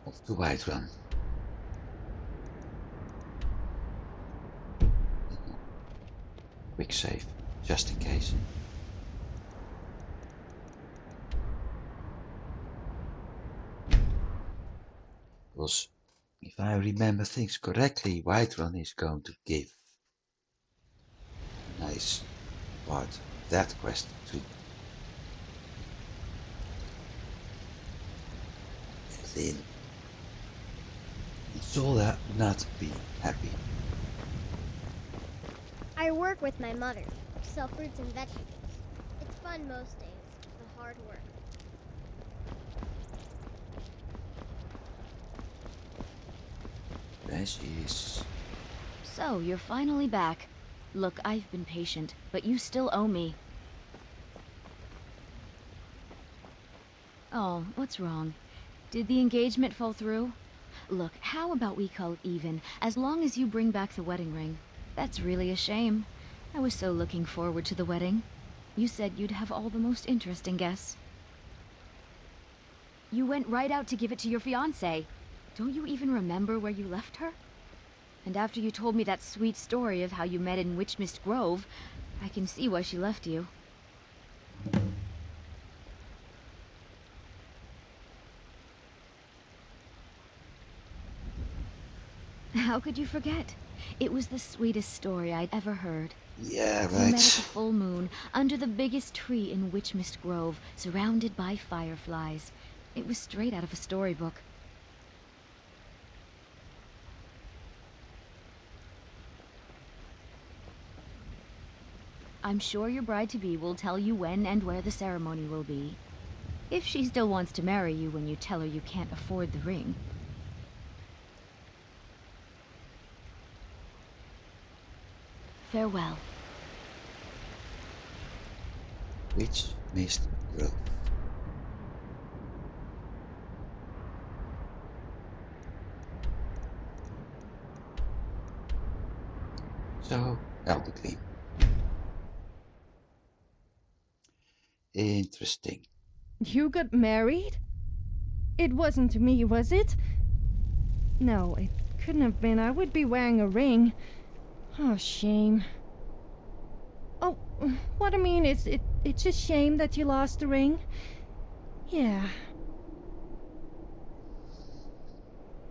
Off to Whiterun. Quick save, just in case. Because if I remember things correctly, Whiterun is going to give a nice part of that quest to Lynn. Isolda not be happy. I work with my mother. Sell fruits and vegetables. It's fun most days. The hard work. There she is. So, you're finally back. Look, I've been patient, but you still owe me. Oh, what's wrong? Did the engagement fall through? Look, how about we call it even, as long as you bring back the wedding ring? That's really a shame. I was so looking forward to the wedding. You said you'd have all the most interesting guests. You went right out to give it to your fiancé. Don't you even remember where you left her? And after you told me that sweet story of how you met in Witchmist Grove, I can see why she left you. How could you forget? It was the sweetest story I'd ever heard. Yeah, We met at right. the full moon, under the biggest tree in Witchmist Grove, surrounded by fireflies. It was straight out of a storybook. I'm sure your bride-to-be will tell you when and where the ceremony will be. If she still wants to marry you when you tell her you can't afford the ring. Farewell. Witchmist Grove. So, Elderclean. Interesting. You got married? It wasn't to me, was it? No, it couldn't have been. I would be wearing a ring. Oh, shame. Oh, what I mean is, it's a shame that you lost the ring. Yeah.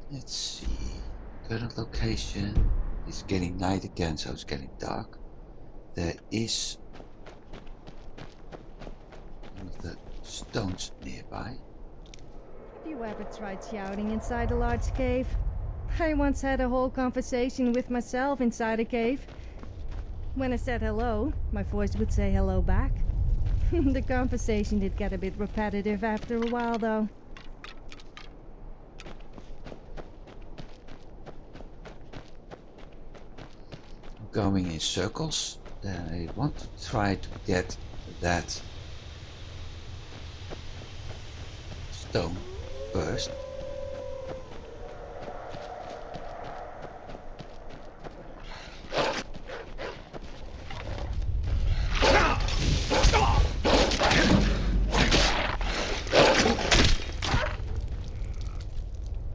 Let's see. Current location. It's getting night again, so it's getting dark. There is one of the stones nearby. Have you ever tried shouting inside a large cave? I once had a whole conversation with myself inside a cave. When I said hello, my voice would say hello back. The conversation did get a bit repetitive after a while, though. Going in circles. I want to try to get that stone first.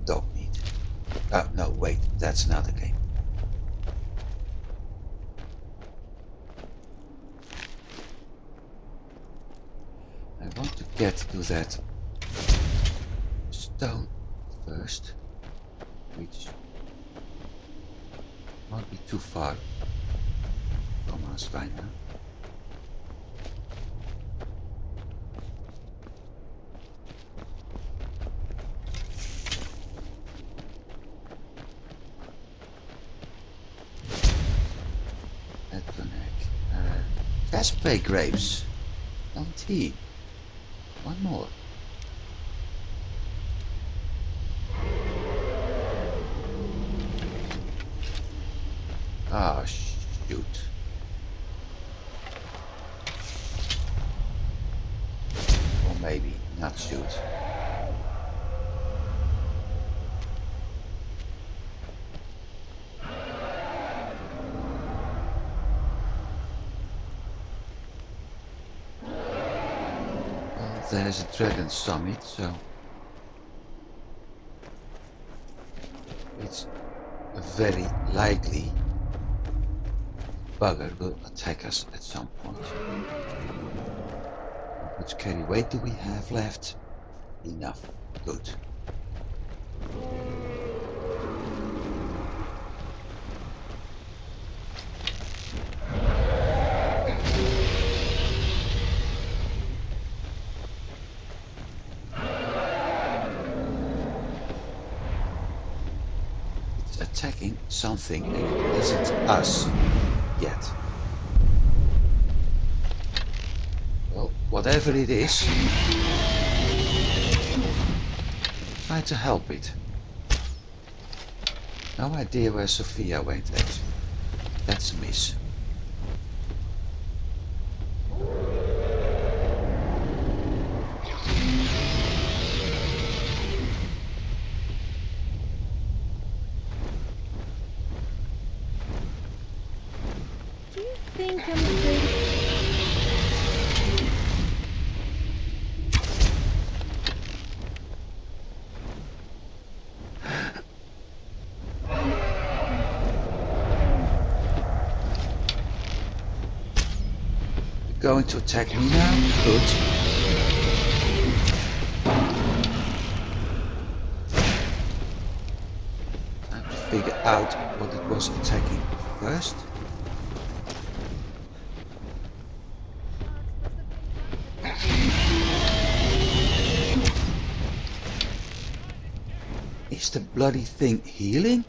Don't need. Oh, no, wait, that's another game. I want to get to that stone first, which won't be too far from us right now. Caspay grapes. LT. One more. Ah, shoot. Or maybe not shoot. Well, there's a dragon summit, so it's very likely bugger will attack us at some point. How much carry weight do we have left? Enough. Good. It's attacking something and it isn't us yet. Well, whatever it is, try to help it. No idea where Sophia went actually. That's a miss. Do you think I'm the greatest? Going to attack me now? Good. Time to figure out what it was attacking first. Is the bloody thing healing?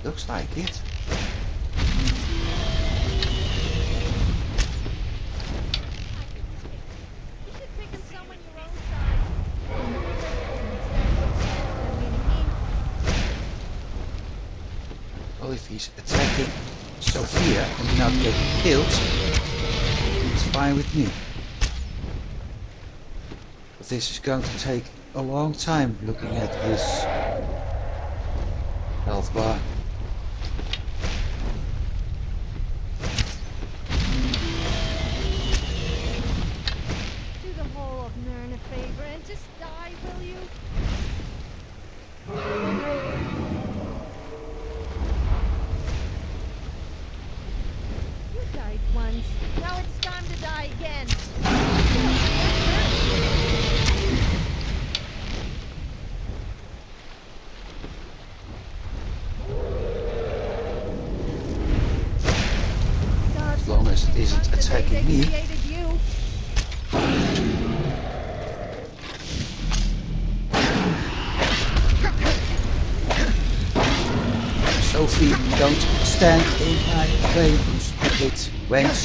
Looks like it. Well, if he's attacking Sophia and not getting killed, it's fine with me. But this is going to take a long time looking at his health bar. Do the whole of Nern a favor and just die, will you? You died once. Now it's time to die again. As long as it isn't attacking me. Sophie, don't stand in my way, you stupid wench.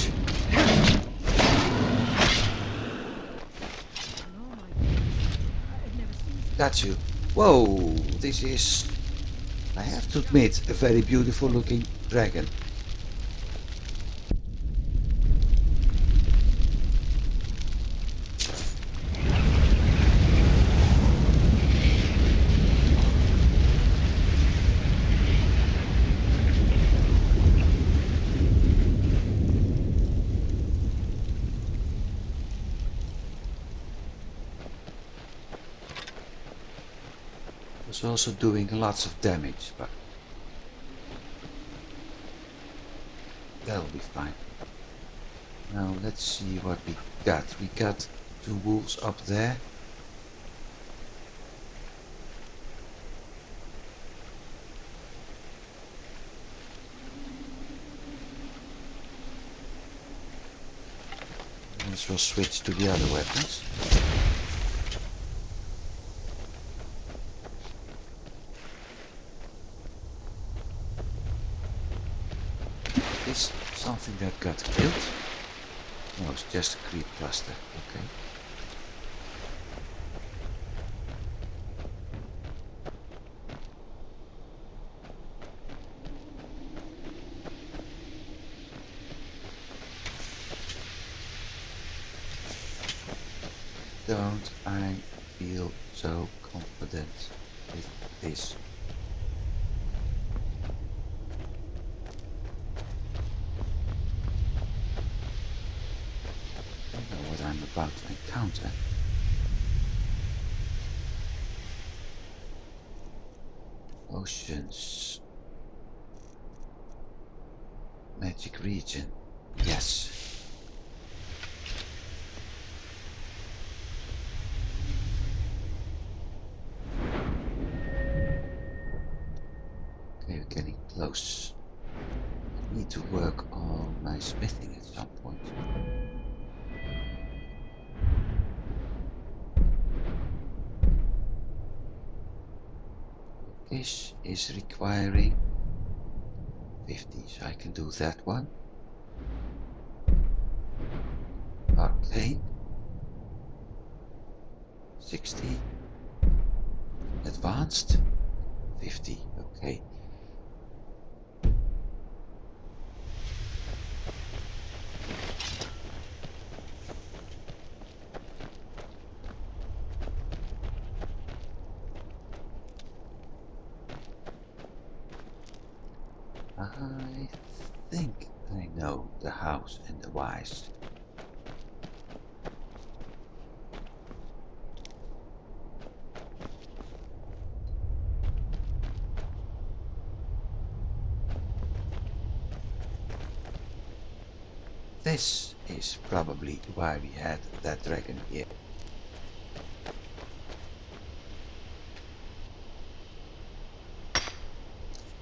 Got you. Whoa, this is, I have to admit, a very beautiful looking dragon. Was also doing lots of damage, but that'll be fine. Now let's see what we got. We got 2 wolves up there. Let's well switch to the other weapons. Is something that got killed? No, it's just a creep cluster. Okay. don't I feel so confident with this? I know what I'm about to encounter. Oceans. Magic region. Yes. Okay, we're getting close. I need to work on my smithing at some point. This is requiring 50, so I can do that one. Arcane. 60. Advanced. 50, okay. I think I know the hows and the whys. This is probably why we had that dragon here.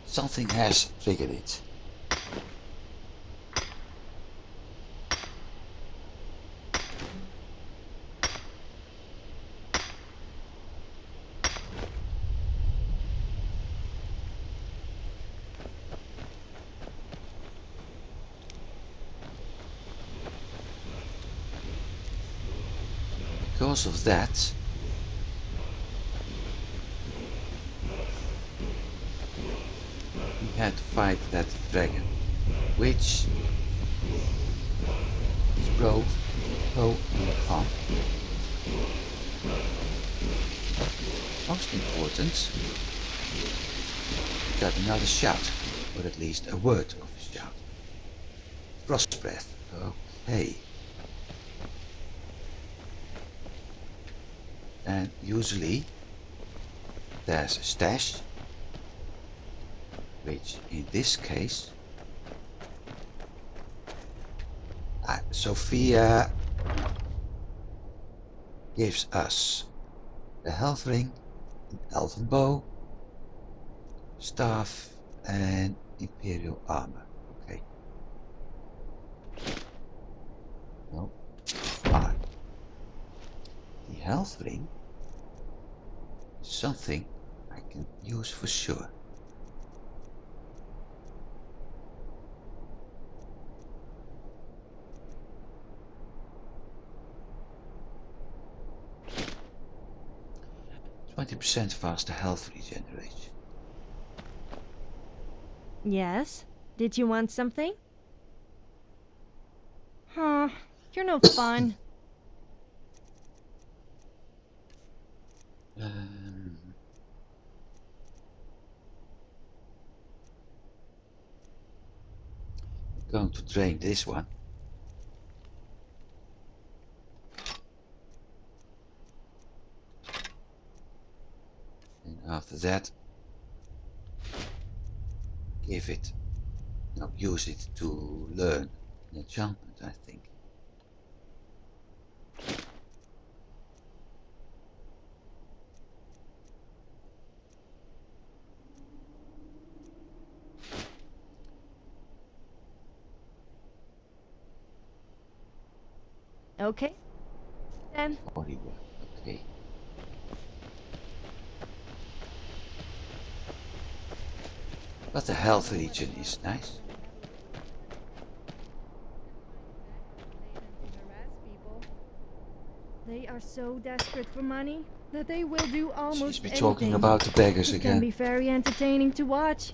Something has triggered it. Because of that, we had to fight that dragon, which is pro on. Most important, we got another shout, or at least a word of a shout. Frost breath, okay. And usually there's a stash, which in this case Sophia gives us the health ring, an elven bow, staff and imperial armor. Okay. No. Ah. The health ring is something I can use for sure. %20 faster health regeneration. Yes? Did you want something? Huh, you're no fun. Going to drain this one. And after that, use it to learn an enchantment, I think. Okay, then. 41, okay. But the health regen is nice. They are so desperate for money that they will do almost She's be anything. talking about the beggars It again. can be very entertaining to watch.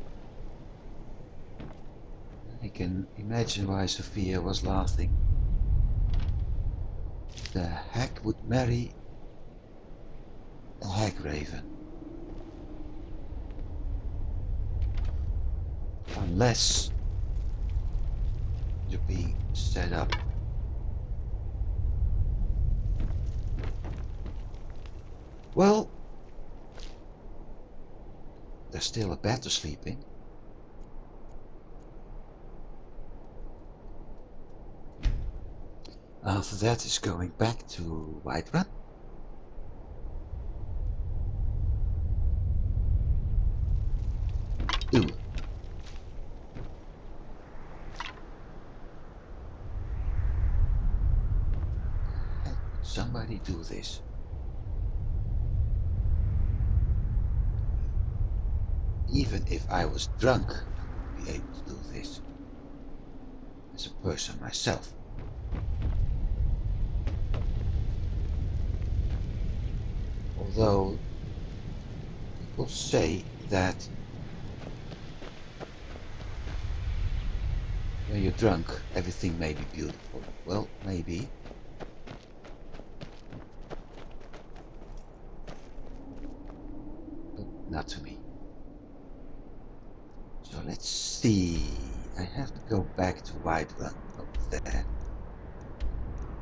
can imagine why Sophia was laughing. The hag would marry a hag raven. Unless you're being set up. Well, there's still a bed to sleep in. After that is going back to Whiterun. Ooh. Somebody do this. Even if I was drunk, I would be able to do this. As a person myself. Although people say that when you're drunk, everything may be beautiful. Well, maybe. But not to me. So let's see. I have to go back to Whiterun over there.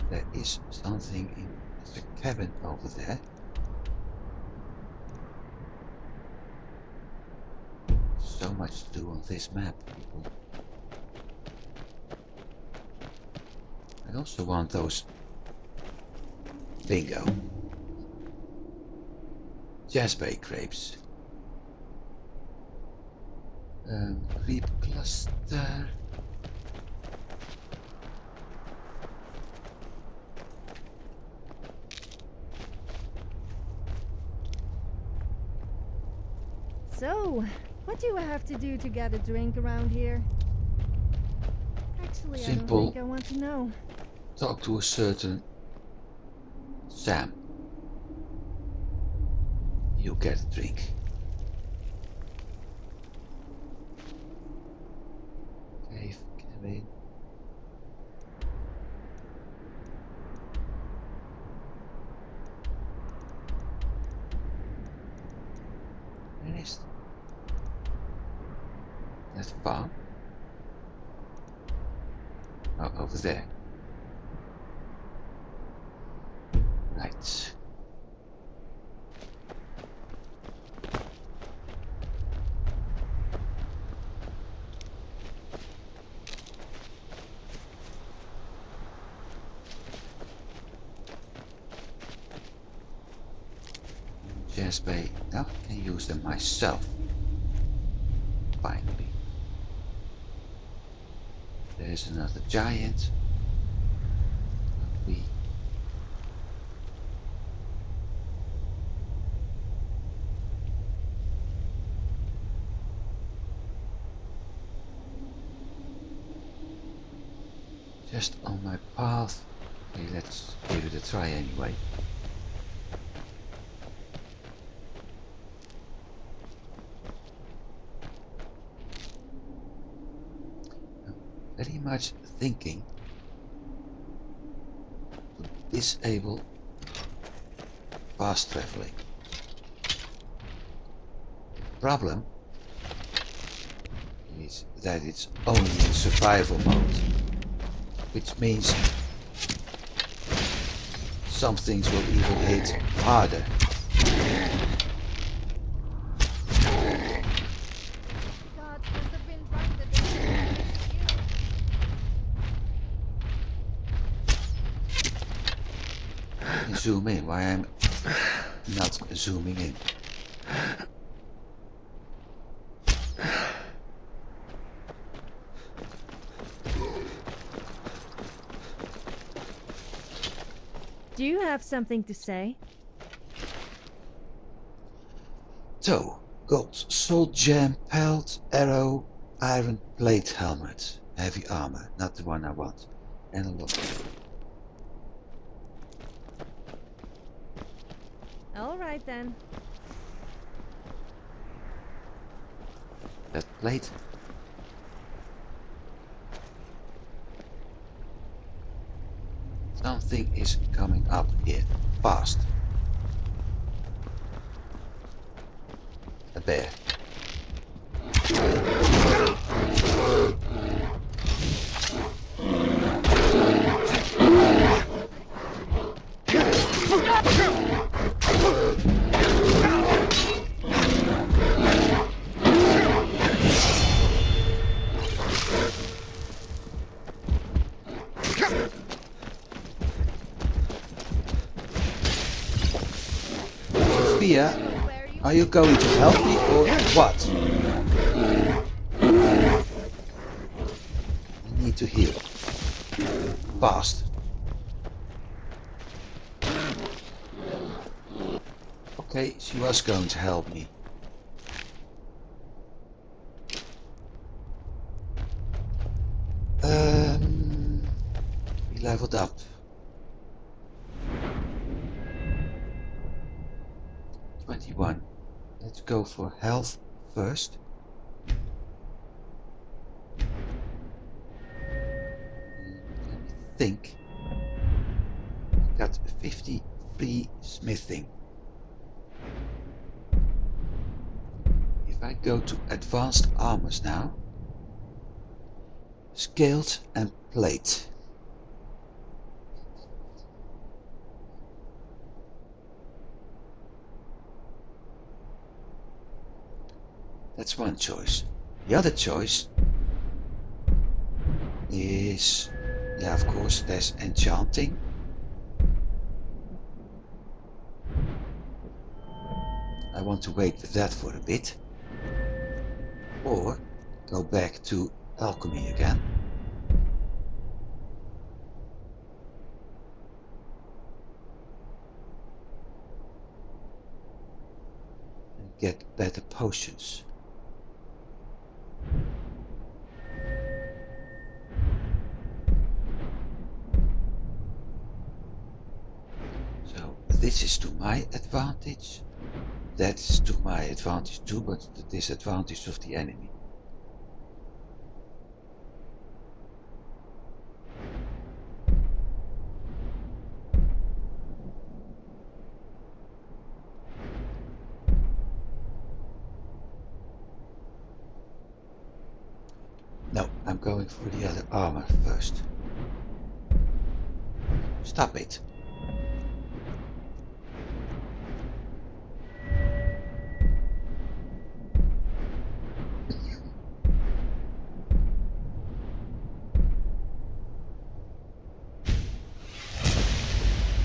There is something in the cabin over there. So much to do on this map, people. I also want those bingo jazzbay grapes. Creep cluster. So, what do I have to do to get a drink around here? Actually, I don't Simple. think I want to know. Talk to a certain Sam. You get a drink. Cave, cabin. Where is that farm? Oh, over there. Right. Jazzbay. Now I can use them myself. Finally. There's another giant. We just on my path. Okay, let's give it a try anyway. I'm very much thinking to disable fast traveling. Problem is that it's only in survival mode, which means some things will even hit harder. God, must have been right that I can zoom in. Why I'm not zooming in? Do you have something to say? So, gold, soul gem, pelt, arrow, iron plate helmet, heavy armor, not the one I want, and a lot. All right then. That plate. something is coming up here. Fast. A bear. Sophia, are you going to help me or what? I need to heal. Fast. Okay, she was going to help me. We leveled up. 21. Let's go for health first. Let me think. I got 53 smithing. If I go to advanced armors now, scaled and plate. That's one choice. The other choice is, yeah, of course, there's enchanting. I want to wait with that for a bit. Or go back to alchemy again. And get better potions. So this is to my advantage. That's to my advantage too, but the disadvantage of the enemy. No, I'm going for the other armor first. Stop it.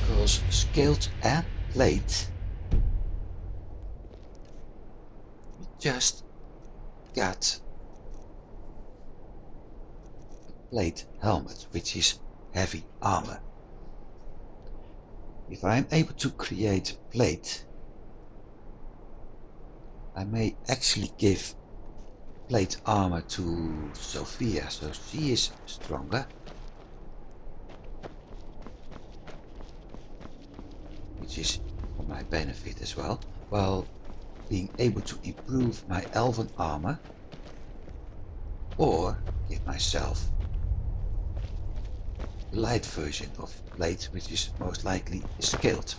Because scaled and plate, we just got a plate helmet, which is heavy armor. If I'm able to create plate, I may actually give plate armor to Sophia, so she is stronger. Which is for my benefit as well, while being able to improve my elven armor, or give myself the light version of plate, which is most likely scaled.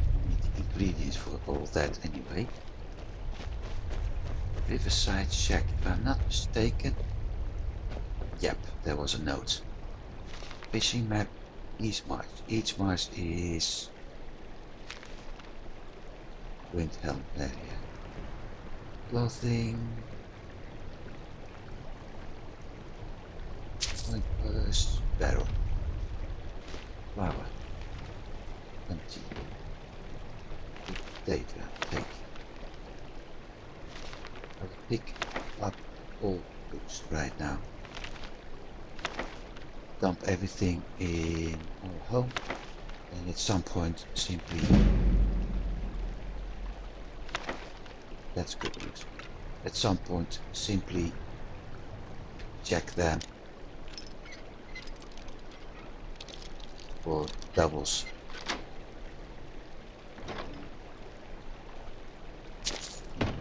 I need the ingredients for all that anyway. Riverside Shack, if I'm not mistaken. Yep, there was a note. Fishing map, East March. East March is Windhelm area. Clothing. Point purse, barrel. Flower. Empty. Data, take. I'll pick up all books right now. Dump everything in our home and at some point simply, that's good news, at some point simply check them for doubles.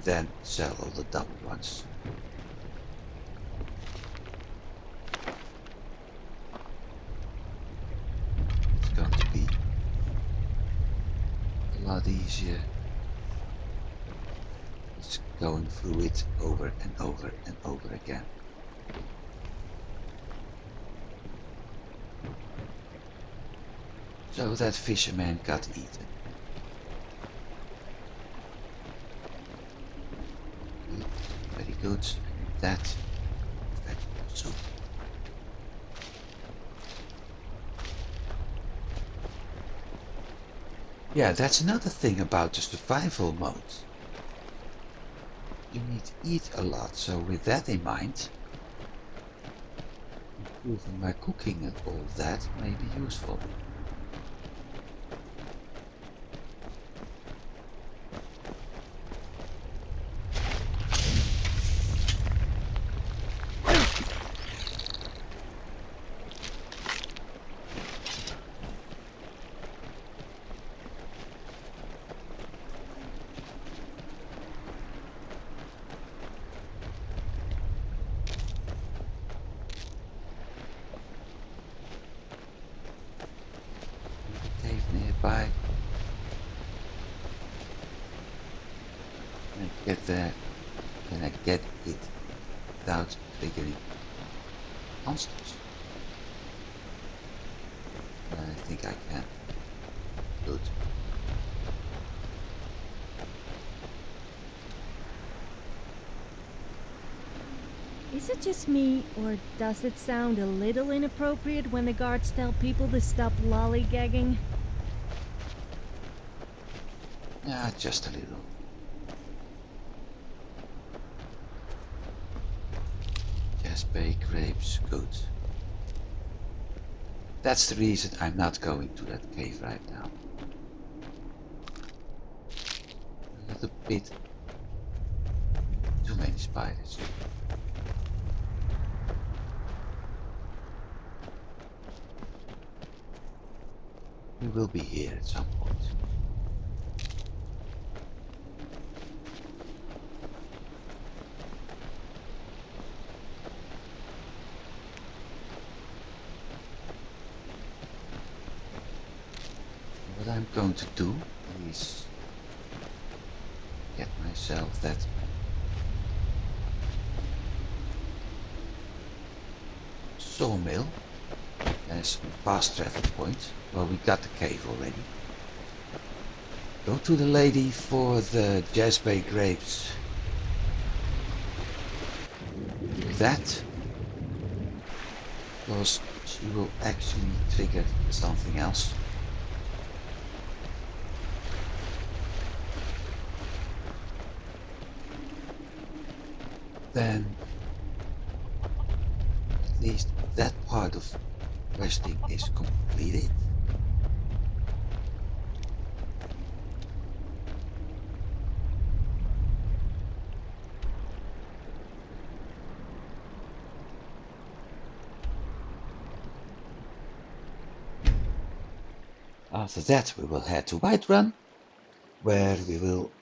then sell all the double ones. It's going to be a lot easier. It's going through it over and over and over again. So that fisherman got eaten. Good, very good. That vegetable soup. Yeah, that's another thing about the survival mode. You need to eat a lot, so with that in mind, improving my cooking and all that may be useful. Nearby. Can I get there? Can I get it without triggering monsters? I think I can. Good. Is it just me, or does it sound a little inappropriate when the guards tell people to stop lollygagging? Yeah, just a little. Jasper grapes, good. That's the reason I'm not going to that cave right now. A little bit too many spiders. We will be here at some point. What I'm going to do is get myself that sawmill as a fast travel point. Well, we got the cave already. Go to the lady for the jasper grapes. That, because she will actually trigger something else. Then at least that part of questing is completed. After that we will head to Whiterun, where we will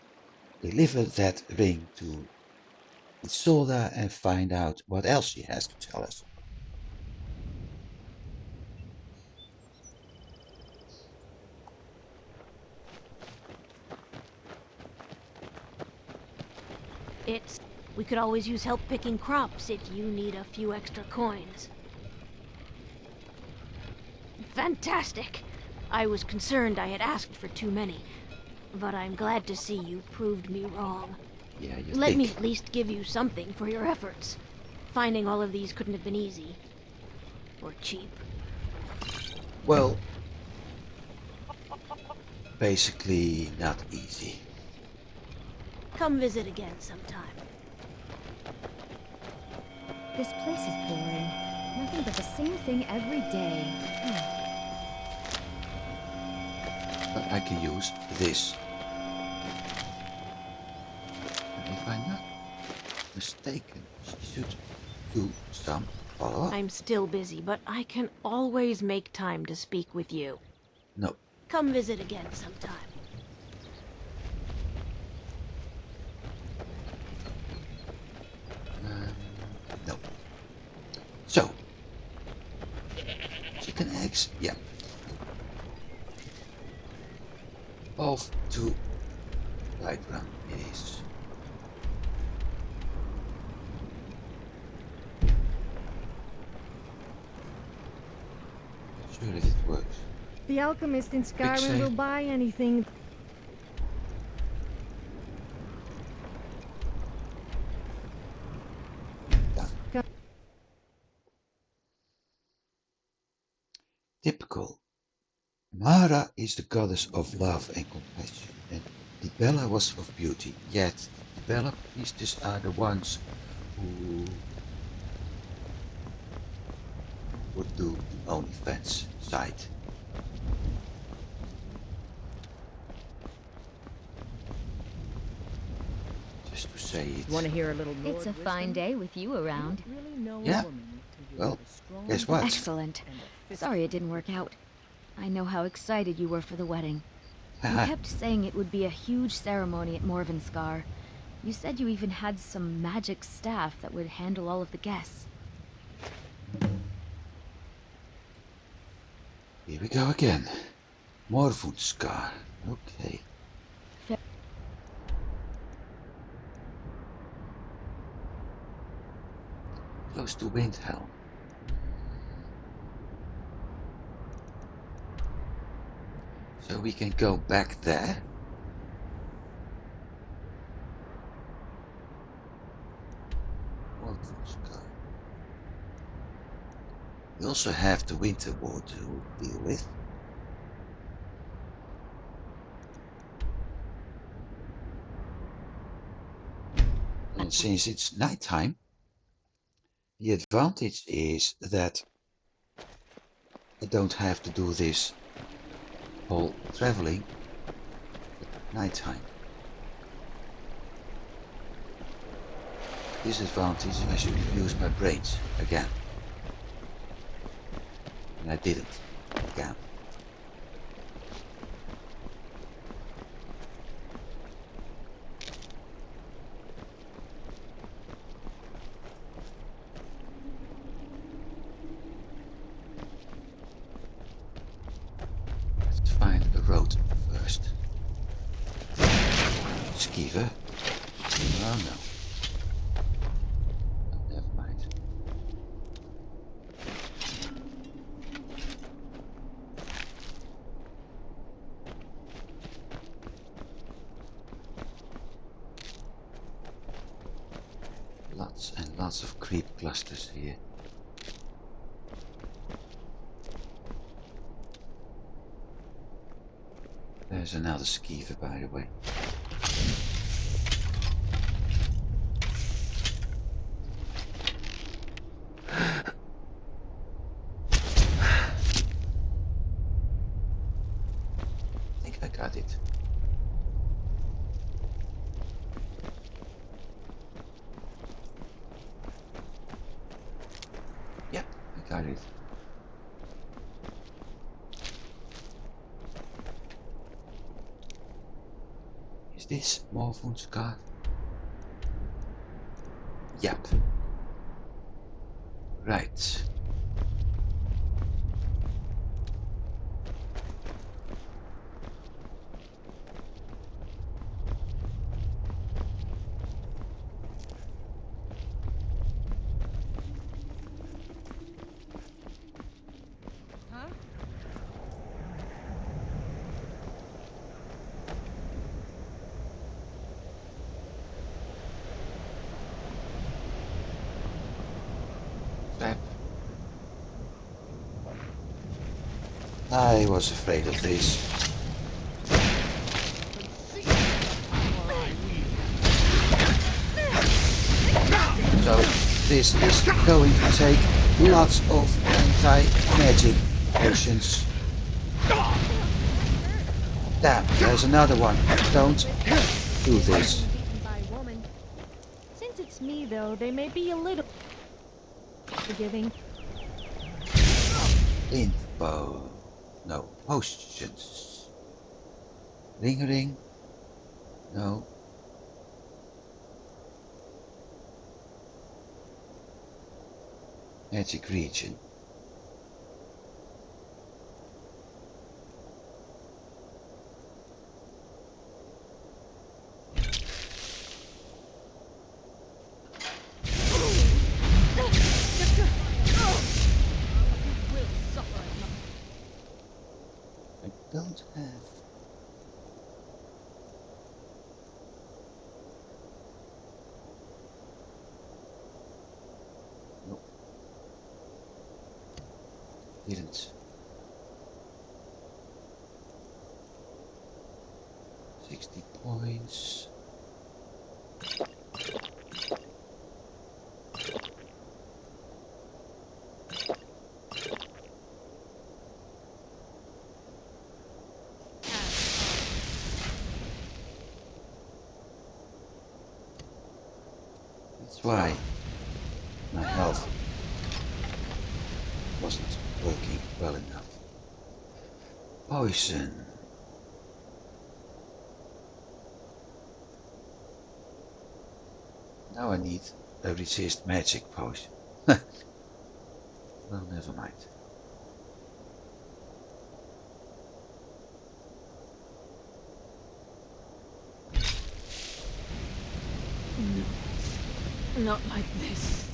deliver that ring to Isolda and find out what else she has to tell us. We could always use help picking crops if you need a few extra coins. Fantastic! I was concerned I had asked for too many, but I'm glad to see you proved me wrong. Yeah, you Let think. me at least give you something for your efforts. Finding all of these couldn't have been easy. Or cheap. Well, basically not easy. Come visit again sometime. This place is boring. Nothing but the same thing every day. But I can use this. And if I'm not mistaken, she should do some follow-up. I'm still busy, but I can always make time to speak with you. No. Come visit again sometime. So, chicken eggs, yeah. Off to right run it is. Sure that it works. The alchemist in Skyrim save. will buy anything. Typical. Mara is the goddess of love and compassion, and Dibella was of beauty. Yet the Dibella priestesses are the ones who would do the OnlyFans site. Just to say it. Want to hear a little It's a fine day with you around. Yeah. Well, guess what? Excellent. Sorry it didn't work out. I know how excited you were for the wedding. You kept saying it would be a huge ceremony at Morvenskar. You said you even had some magic staff that would handle all of the guests. Here we go again. Morvenskar. Okay. Close to Windhelm. So we can go back there. We also have the winter war to deal with. And since it's nighttime, the advantage is that I don't have to do this whole traveling at nighttime. Disadvantage, I should use my brains again. And I didn't again. Let's find a road first. Skeever. Oh no. Never mind. Lots and lots of creep clusters here. There's another skeever, by the way. I think I got it. Yep, I got it. Is this Morvenskar? Yep. Right. Huh? Trap. I was afraid of this. So this is going to take lots of anti-magic potions. Damn, there's another one. Don't do this. Beaten by a woman. Since it's me, though, they may be a little forgiving. Info. No. Potions. Ring ring. No. Magic region. I don't have. Nope. Didn't. 60 points. That's why my health wasn't working well enough. Poison. Now I need a resist magic potion. Well, never mind. Not like this.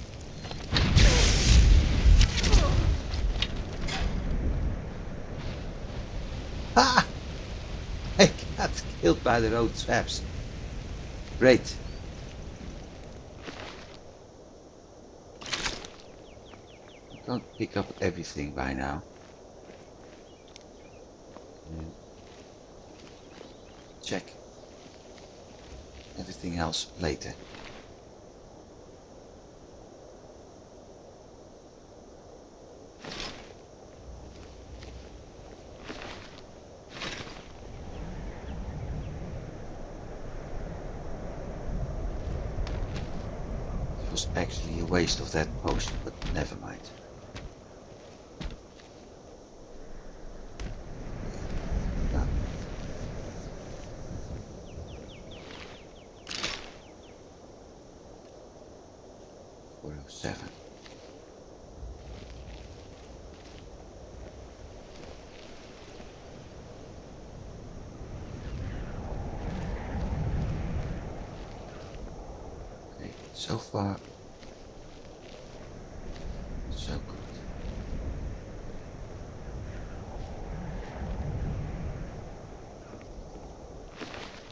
Ah! I got killed by their own traps. Great. I can't pick up everything by now. Check everything else later. It was actually a waste of that potion, but never mind. Done. .407. Okay, so far so good.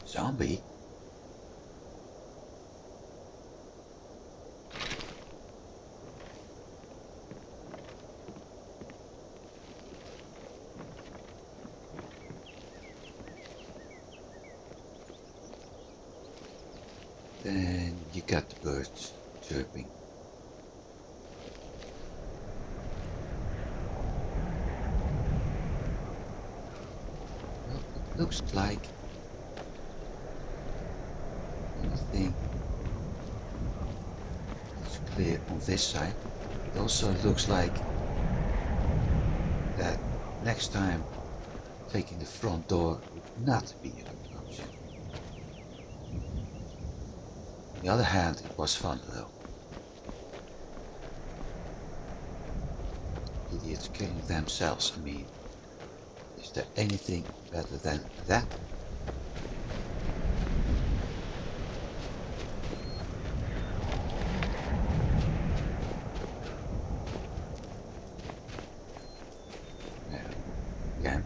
Zombie? Then you got the birds chirping. Well, it looks like everything is clear on this side. It also looks like that next time taking the front door would not be a good option. On the other hand, it was fun though. Idiots killing themselves, I mean. Is there anything better than that? Again.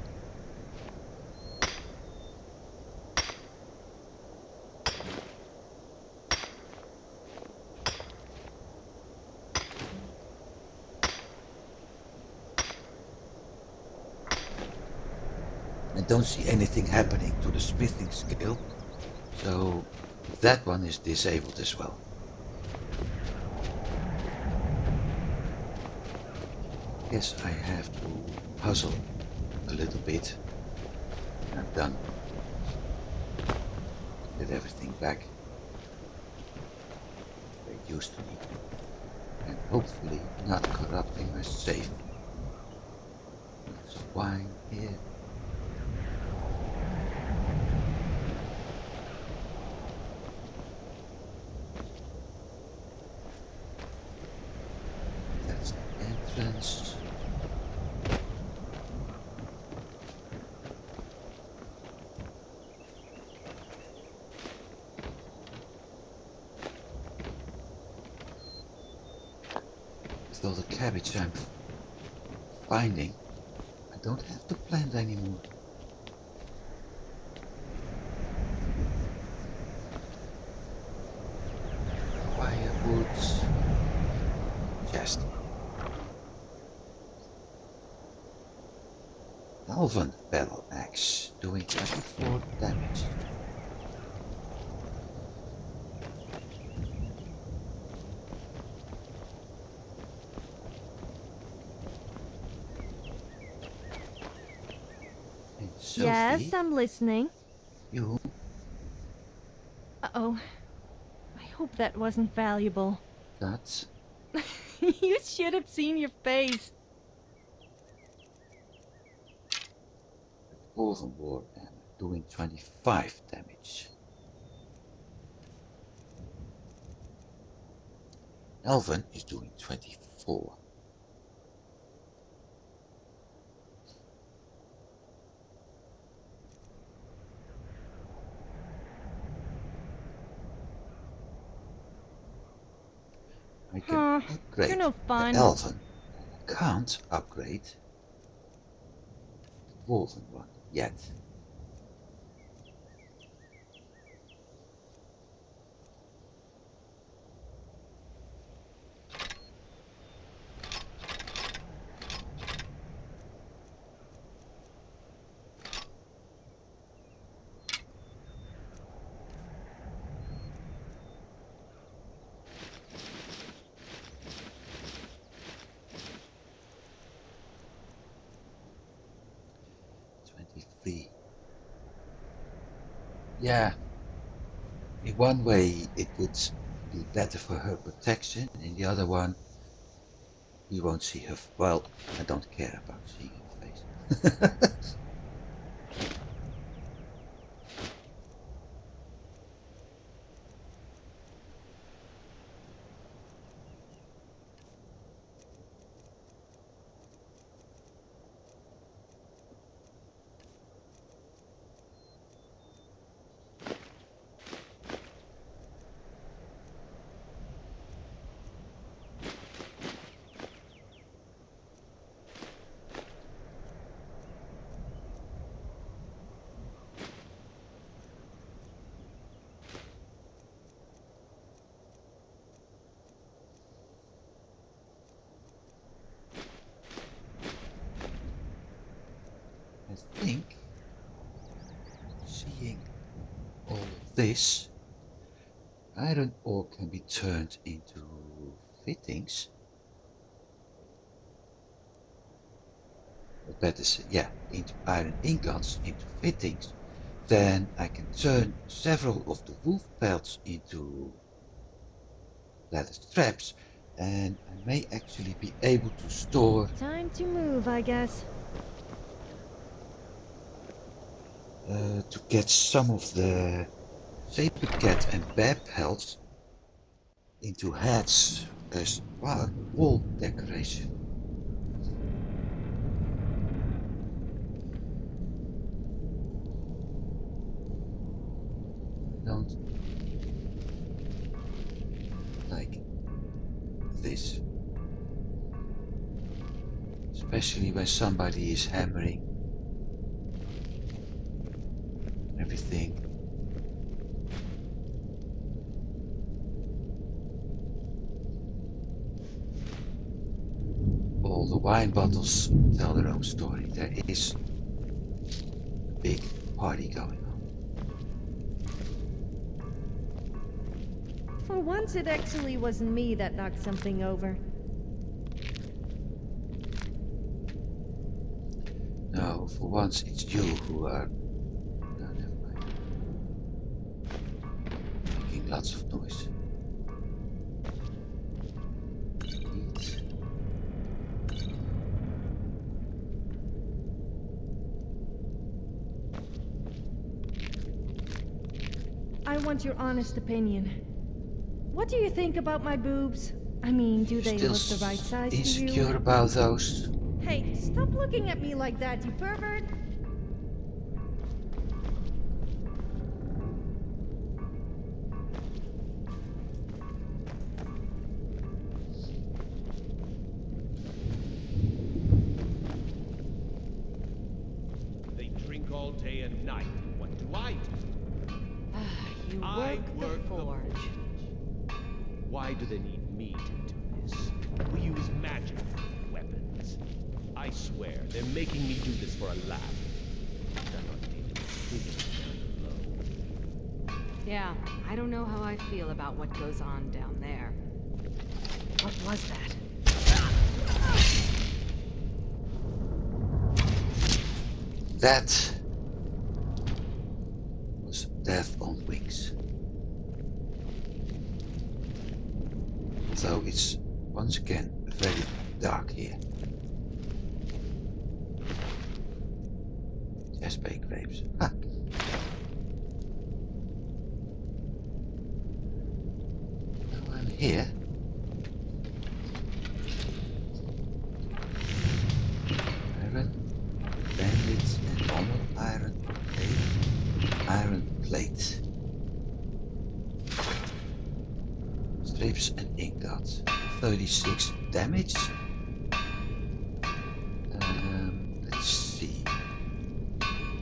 I don't see anything happening to the smithing skill, so that one is disabled as well. Guess I have to puzzle a little bit. I'm done. Get everything back where it used to be, and hopefully not corrupting my safe. There's wine here. That's all the cabbage I'm finding, I don't have to plant anymore. Firewoods. Chest. Elven battle axe, doing 24 damage. And Sophie, yes, I'm listening. You? Uh-oh. I hope that wasn't valuable. That's... You should have seen your face. Dwarven war armor, doing 25 damage. Elven is doing 24. I can upgrade you're no fun. the Elven. I can't upgrade the Dwarven one yet. Yeah, in one way it would be better for her protection, in the other one we won't see her. Well, I don't care about seeing her face. I think seeing all of this, iron ore can be turned into fittings. Or better say, yeah, into iron ingots, into fittings. Then I can turn several of the wolf pelts into leather straps, and I may actually be able to store Time to move, I guess. to get some of the saber cat and bear pelts into hats as wall decoration. Don't like this, especially when somebody is hammering everything. All the wine bottles tell their own story. There is a big party going on. For once, it actually wasn't me that knocked something over. No, for once it's you who are... No, never mind. Making lots of noise. Eat. I want your honest opinion. What do you think about my boobs? I mean, do they Still look the right size to you? insecure about those? Hey, stop looking at me like that, you pervert! all day and night. What do? You I work the forge. Why do they need me to do this? We use magic, weapons. I swear, they're making me do this for a laugh. That ought to take them a low. Yeah, I don't know how I feel about what goes on down there. What was that? That was Death on Wings. So it's once again very dark here. Jasper grapes. Ha! Now I'm here. Iron, bandits and normal iron. Okay. Iron plate. Strips and ingots. 36 damage. Let's see.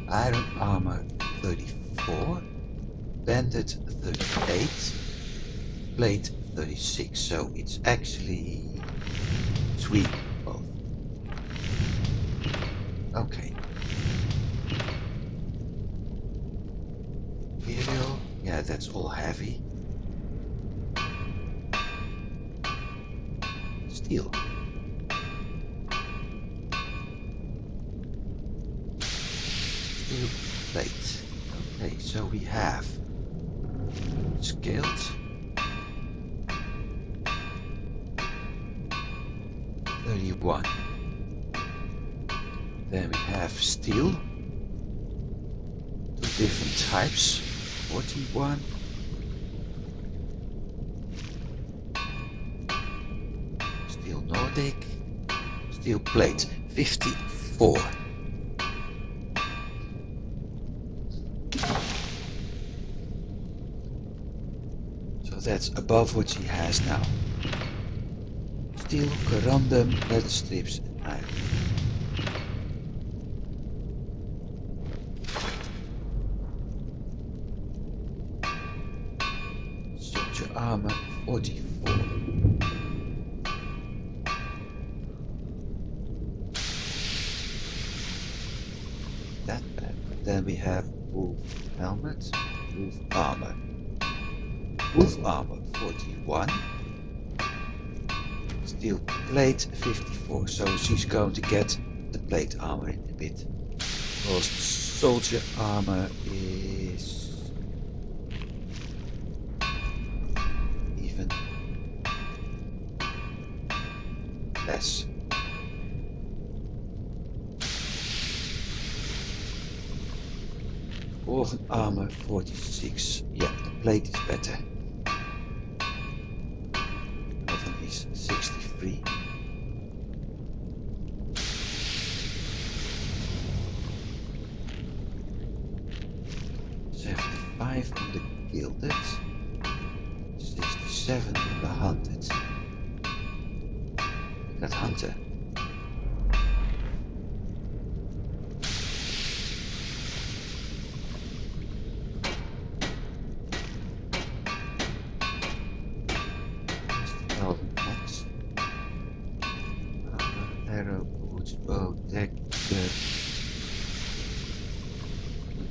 Iron armor 34. Bandit 38. Plate 36. So it's actually 3 both. Okay. Imperial. Yeah, that's all heavy. Steel. Steel plate. Okay, so we have scaled, $31. Then we have steel, 2 different types, 41. Steel Nordic, steel plate, 54. So that's above what she has now. Steel, corundum, leather strips, and iron. Soldier armor, 44. That bad. Then we have wolf helmet, wolf armor. Wolf armor 41. Steel plate 54. So she's going to get the plate armor in a bit. Because soldier armor is even less. Dwarven armor 46. Yeah, the plate is better. Dwarven is 63. $75 on the gilded, 67 on the hunted. That hunter. Arrow, boots, bow, dagger,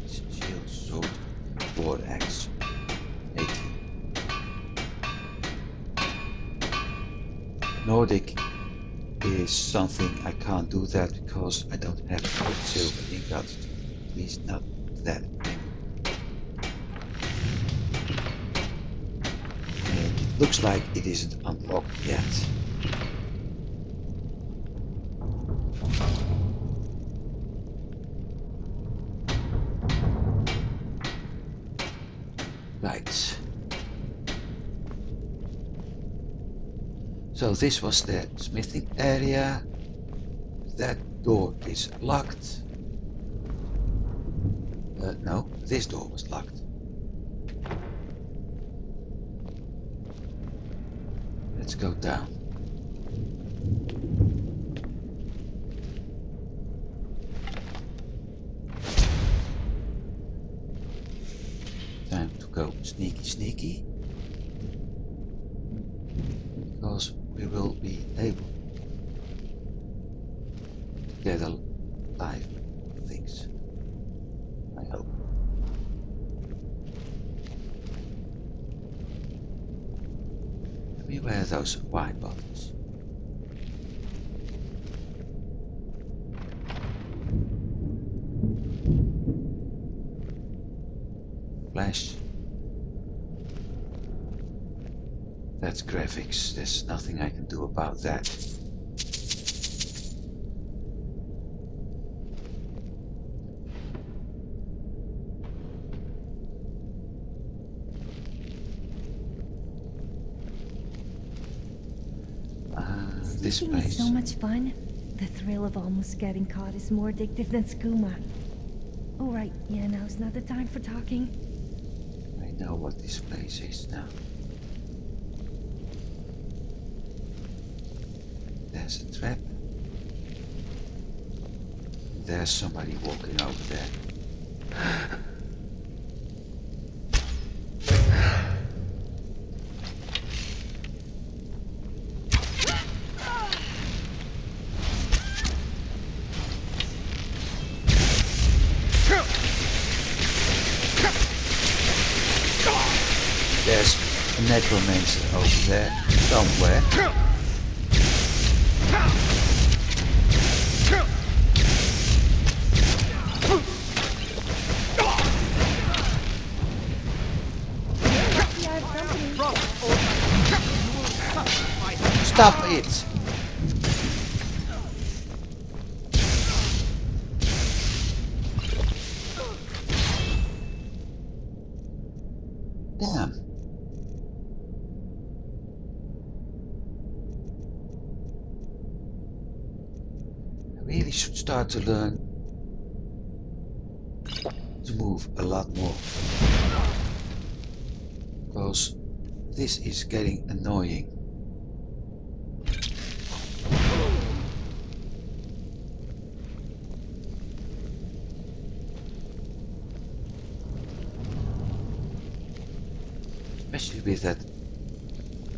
shield, sword, war axe, 80. Nordic is something I can't do that because I don't have silver ingots, at least not that many. And it looks like it isn't unlocked yet. Right. So this was the smithing area. That door is locked. No, this door was locked. Let's go down. sneaky, sneaky. Because we will be able to get a live things. I hope. Beware those wine bottles. Flash. That's graphics. There's nothing I can do about that. This Sleeping place. is so much fun. The thrill of almost getting caught is more addictive than skooma. Oh right, yeah, now's not the time for talking. I know what this place is now. There's a trap. There's somebody walking over there. There's a necromancer over there somewhere. Stop it! Damn. I really should start to learn to move a lot more. Because this is getting annoying. Especially with that.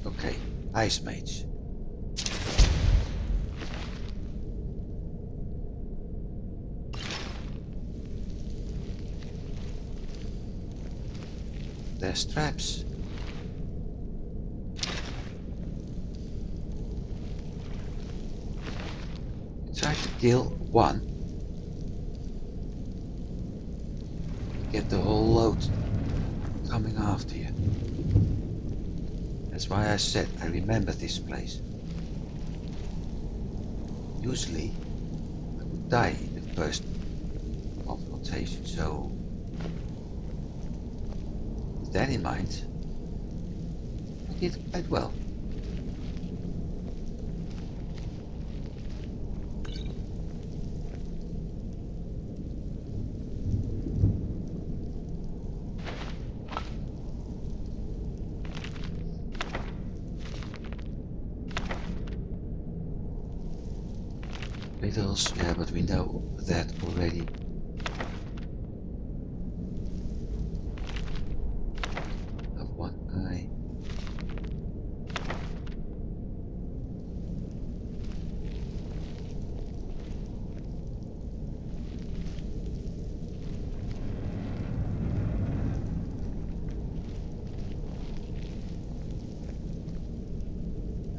Okay, Ice Mage. There's traps. Try to kill one. Get the whole load coming after you. That's why I said I remember this place. Usually I would die in the first confrontation, so with that in mind, I did quite well. Riddles, yeah, but we know that already. Have one eye.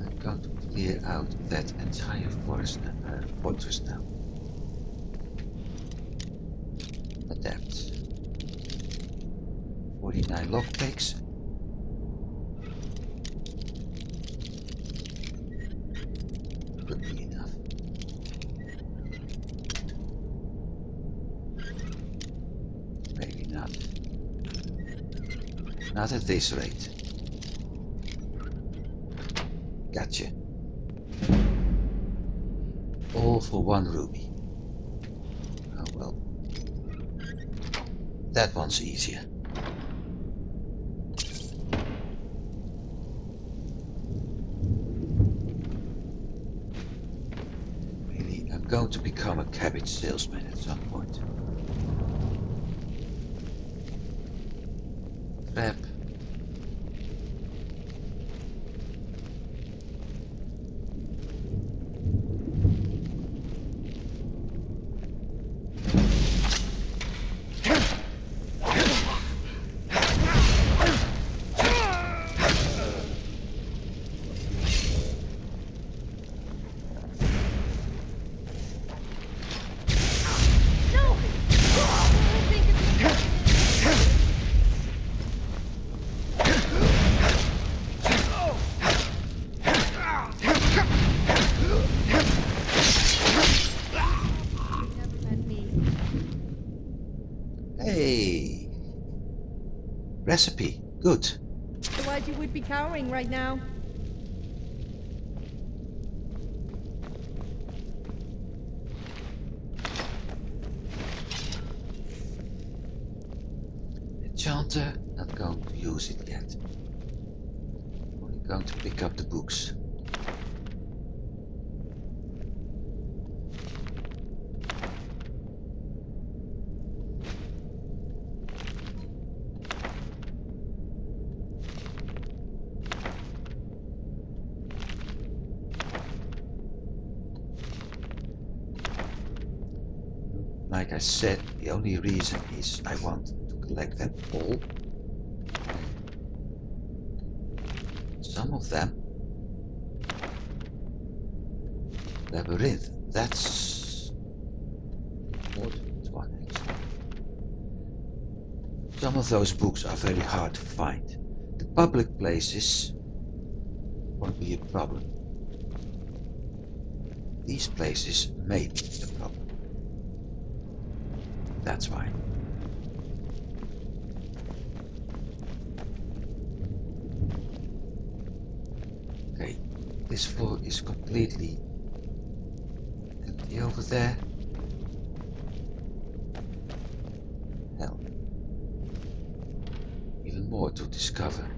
I'm going to clear out that entire fortress now. Adapt. 49 lockpicks. Could be enough. Maybe not. Not at this rate. Gotcha. All for one ruby. Oh well. That one's easier. Really, I'm going to become a cabbage salesman at some point. Trap. Hey! Recipe. Good. Otherwise you would be cowering right now. Enchanter, not going to use it yet. Only going to pick up the books. Like I said, the only reason is I want to collect them all. Some of them. Labyrinth, that's important one actually. Some of those books are very hard to find. The public places won't be a problem. These places may be a problem. That's why. Okay, this floor is completely empty over there. Hell. Even more to discover.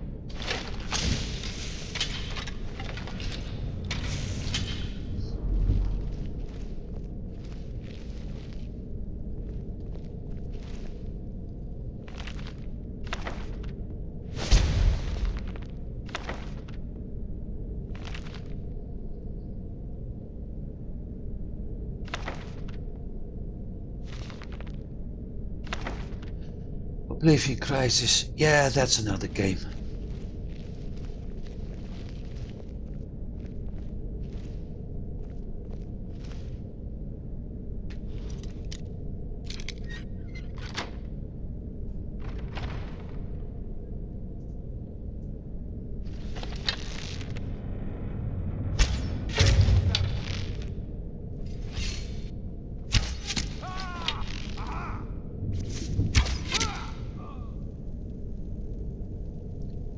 Oblivion Crisis, yeah, that's another game.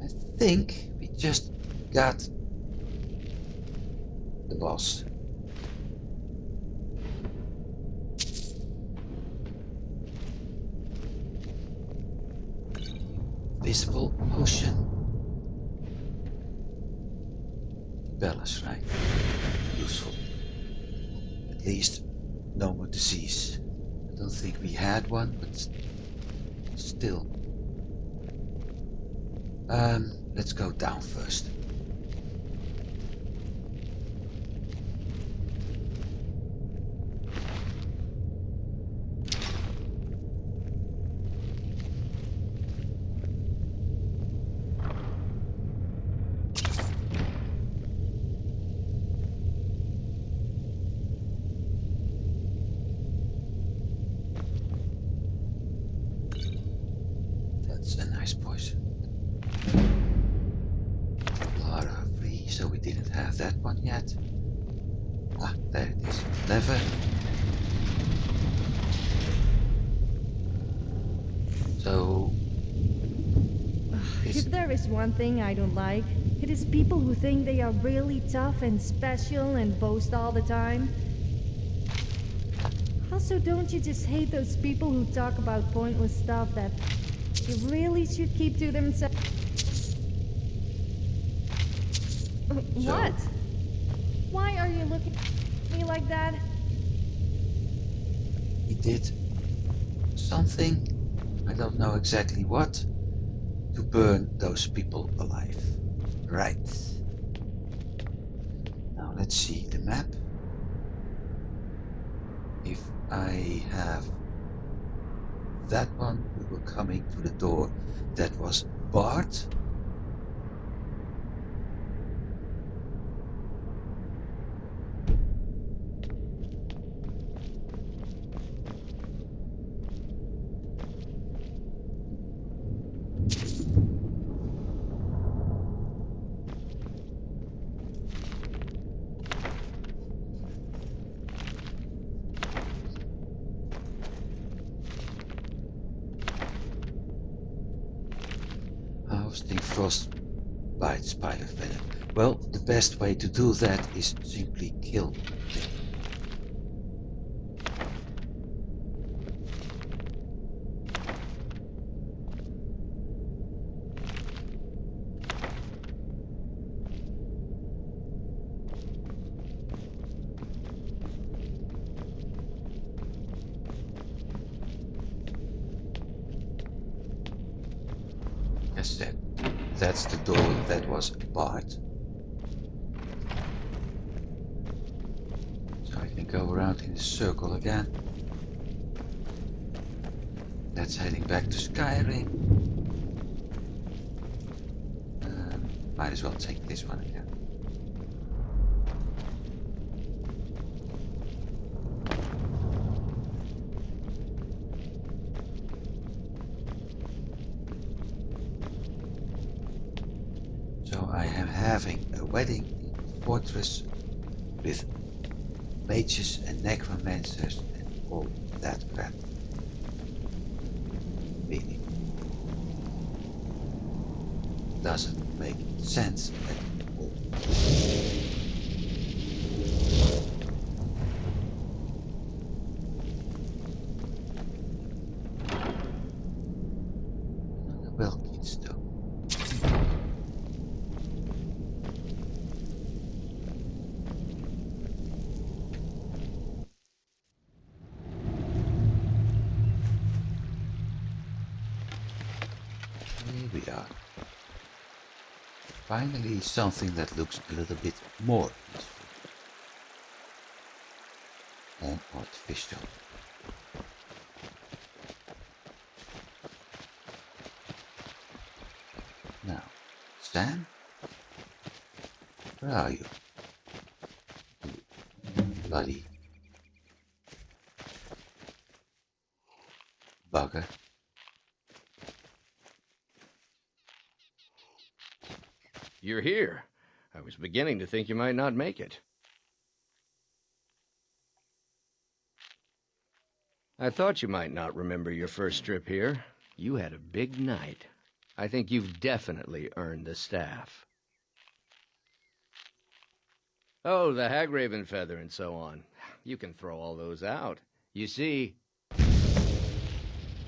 I think we just got the boss. Visible potion. Balance, right? Useful. At least no more disease. I don't think we had one, but still. Let's go down first. That's a nice poison. Lara free, so we didn't have that one yet. Ah, there it is. Lever. So... If there is one thing I don't like, it is people who think they are really tough and special and boast all the time. Also, don't you just hate those people who talk about pointless stuff that they really should keep to themselves? What? Why are you looking at me like that? He did something, I don't know exactly what, to burn those people alive. Right. Now let's see the map. If I have that one, we were coming to the door that was barred. Harvesting frostbite spider venom. Well, the best way to do that is simply kill it. As said, that's the door that was barred. So I can go around in a circle again. That's heading back to Skyrim. Might as well take this one again. So I am having a wedding in the fortress with mages and necromancers and all that crap. Really doesn't make sense at all. Well, kids, though. Here we are. Finally, something that looks a little bit more peaceful and artificial. Now, Sam, where are you? You bloody bugger. You're here. I was beginning to think you might not make it. I thought you might not remember your first trip here. You had a big night. I think you've definitely earned the staff. Oh, the Hagraven feather and so on. You can throw all those out. You see,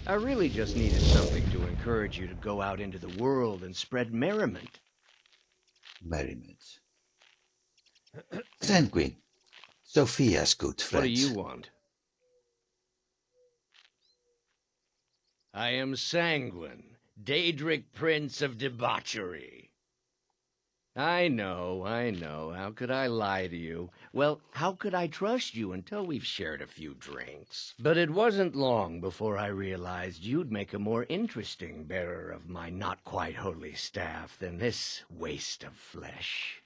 I really just needed something to encourage you to go out into the world and spread merriment. Merriment. Sanguine. Sophia's good friend. What do you want? I am Sanguine, Daedric Prince of Debauchery. I know. How could I lie to you? Well, how could I trust you until we've shared a few drinks? But it wasn't long before I realized you'd make a more interesting bearer of my not-quite-holy staff than this waste of flesh.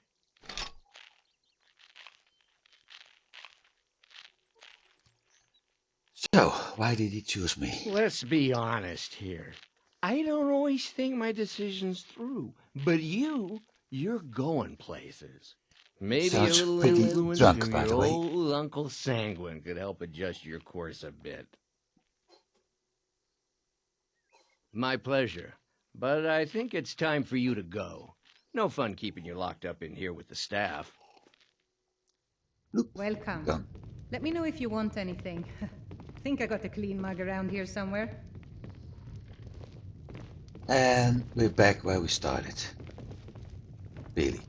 So, why did he choose me? Let's be honest here. I don't always think my decisions through, but you're going places. Maybe Sounds a little pretty influence drunk, from by your the way. old Uncle Sanguine could help adjust your course a bit. My pleasure, but I think it's time for you to go. No fun keeping you locked up in here with the staff. Welcome. Let me know if you want anything. Think I got a clean mug around here somewhere. And we're back where we started. Really.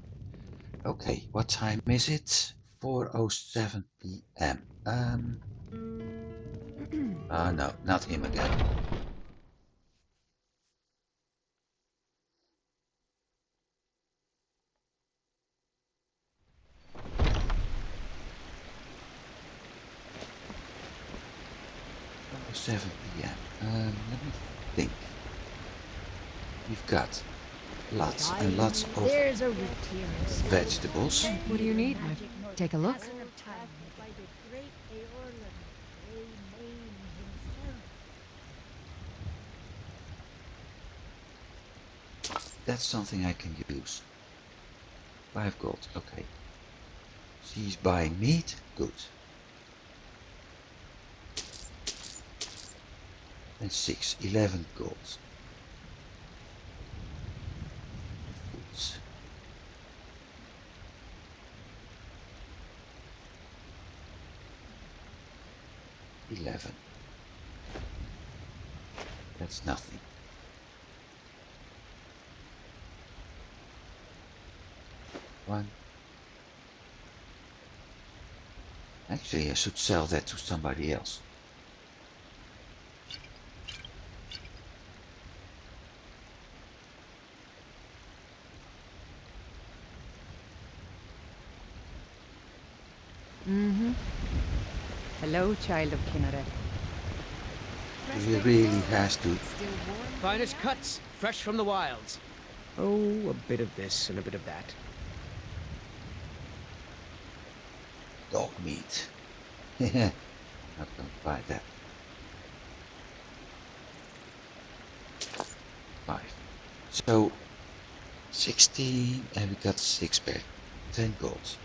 Okay, what time is it? 4:07 p.m. Oh no, not him again. Oh, 7 p.m. Let me think. We've got lots and lots of There's a root here. vegetables. What do you need? Take a look. That's something I can use. 5 gold, okay. She's buying meat, good. And 11 gold. 11. That's nothing. One. Actually, I should sell that to somebody else. Hello, child of Kinneret. He really has to. Finest cuts, fresh from the wilds. Oh, a bit of this and a bit of that. Dog meat. I'm not going to buy that. 5. So 16 and we got 6 back. 10 gold.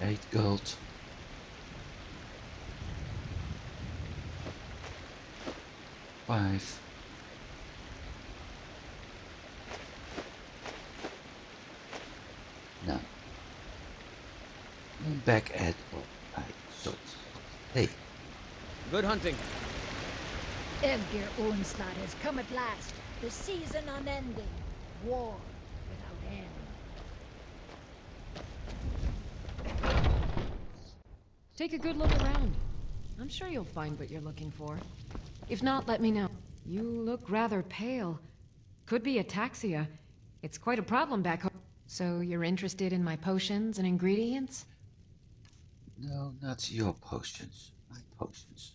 Eight gold. Five. None. I'm back at what I thought. Hey. Good hunting. Edgar Onslaught has come at last. The season unending. War without end. Take a good look around. I'm sure you'll find what you're looking for. If not, let me know. You look rather pale. Could be ataxia. It's quite a problem back home. So you're interested in my potions and ingredients? No, not your potions. My potions.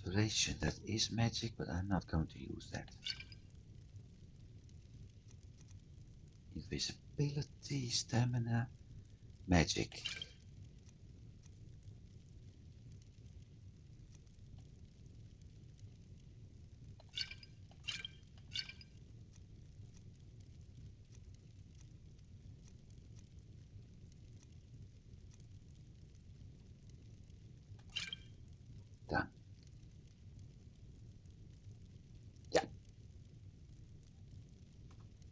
Alteration, that is magic, but I'm not going to use that. Invisibility, stamina, magic. Done. Yeah.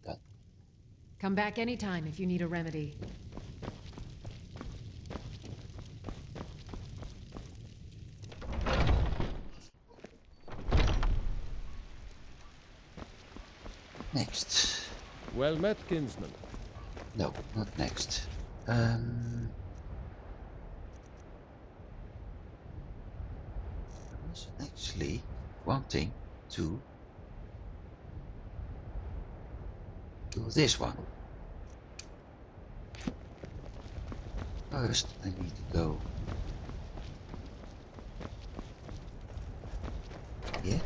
Done. Come back anytime if you need a remedy. Next. Well met, kinsman. No, not next. I was actually wanting to do this one. First, I need to go here,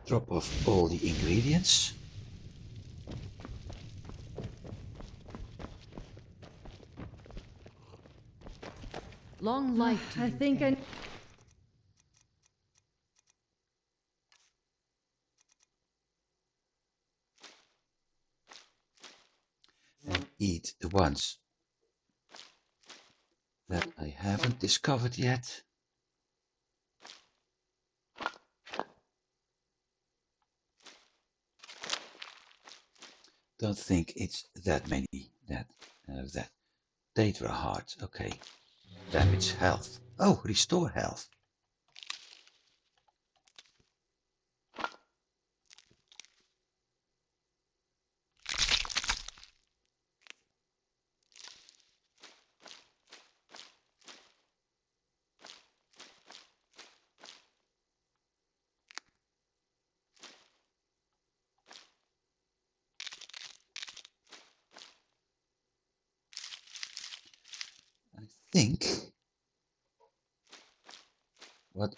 drop off all the ingredients. Long life to you, I think I... And eat the ones that I haven't discovered yet. Don't think it's that many that have that. Data heart, okay. Damage health. Oh, restore health. I think what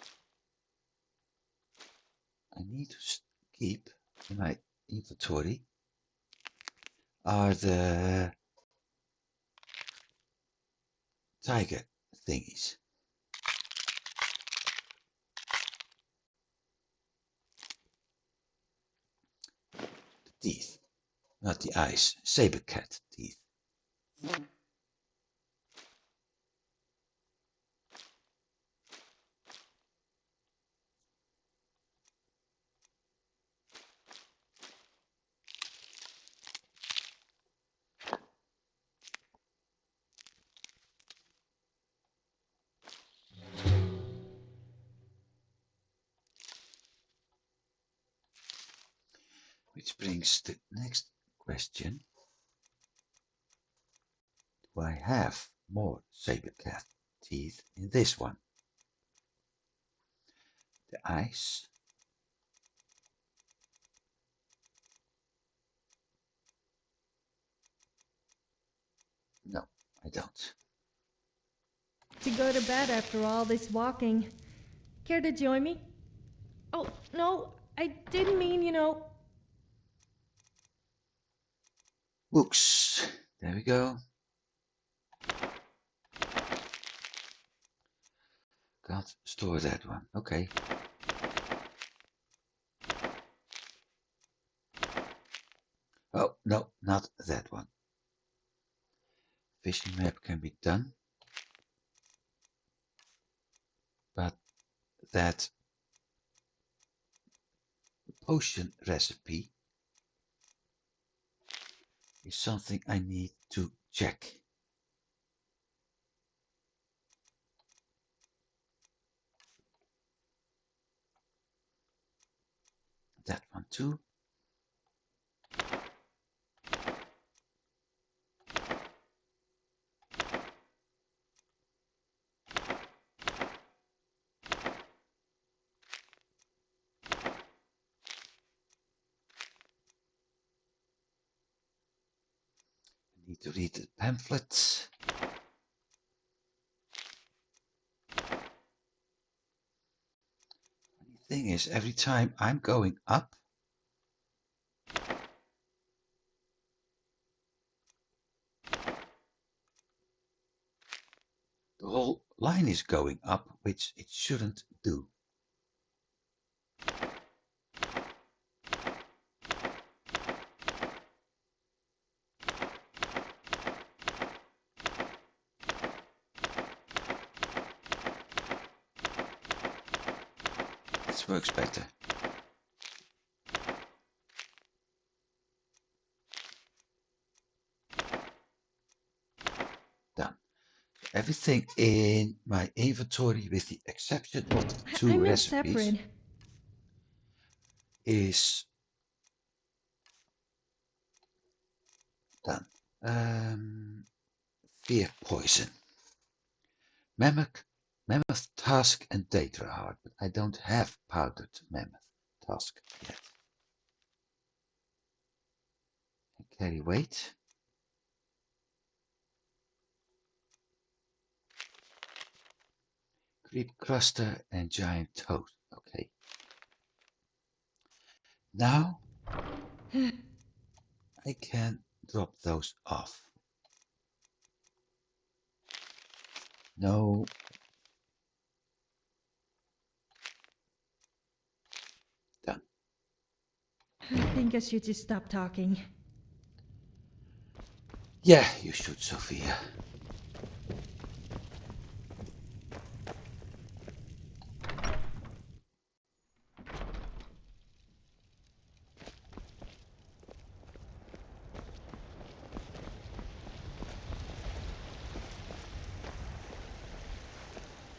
I need to keep in my inventory are the tiger thingies. teeth, not the eyes. Saber cat teeth. Which brings the next question. Do I have more saber cat teeth in this one? The eyes. No, I don't. To go to bed after all this walking. Care to join me? Oh, no, I didn't mean, you know. Books. There we go. Can't store that one. Okay. Oh, no, not that one. Fishing map can be done. But that potion recipe is something I need to check. That one too. I need to read the pamphlets. The thing is, every time I'm going up, the whole line is going up, which it shouldn't do. This works better. Done. Everything in my inventory, with the exception of the two I meant recipes, separate. is done. Fear poison. Mammoth tusk and data heart, but I don't have powdered mammoth tusk yet. And carry weight. Creep cluster and giant toad. Okay. Now I can drop those off. No. Done. I think I should just stop talking. Yeah, you should, Sophia.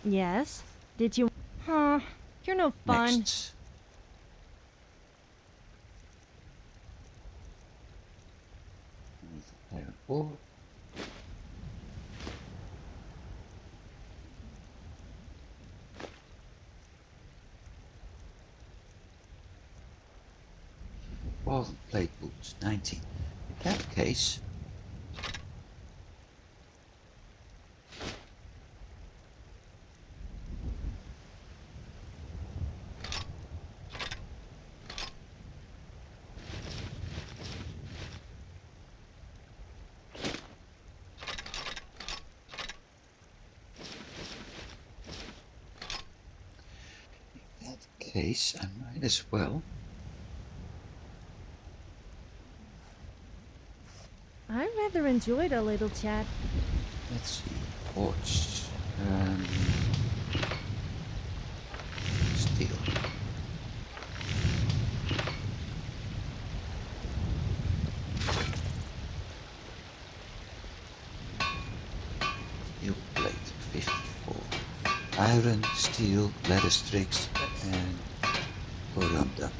Yes? Did you? Huh? You're no fun. Next. Iron ore. Ball and plate boots, 19. In that case, I might as well rather enjoyed our little chat. Let's see. Quartz. Steel. Steel plate, 54. Iron, steel, leather strips, and corundum.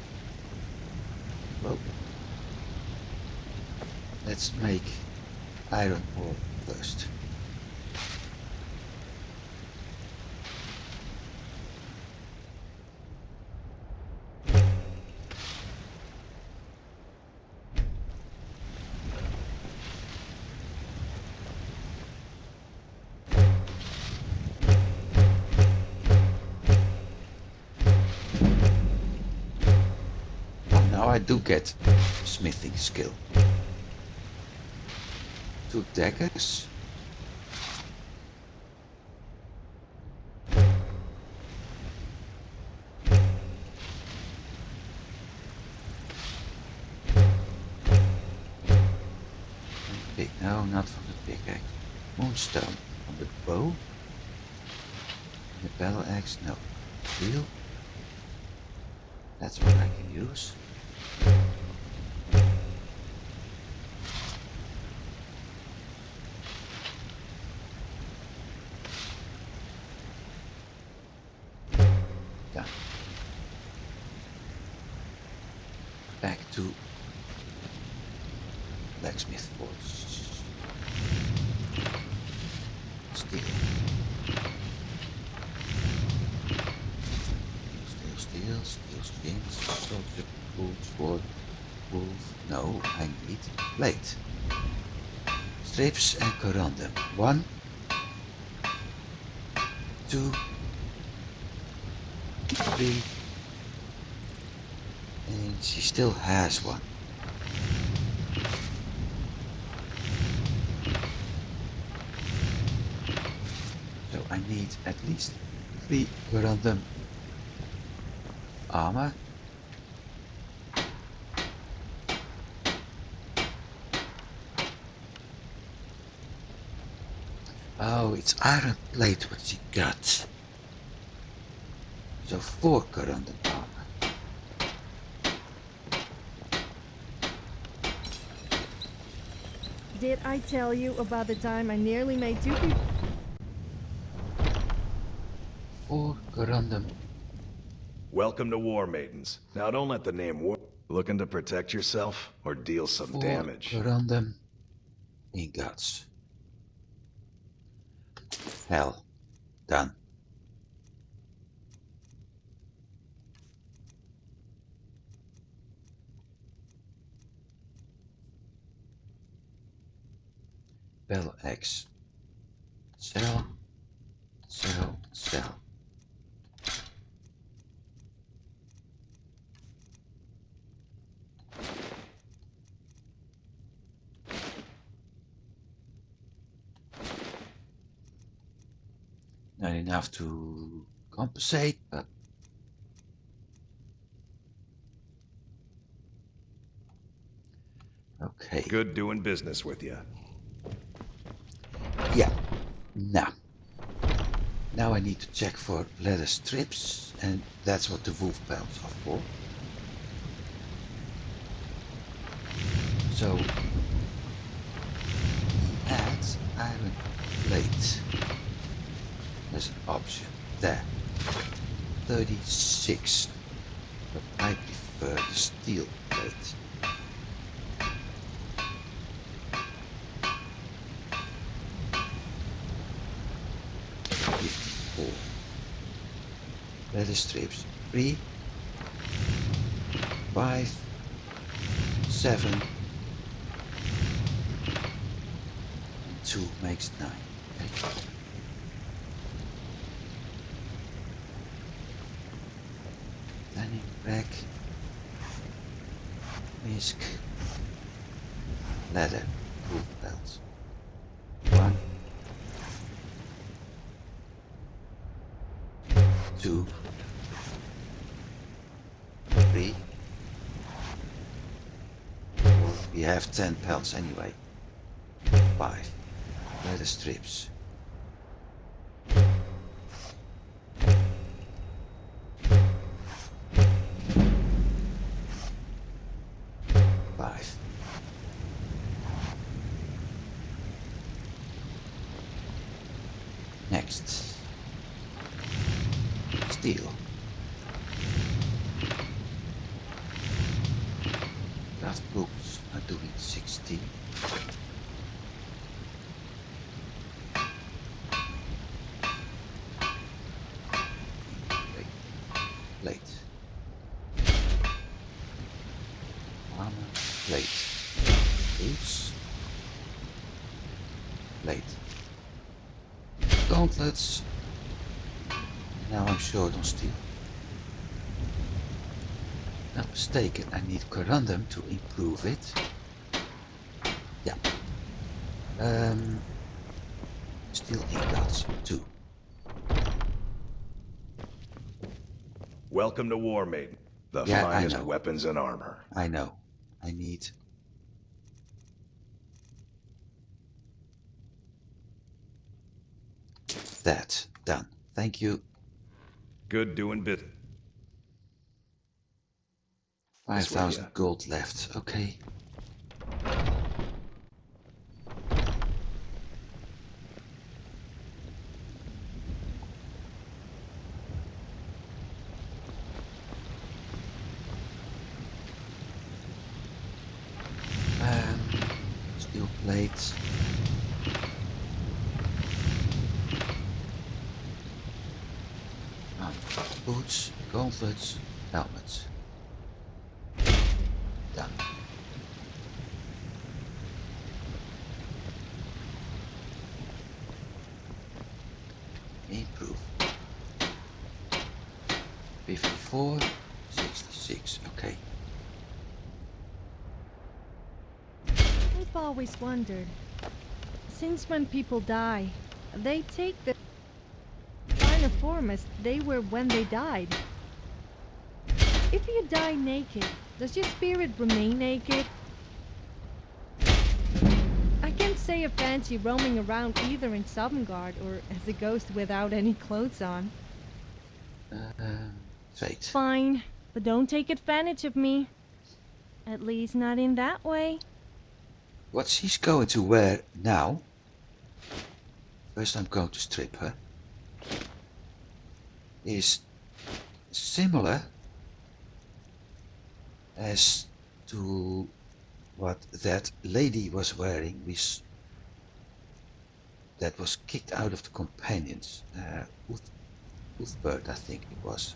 Well, let's make iron ore first. Now I do get smithing skill. 2 daggers. No, not from the pickaxe. Moonstone from the bow. The battle axe, no. Steel. That's what I can use. Done. Back to blacksmith forge. Steel. Steel skins, soldier, boots, sword, wolf. No, I need plate. Strips and corundum. 1, 2, 3. And she still has one. So I need at least 3 corundum armor. Oh, it's iron plate what she got. So 4 corundum armor. Did I tell you about the time I nearly made 2 people? 4 corundum. Welcome to War Maidens. Now don't let the name war... Looking to protect yourself or deal some 4 damage? corundum ingots. Hell, done. Battle axe. Sell, sell, sell. Not enough to compensate, but okay. Good doing business with you. Yeah. Now I need to check for leather strips, and that's what the wolf pelts are for. So add iron plate. There's an option there. 36, but I prefer the steel plate. Leather strips 3, 5, 7, and 2 makes 9. Okay. Planning rack, whisk, leather, wool belts. 1, 2, 3, 4. We have 10 pelts anyway. 5 leather strips. Next, steel. Craft books are doing 60. Plate. Armor, plate. Boots, plate. Gauntlets. Now I'm short on steel. Not mistaken, I need corundum to improve it. Yeah. Steel ingots, 2. Welcome to War Maiden, the Yeah, finest weapons and armor. I know. I need that. Done. Thank you. Good doing business. 5,000 gold left. Okay. Steel plates. Boots, gauntlets, helmets. Done. Improve. 54, 66. Okay. I've always wondered, since when people die, they take the final form as they were when they died. If you die naked, does your spirit remain naked? I can't say I fancy roaming around either in Sovngarde or as a ghost without any clothes on. Fate. Fine, but don't take advantage of me. At least not in that way. What she's going to wear now, first I'm going to strip her, is similar as to what that lady was wearing, that was kicked out of the companions. Uthbert, I think it was.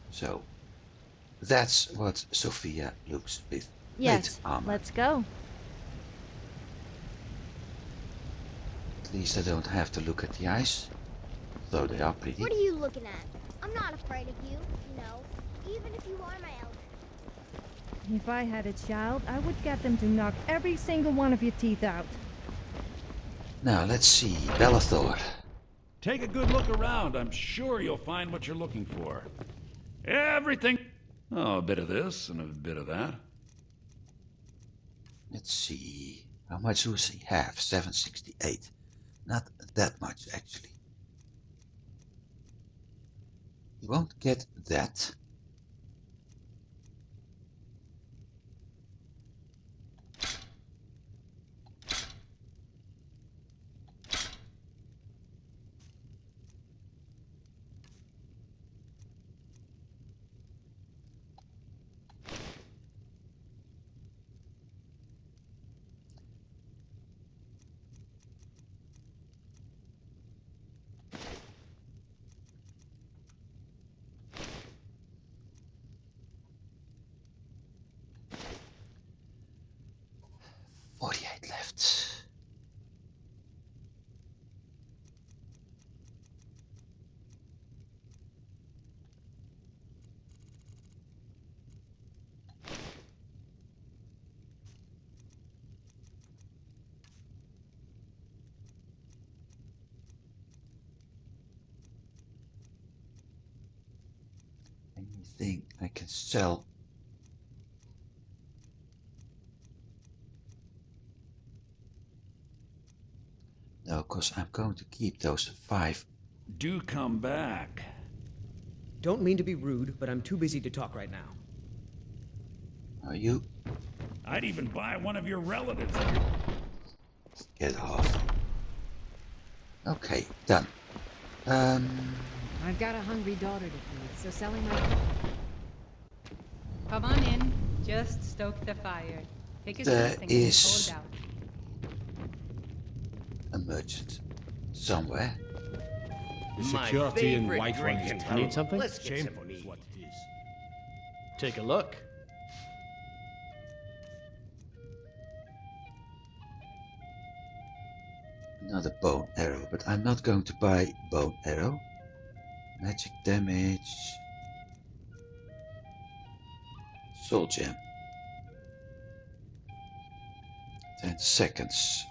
So that's what Sophia looks with plate armor. Let's go. At least I don't have to look at the eyes, though they are pretty. What are you looking at? I'm not afraid of you, even if you are my elder. If I had a child, I would get them to knock every single one of your teeth out. Now let's see, Bellathor. Take a good look around. I'm sure you'll find what you're looking for. Everything. Oh, a bit of this and a bit of that. Let's see, how much does he have? 768. Not that much, actually. He won't get that. anything I can sell. No, because I'm going to keep those 5. Do come back. Don't mean to be rude, but I'm too busy to talk right now. Are you? I'd even buy one of your relatives. Get off. Okay, done. I've got a hungry daughter to feed, so selling my... Come on in. Just stoke the fire. Take a there seat and is hold out. a merchant somewhere. The My security and favorite white drink one in is town. Need something? Let's get Shameful some is meat. what it is. Take a look. Another bone arrow, but I'm not going to buy bone arrow. Magic damage. Soul gem. 10 seconds.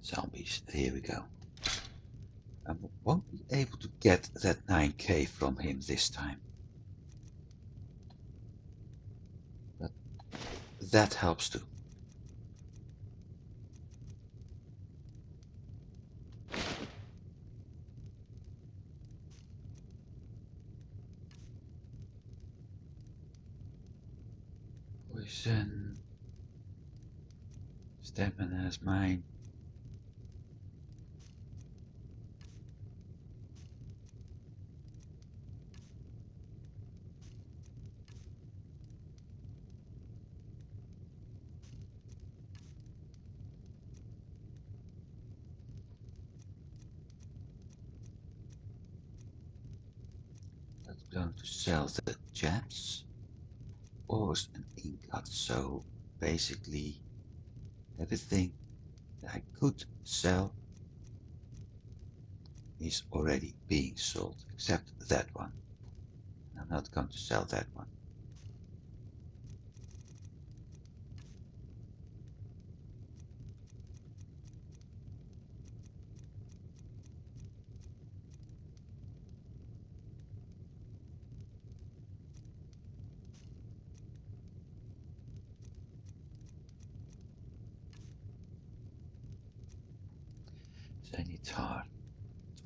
Zombies, here we go. I won't be able to get that 9k from him this time. But that helps too. Poison. Stamina is mine. That's going to sell the gems, ores and ingots. So basically everything that I could sell is already being sold, except that one. I'm not going to sell that one. Zenitar,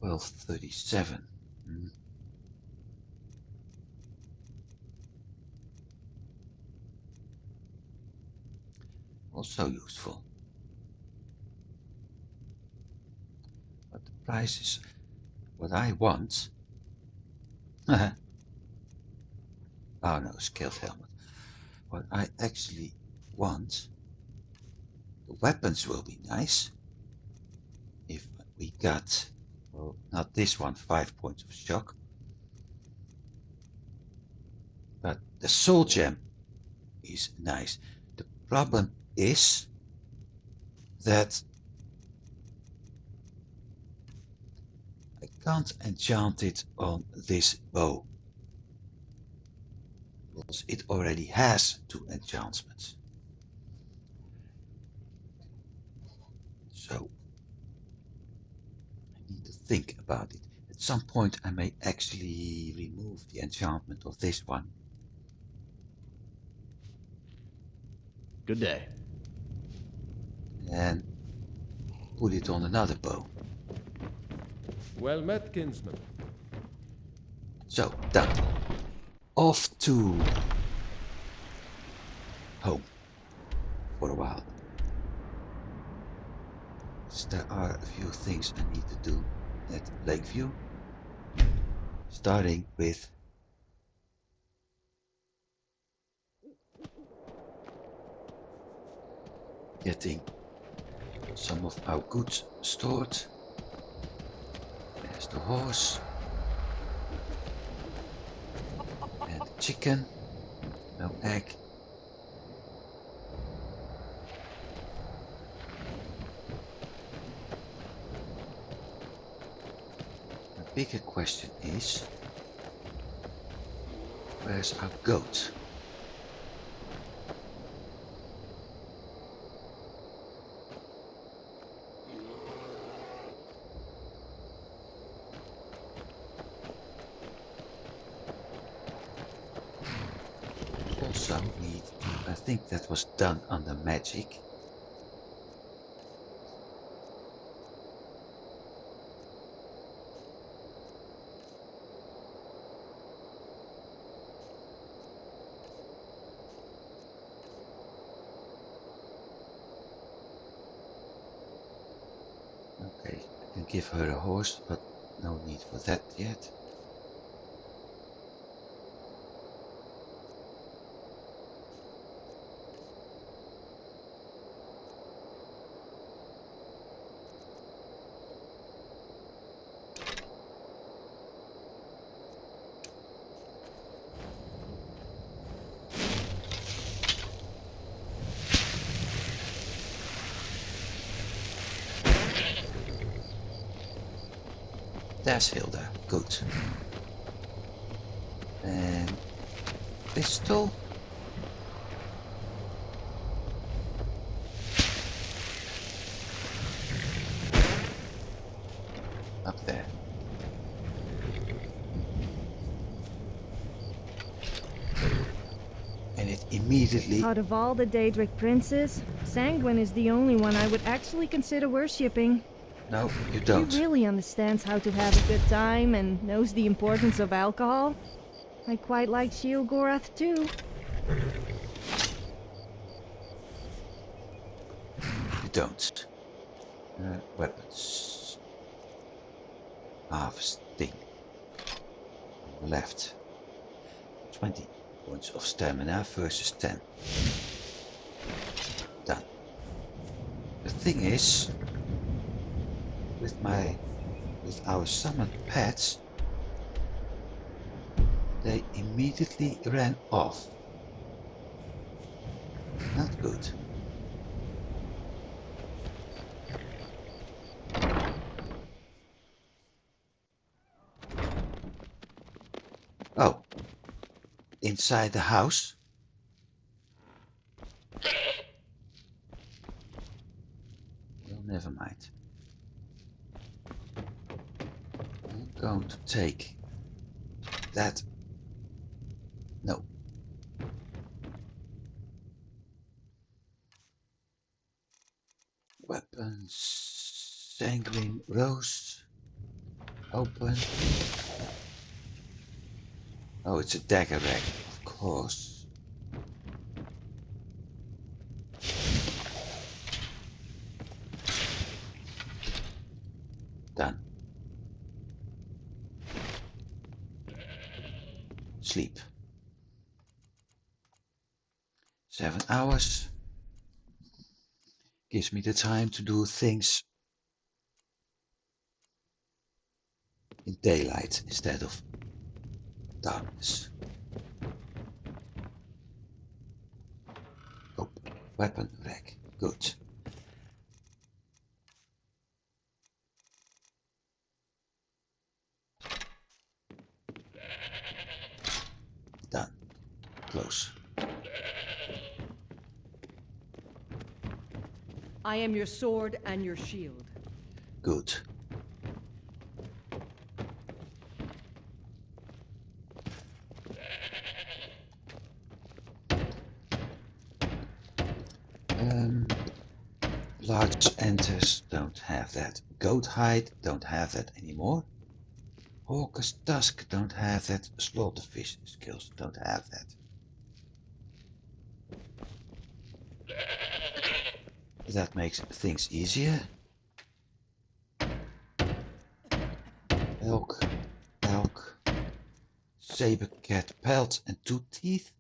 1237. Also useful. But the price is what I want. Oh no, scaled helmet. What I actually want, the weapons will be nice. If we got, well, not this one, 5 points of shock. But the soul gem is nice. The problem is that I can't enchant it on this bow. Because it already has 2 enchantments. So I need to think about it. At some point I may actually remove the enchantment of this one. Good day. And put it on another bow. Well met, kinsman. So, done. Off to home for a while. So there are a few things I need to do at Lakeview. Starting with getting some of our goods stored. There's the horse. And the chicken. No egg. The bigger question is, Where's our goat? Also need, I think that was done under magic. Okay, I can give her a horse, but no need for that yet. There's Hilda, good. And pistol. Up there. And it immediately... Out of all the Daedric princes, Sanguine is the only one I would actually consider worshipping. No, you don't. He really understands how to have a good time and knows the importance of alcohol. I quite like Sheilgorath too. You don't. Weapons. Harvesting. On the left. 20 points of stamina versus 10. Done. The thing is, with our summoned pets, they immediately ran off. Not good. Oh, inside the house? Well, never mind. I'm going to take that. No. Weapons. Sanguine Rose. Open. Oh, it's a dagger rack, of course. Done. Sleep. 7 hours. Gives me the time to do things in daylight instead of darkness. Oh, weapon rack. Good. Done. Close. I am your sword and your shield. Good. Large enters don't have that. Goat hide don't have that anymore. Hawker's tusk don't have that. Slaughterfish skills don't have that. That makes things easier. Elk, saber cat pelt and 2 teeth.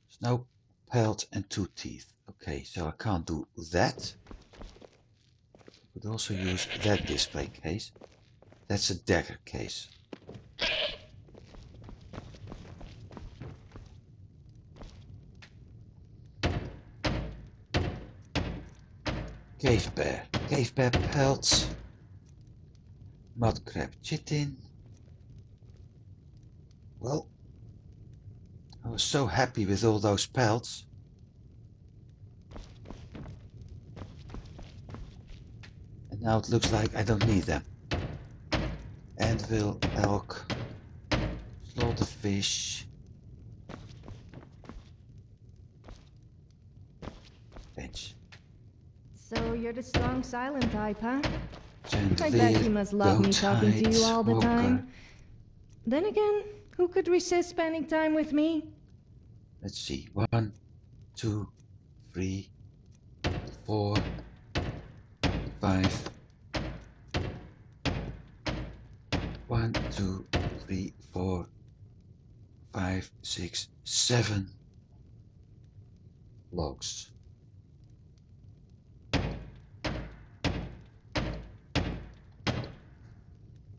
Snow pelt and 2 teeth. Okay, so I can't do that. I could also use that display case. That's a dagger case. Cave bear pelts. Mud crab chitin. Well, I was so happy with all those pelts. And now it looks like I don't need them. Anvil, elk, slaughter fish. Bench. So you're the strong silent type, huh? I bet Chandelier, you must love me goat talking to you hide, all the walker. time. Then again, who could resist spending time with me? Let's see. 1, 2, 3, 4, 5. 1, 2, 3, 4, 5, 6, 7 logs.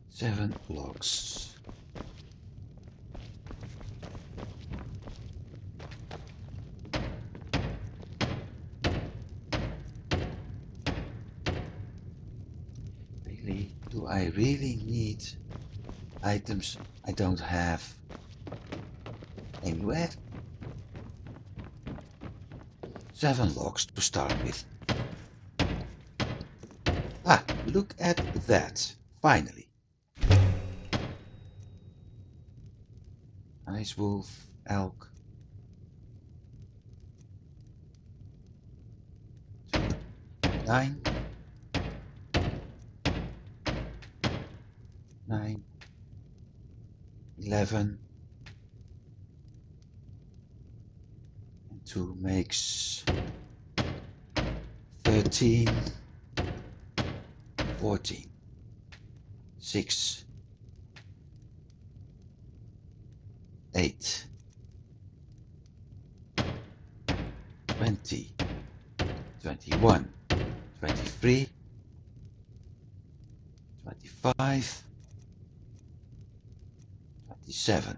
Seven logs. Really? Do I really need items I don't have anywhere? 7 logs to start with. Ah, look at that. Finally. Ice wolf, elk. 9. 9. 11. And 2 makes 13. 14. 6. 8. 20. 21. 23. 25. 27.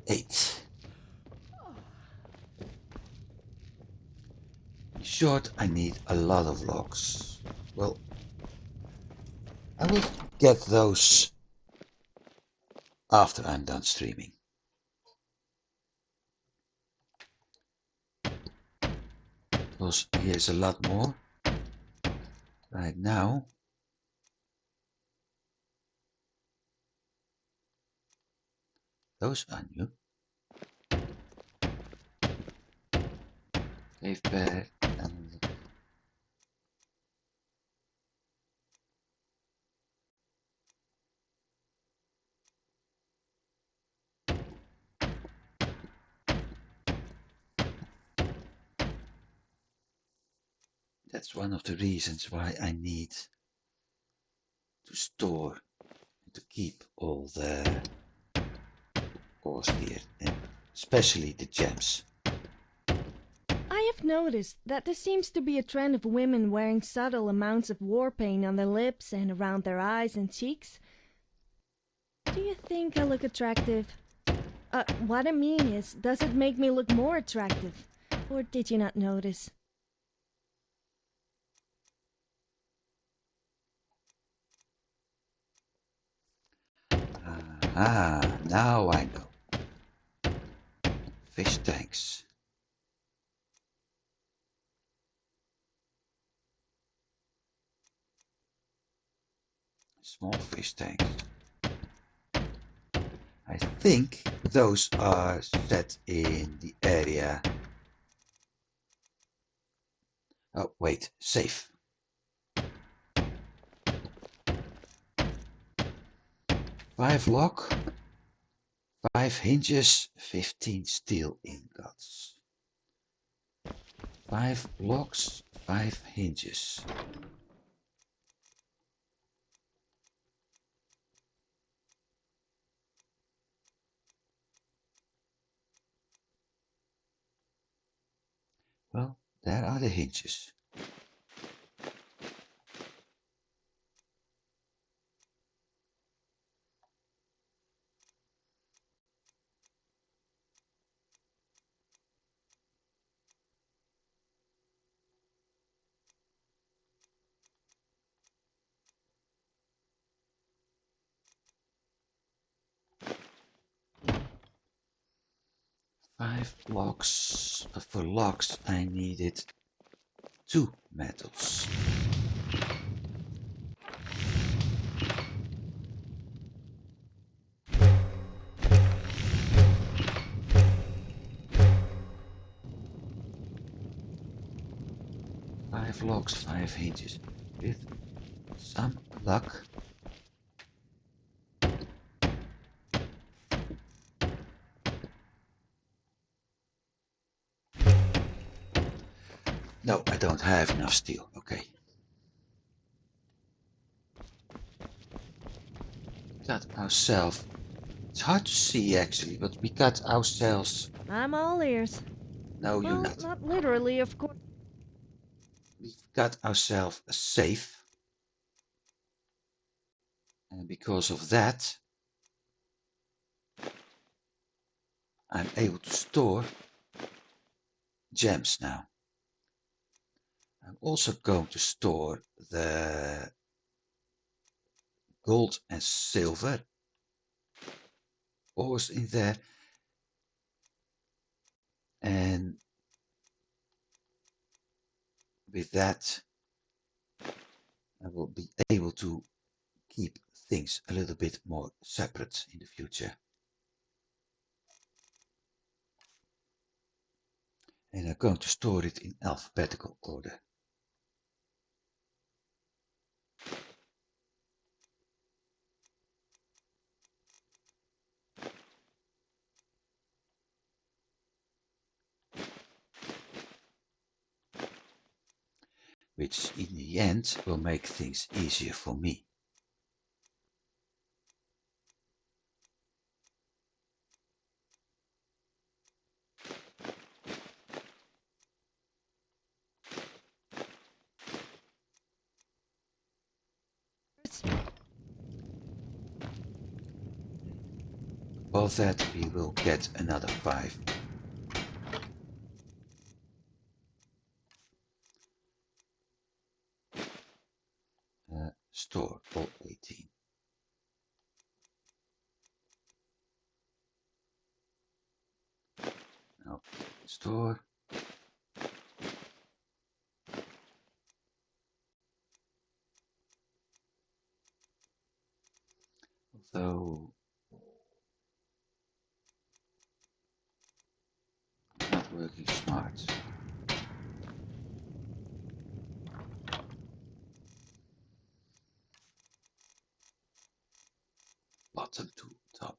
Eight. In short, I need a lot of logs. Well, I will get those after I'm done streaming. Because here's a lot more. Right now, those are new. Cave bear and that's one of the reasons why I need to store and to keep all the ores here, and especially the gems. I have noticed that there seems to be a trend of women wearing subtle amounts of war paint on their lips and around their eyes and cheeks. Do you think I look attractive? What I mean is, does it make me look more attractive? Or did you not notice? Ah, now I know. Fish tanks. Small fish tanks. I think those are set in the area. Oh, wait, safe. 5 lock, 5 hinges, 15 steel ingots. 5 locks, 5 hinges. Well, there are the hinges. 5 blocks. But for locks I needed 2 metals. Five logs, 5 hinges. With some luck. No, I don't have enough steel. Okay. Got ourselves. It's hard to see actually, but we got ourselves. I'm all ears. No, well, you're not. Not literally, of course. We've got ourselves a safe. And because of that, I'm able to store gems now. I'm also going to store the gold and silver ores in there. And with that, I will be able to keep things a little bit more separate in the future. And I'm going to store it in alphabetical order. Which in the end will make things easier for me. Above that we will get another 5. Store all 18. Now store. Although not working smart. Bottom to top.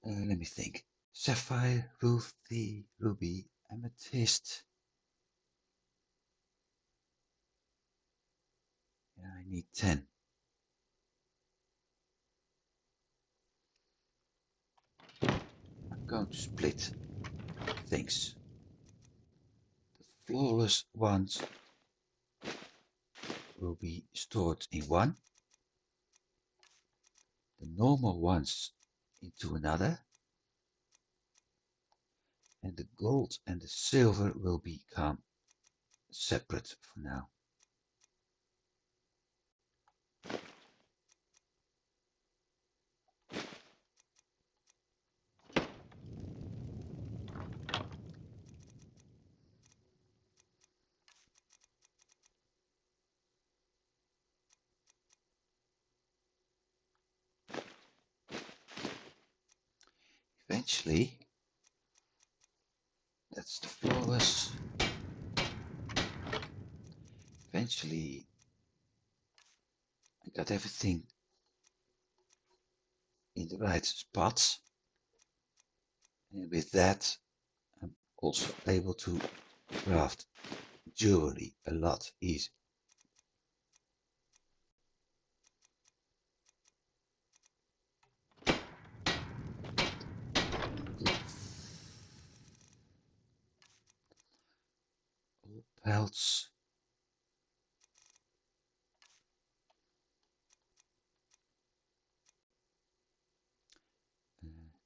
Let me think. Sapphire, ruby, amethyst. Yeah, I need 10. I'm going to split things. The flawless ones will be stored in one. The normal ones into another. And the gold and the silver will become separate for now. Eventually, that's the flawless. Eventually, I got everything in the right spots. And with that, I'm also able to craft jewelry a lot easier. All pelts.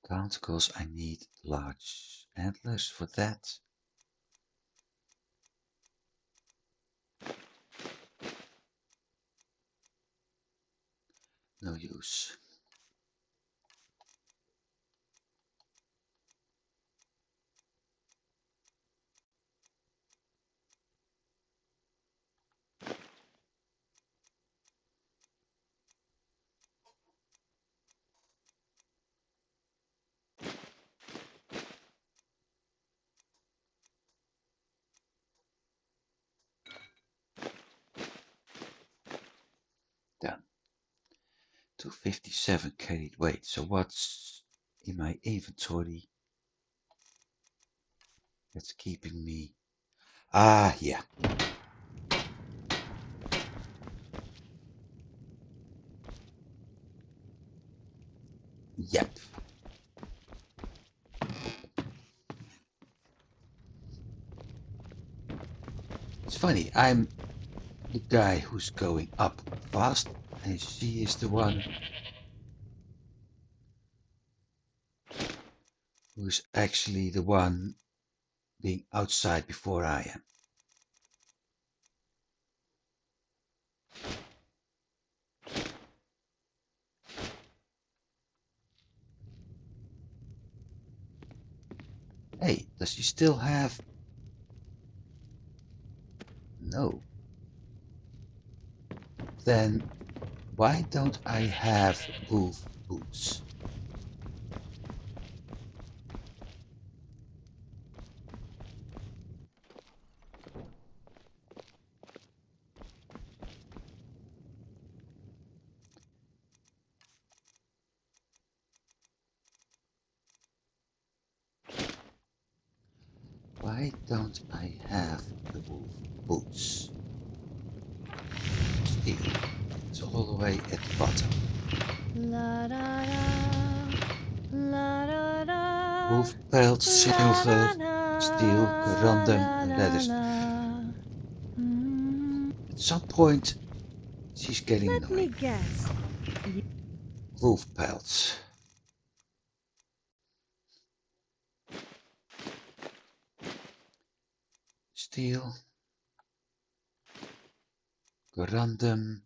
Can't, I need large antlers for that. No use. Done. 257 carried weight. So what's in my inventory that's keeping me? Ah, yeah. Yep. It's funny, I'm the guy who's going up fast, and she is the one who's actually the one being outside before I am. Hey, does she still have... No. Then why don't I have wolf boots? Why don't I have the wolf boots? Steel. It's all the way at the bottom. La da da, la da da. Wolf pelt, silver, steel, corundum, and leather. At some point, she's getting Let me annoying. guess. Wolf pelts. Steel. Corundum.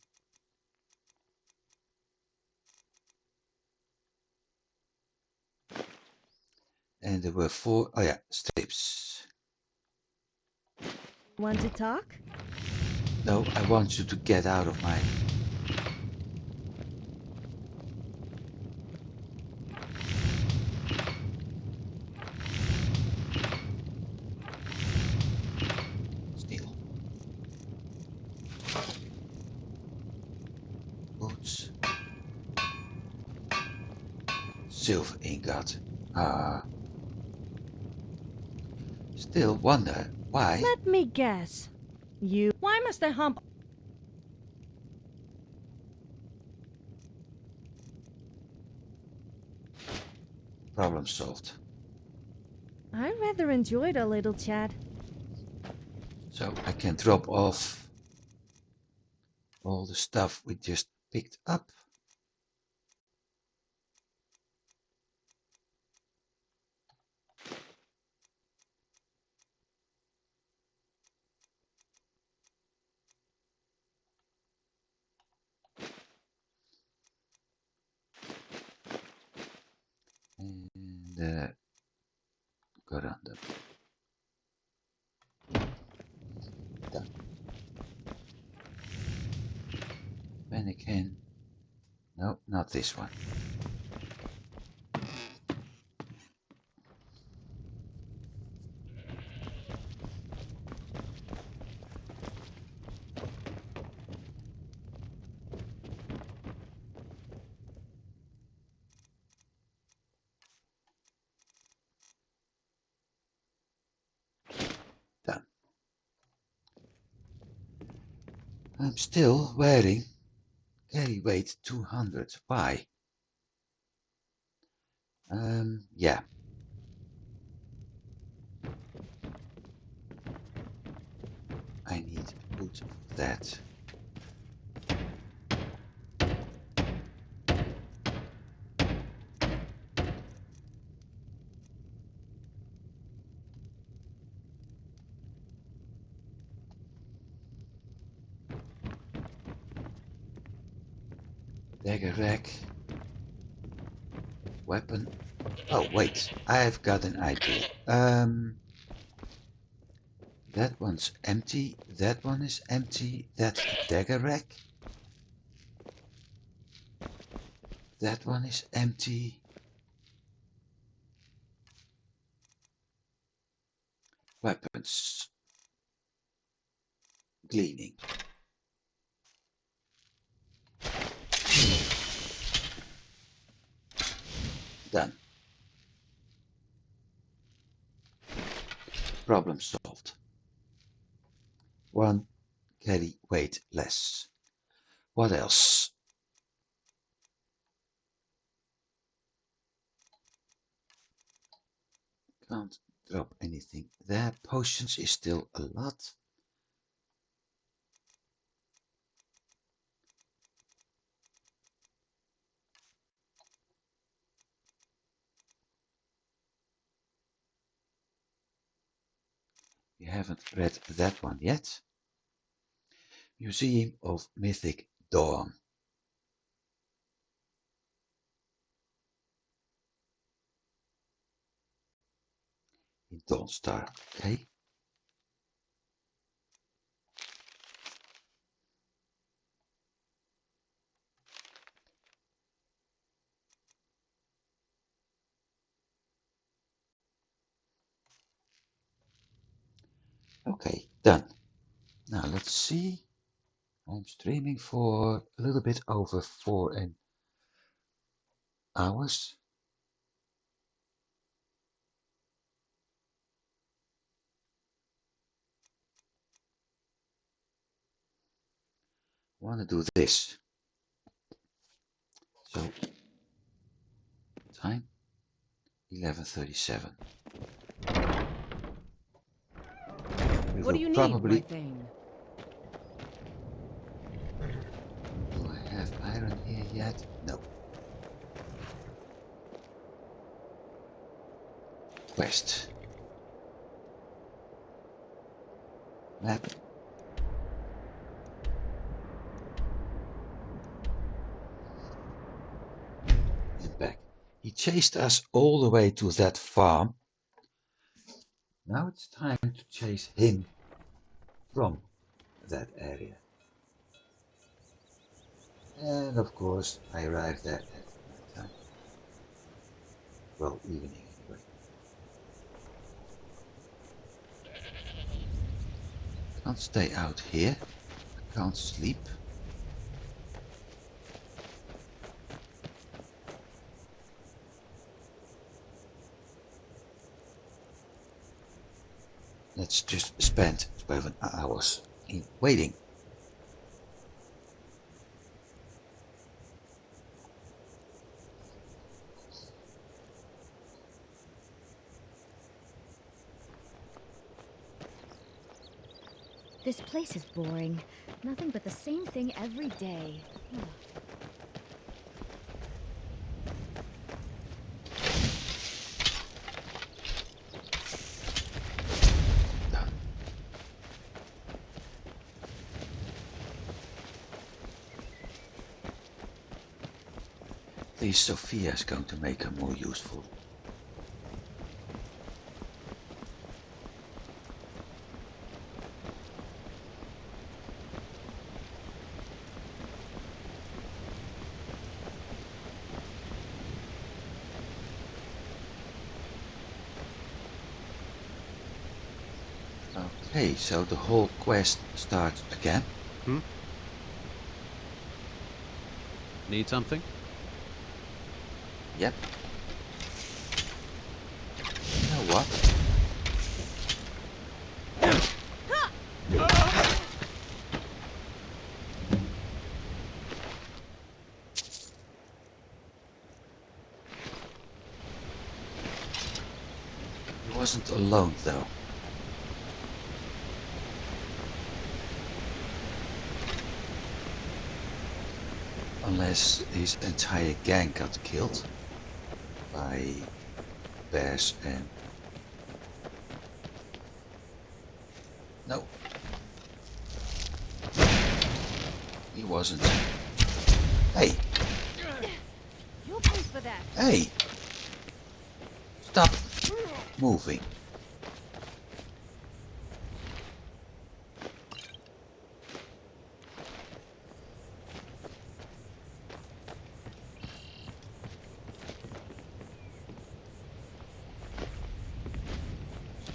And there were 4, oh yeah, strips. Want to talk? No, I want you to get out of my... Steel. Boots. Silver ingot. Still wonder why. Let me guess. Why must I hump? Problem solved. I rather enjoyed our little chat. So I can drop off all the stuff we just picked up. And corundum. Done. Mannequin. No, not this one. Done. I'm still wearing carry weight 200. Why? Yeah. I need a boot for that. Dagger rack. Weapon. Oh wait, I've got an idea. That one's empty. That one is empty. That's the dagger rack. That one is empty. Weapons. Gleaning. Done. Problem solved. One carry weight less. What else? Can't drop anything there. Potions is still a lot. We haven't read that one yet. Museum of Mythic Dawn. In Dawnstar, okay. Okay, done. Now let's see. I'm streaming for a little bit over 4 hours. I want to do this. So, time 11:37. What do you need, my thing? Do I have iron here yet? No. Quest. Map. And back. He chased us all the way to that farm. Now it's time to chase him from that area. And of course, I arrived there at night time. Well, evening anyway. Can't stay out here. I can't sleep. Let's just spend 12 hours in waiting. This place is boring. Nothing but the same thing every day. At least Sophia is going to make her more useful. Okay, so the whole quest starts again. Need something? Yep. You know what? He wasn't alone though. Unless his entire gang got killed by bears and... No. He wasn't. Hey, for that. Hey! Stop moving.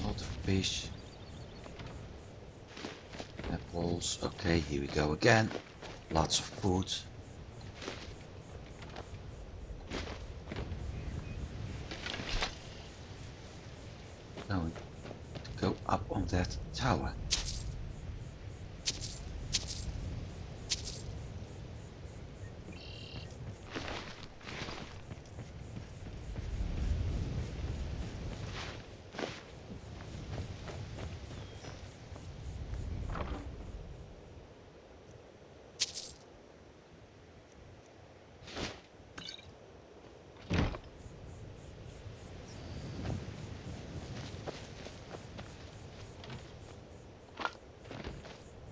Lot of fish. Apples. Okay, here we go again. Lots of food. Going to go up on that tower.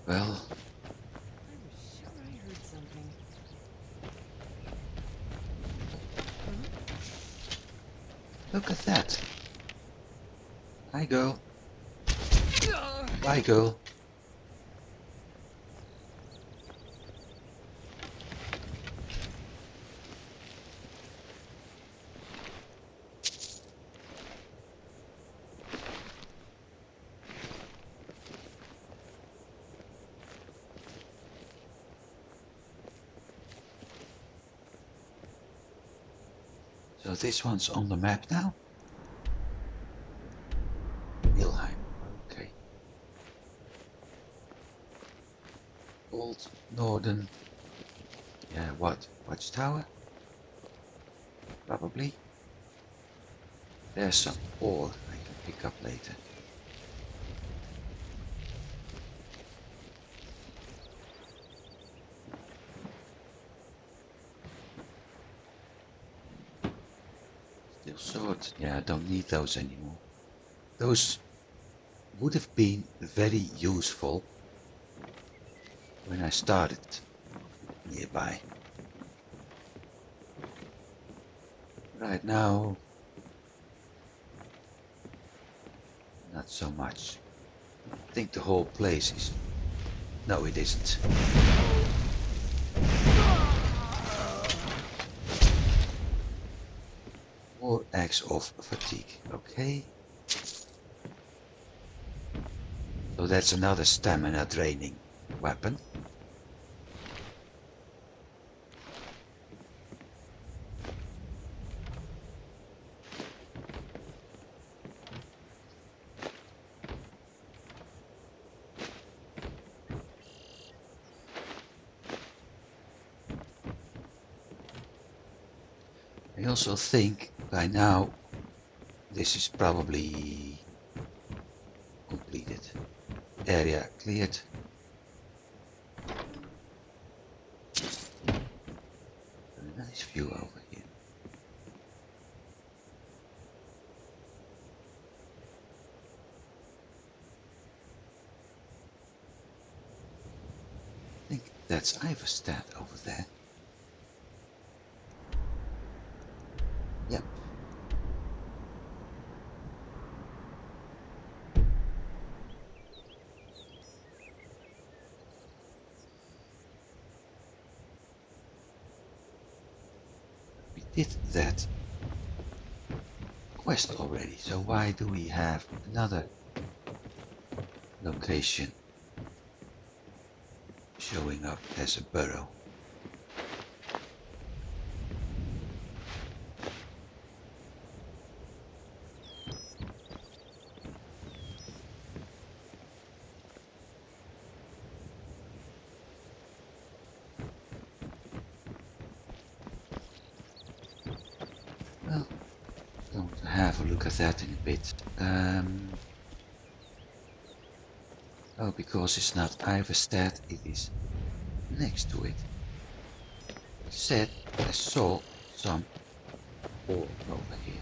Well, I was sure I heard something. look at that. Hi, girl. Bye, girl. So this one's on the map now. Ilheim. Okay. Old Northern. Yeah, what? Watchtower? Probably. There's some ore I can pick up later. Steel sword. Yeah, I don't need those anymore. Those would have been very useful when I started nearby. Right now, not so much. I think the whole place is... No, it isn't. More eggs of fatigue. Okay. So that's another stamina draining weapon. I also think by now this is probably completed. Area cleared. Very nice view over here. I think that's Iverstead over there. Yep. We did that quest already, so why do we have another location showing up as a burrow? Well, going to have a look at that in a bit. Oh, because it's not Iverstead, it is next to it. I said I saw some ore over here.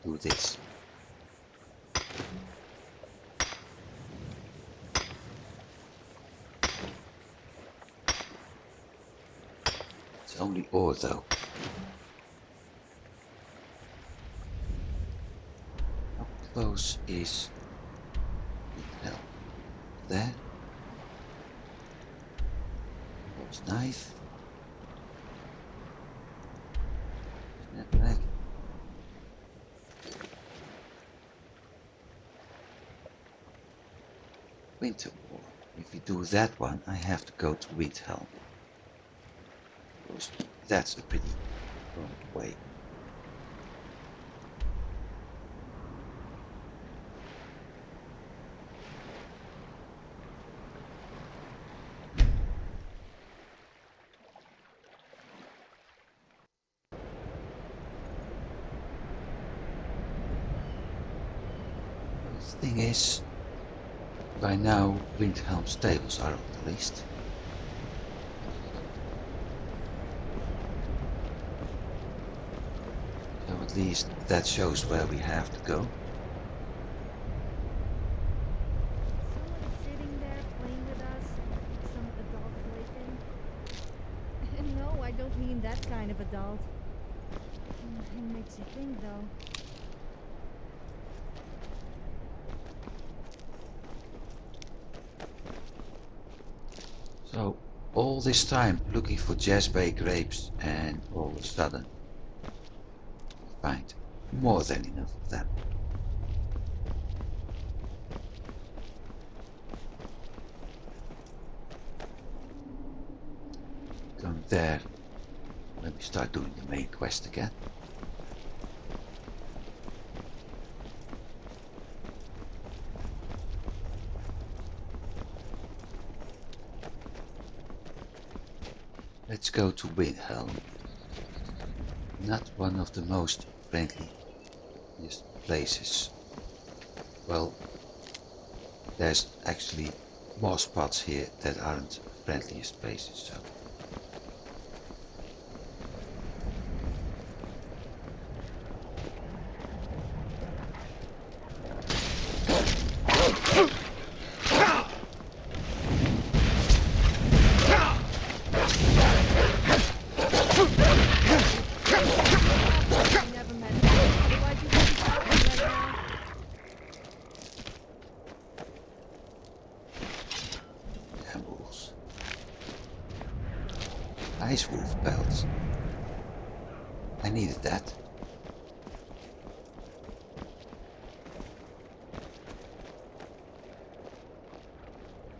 Do this. only ore though. How close is Windhelm? There. There's knife. Snapback. Winter War. If you do that one, I have to go to Windhelm. That's a pretty long way. The thing is, by now Windhelm stables are on the list. So at least that shows where we have to go. Someone sitting there playing with us, some adult plaything. No, I don't mean that kind of adult. It makes you think though. So all this time looking for Jasbay grapes, and all of a sudden we find more than enough of them. Going there when we start doing the main quest again. Let's go to Windhelm. Not one of the most friendliest places. Well, there's actually more spots here that aren't friendliest places, so. Ice wolf pelts. I needed that.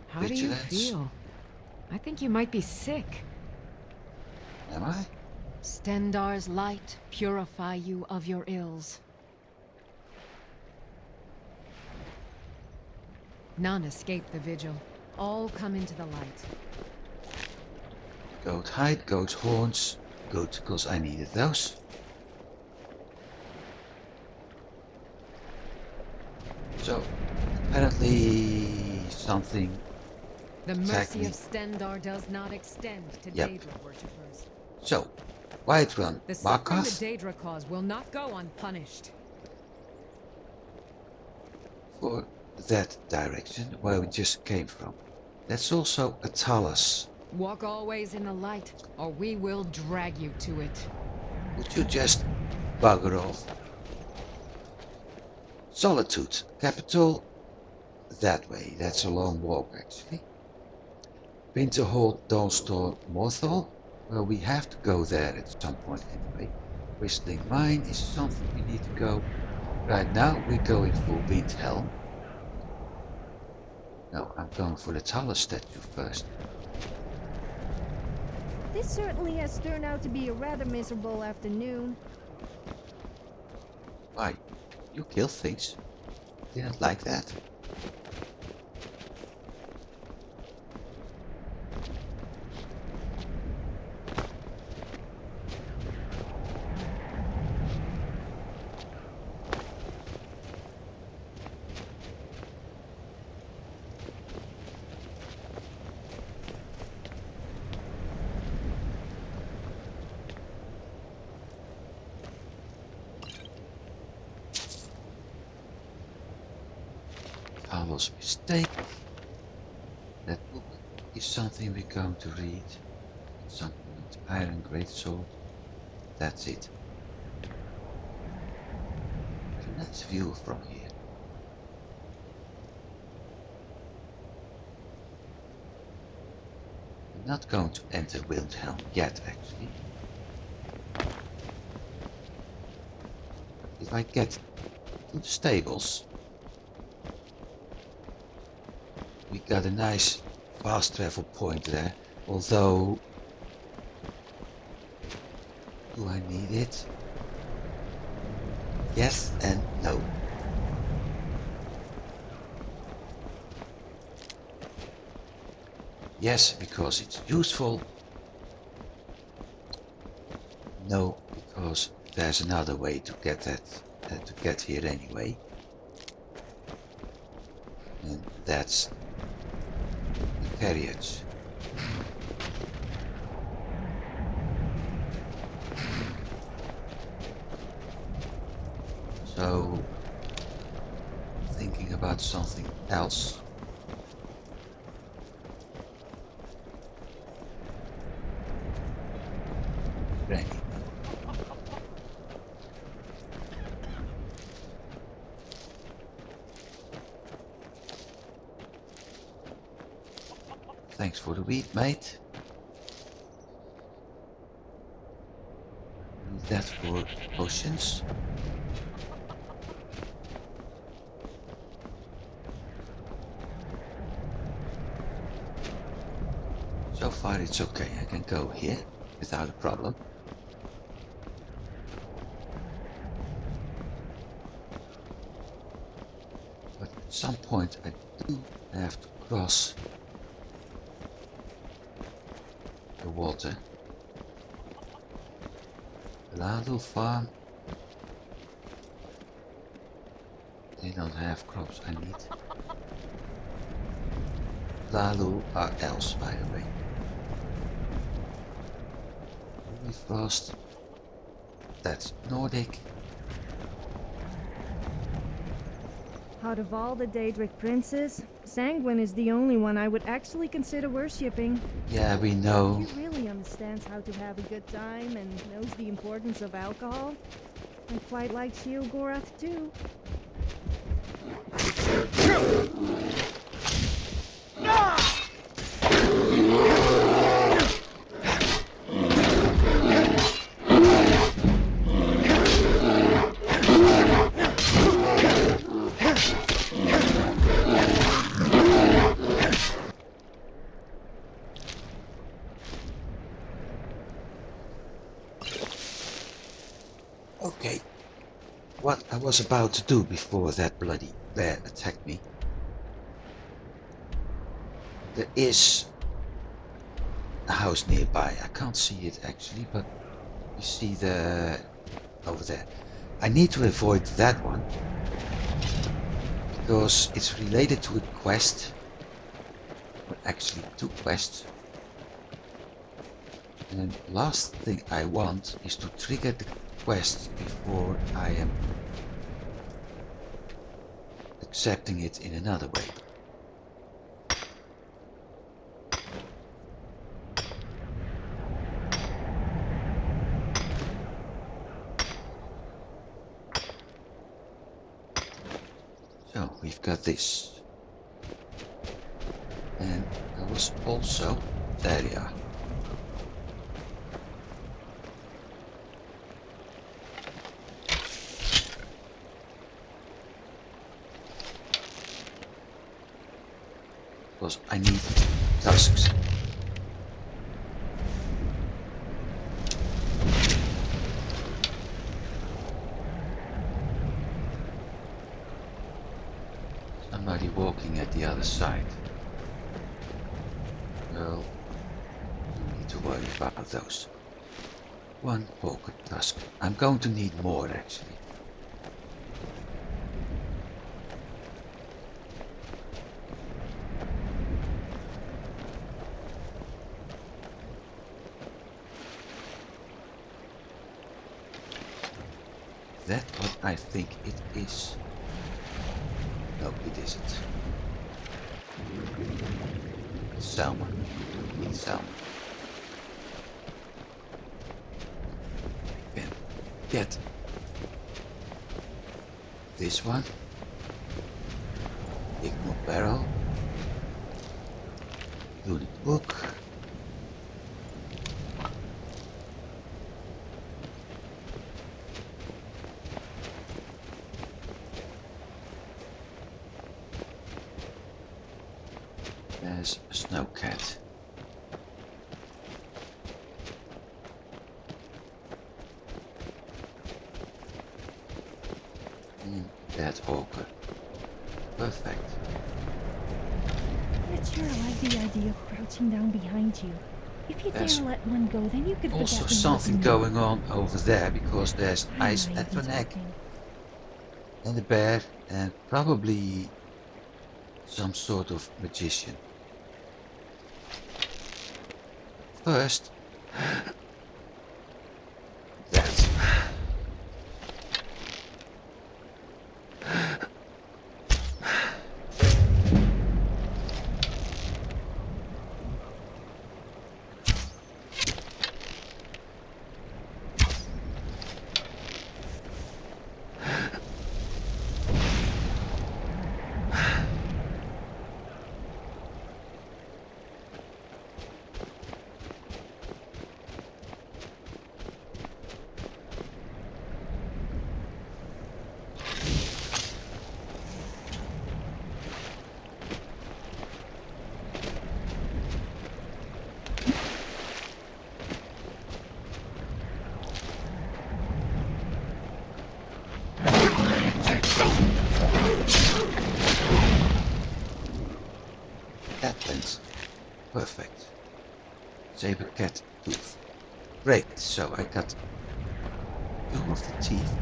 How do you feel? I think you might be sick. Am I? Stendar's light purify you of your ills. None escape the vigil. All come into the light. Goat hide, goat horns. Good, because I needed those. So, apparently something. The mercy of Stendar does not extend to Daedra worshippers. So, Whiterun, The suffering Markov? the Daedra cause will not go unpunished. For that direction where we just came from. That's also a talus. Walk always in the light, or we will drag you to it. Would you just bugger off? Solitude, capital, that way. That's a long walk actually. Winterhold, Dawnstone, Morthal. Well, we have to go there at some point anyway. Whistling Mine is something we need to go. Right now we're going for Windhelm. No, I'm going for the Talus statue first. This certainly has turned out to be a rather miserable afternoon. Why? You kill things. Didn't like that. Paul's mistake. That book is something we're going to read at some point. Iron greatsword. That's it. It's a nice view from here. I'm not going to enter Wilhelm yet, actually. If I get to the stables, we got a nice fast travel point there, although do I need it? Yes and no. Yes, because it's useful. No, because there's another way to get that, to get here anyway. And that's the carriage. So, thinking about something else. Ready. Thanks for the wheat, mate. Need that for potions. So far it's okay, I can go here without a problem. But at some point I do have to cross the water. Ladle farm. They don't have crops I need. Lalu are elves, by the way. Frost. That's Nordic. Out of all the Daedric princes, Sanguine is the only one I would actually consider worshipping. Yeah, we know. He really understands how to have a good time and knows the importance of alcohol. I quite like Sheogorath too. Okay. What I was about to do before that bloody bear attacked me. There is a house nearby. I can't see it actually, but you see the over there. I need to avoid that one because it's related to a quest, or actually two quests. And last thing I want is to trigger the quest before I am accepting it in another way. So we've got this. And I was also, there you are. Because I need tusks. Somebody walking at the other side. Well, you need to worry about those. One poker tusk. I'm going to need more actually. That what I think it is. No, it isn't. Salmon. Need salmon. get this one. Ignore barrel. Looted book. There's a snow cat. Dead hawker. Perfect. Yet sure, I like the idea of crouching down behind you. If you There's dare let one go, then you could also forget the something mountain. going on over there because there's ice Right, at an egg interesting. and a bear and probably some sort of magician. First, that. That lens. Perfect. Saber cat tooth. Great, so I got 2 of the teeth.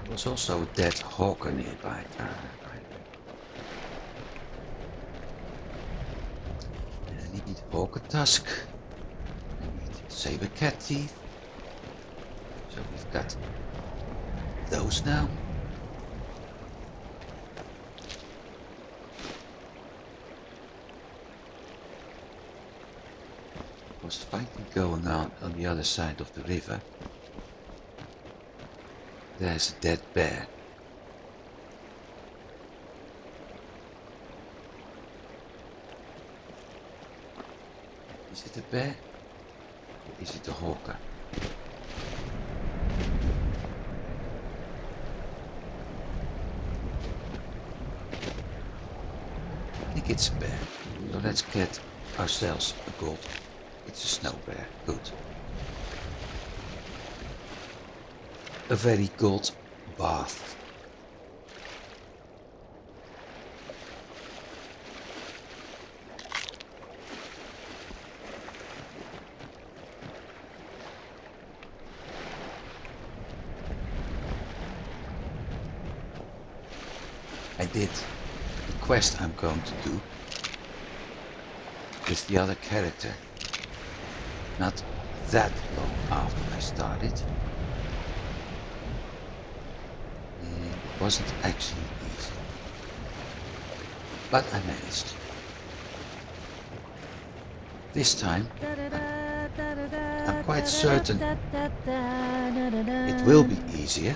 There's also a dead hawker nearby. I need hawker tusk. I need saber cat teeth. So we've got those now. There's fighting going on the other side of the river. There's a dead bear. Is it a bear? Or is it a hawker? I think it's a bear. So let's get ourselves a gold. It's a snow bear. Good. A very gold bath. I did the quest I'm going to do with the other character not that long after I started. It wasn't actually easy, but I managed. This time I'm quite certain it will be easier.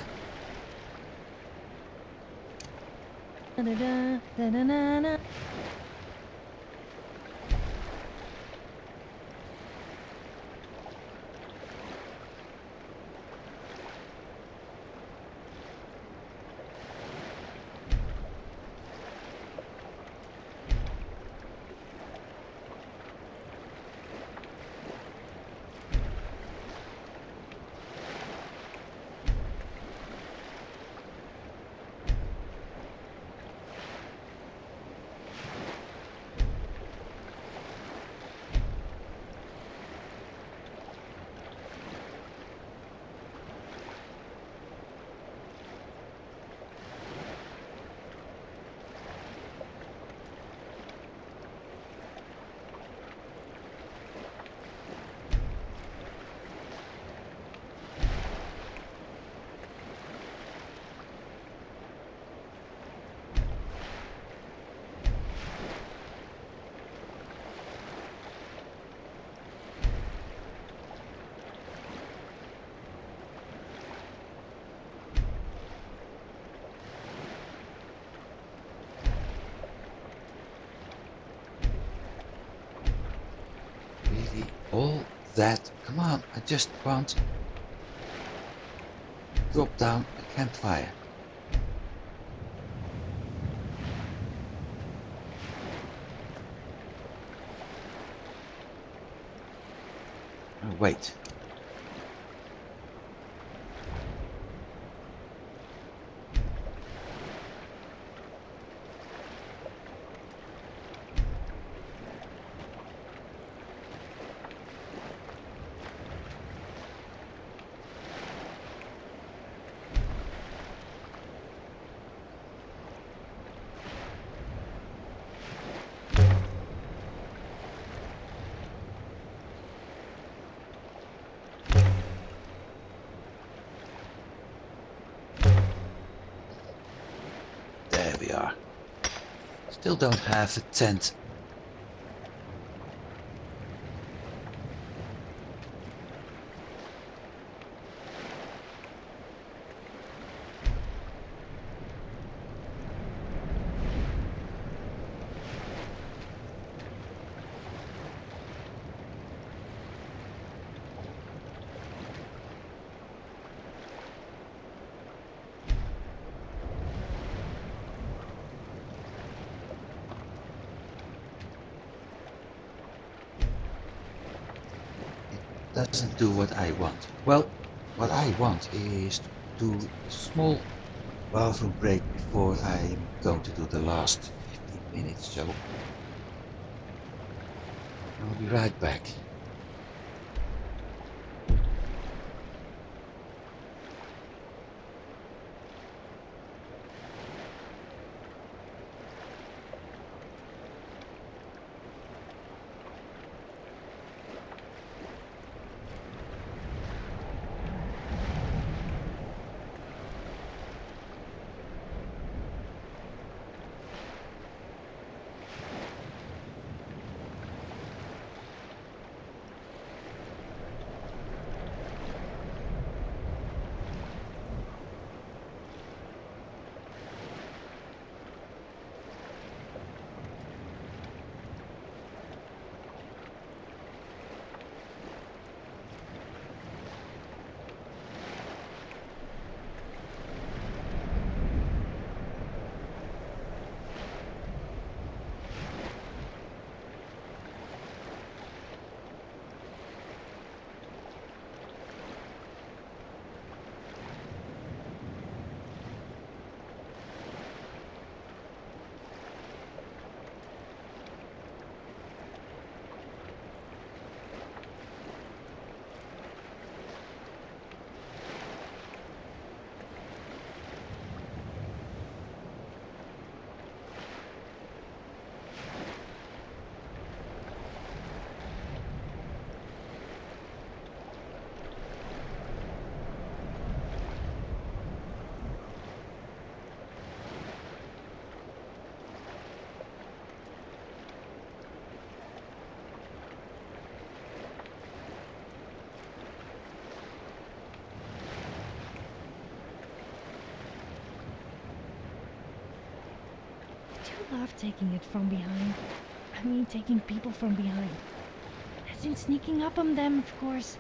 Really? All that? Come on, I just want to drop down a campfire. Oh, wait. There we are. Still don't have a tent. Doesn't do what I want. Well, what I want is to do a small bathroom break before I'm going to do the last 15 minutes, so I'll be right back. I love taking it from behind. I mean, taking people from behind. As in sneaking up on them, of course.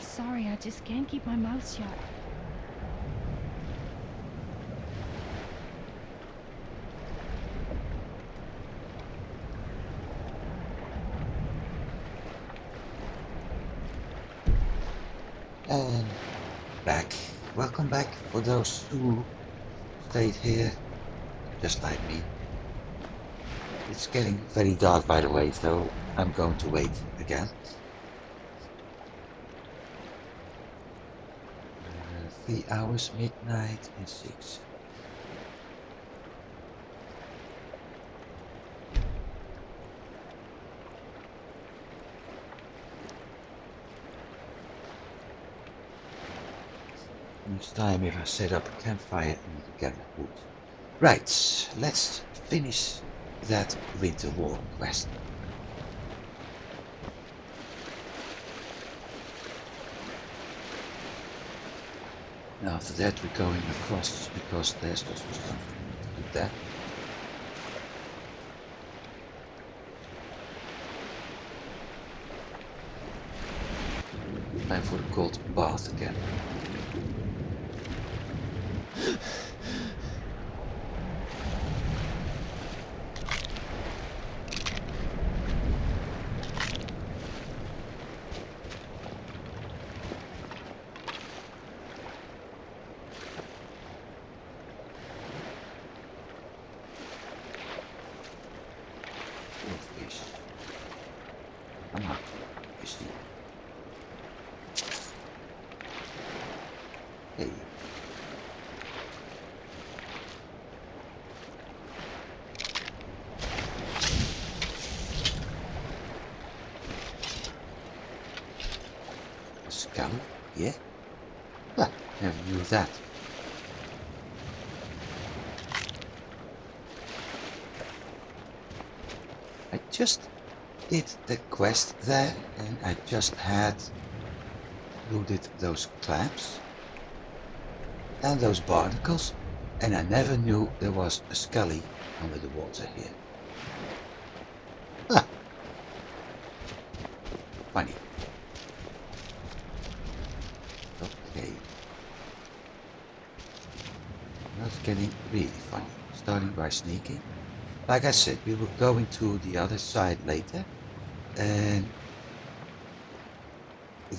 Sorry, I just can't keep my mouth shut. And back. Welcome back for those who stayed here, just like me. It's getting very dark, by the way, so I'm going to wait again. 3 hours, midnight, and 6. Next time, if I set up a campfire, I need to gather wood. Right, let's finish that winter war quest. Now after that we're going across because there's also something to do there. Time for the cold bath again. Come on, fishy. Hey. A skull? Yeah? Huh, never knew that. I just did the quest there and I just had looted those clams and those barnacles, and I never knew there was a scully under the water here. Huh. Funny. Okay. Now it's getting really funny. Starting by sneaking. Like I said, we were going to the other side later, and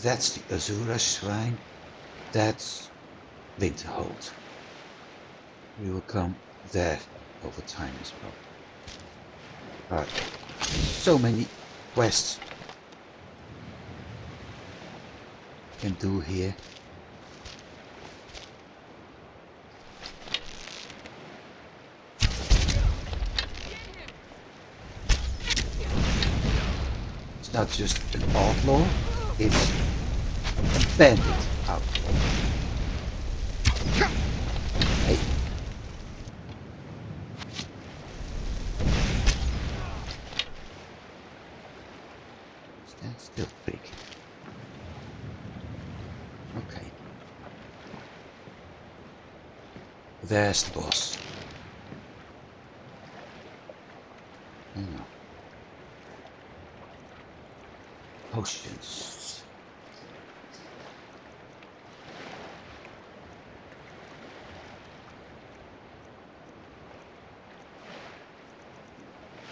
that's the Azura shrine. That's Winterhold. We will come there over time as well. Alright, so many quests can do here. It's not just an outlaw, it's a bandit outlaw. Hey. Stand still, pig. Okay. There's the boss. Hang on. Potions.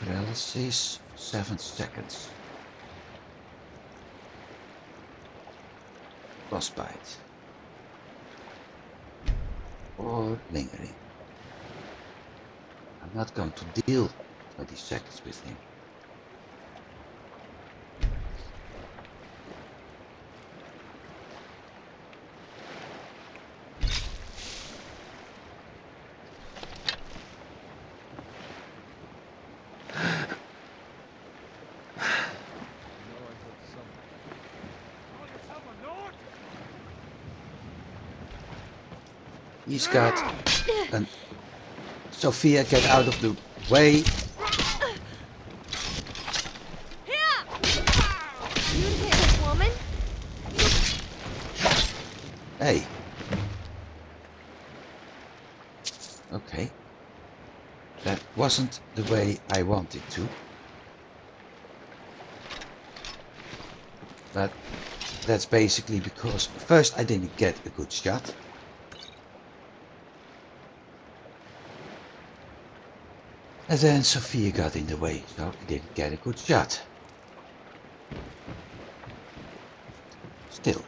Paralysis, 7 seconds. Frostbite. Or lingering. I'm not going to deal 20 seconds with him. He's got an... Sophia, get out of the way. You hit a woman? Hey. Okay. That wasn't the way I wanted to. But that's basically because first I didn't get a good shot. And then Sophia got in the way, so I didn't get a good shot. Still,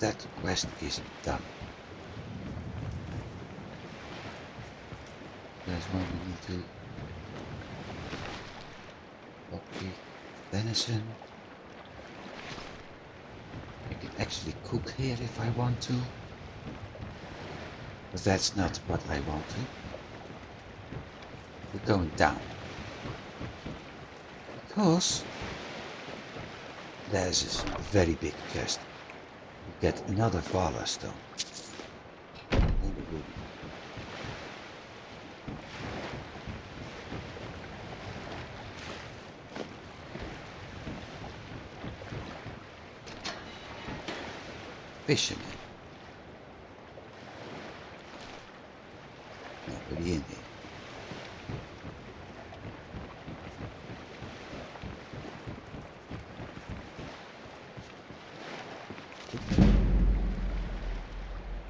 that quest isn't done. There's one we need to copy venison. I can actually cook here if I want to. But that's not what I want to. We're going down. Because there's this very big chest. We get another Vala stone. And a ruby. Fisherman. Nobody in here.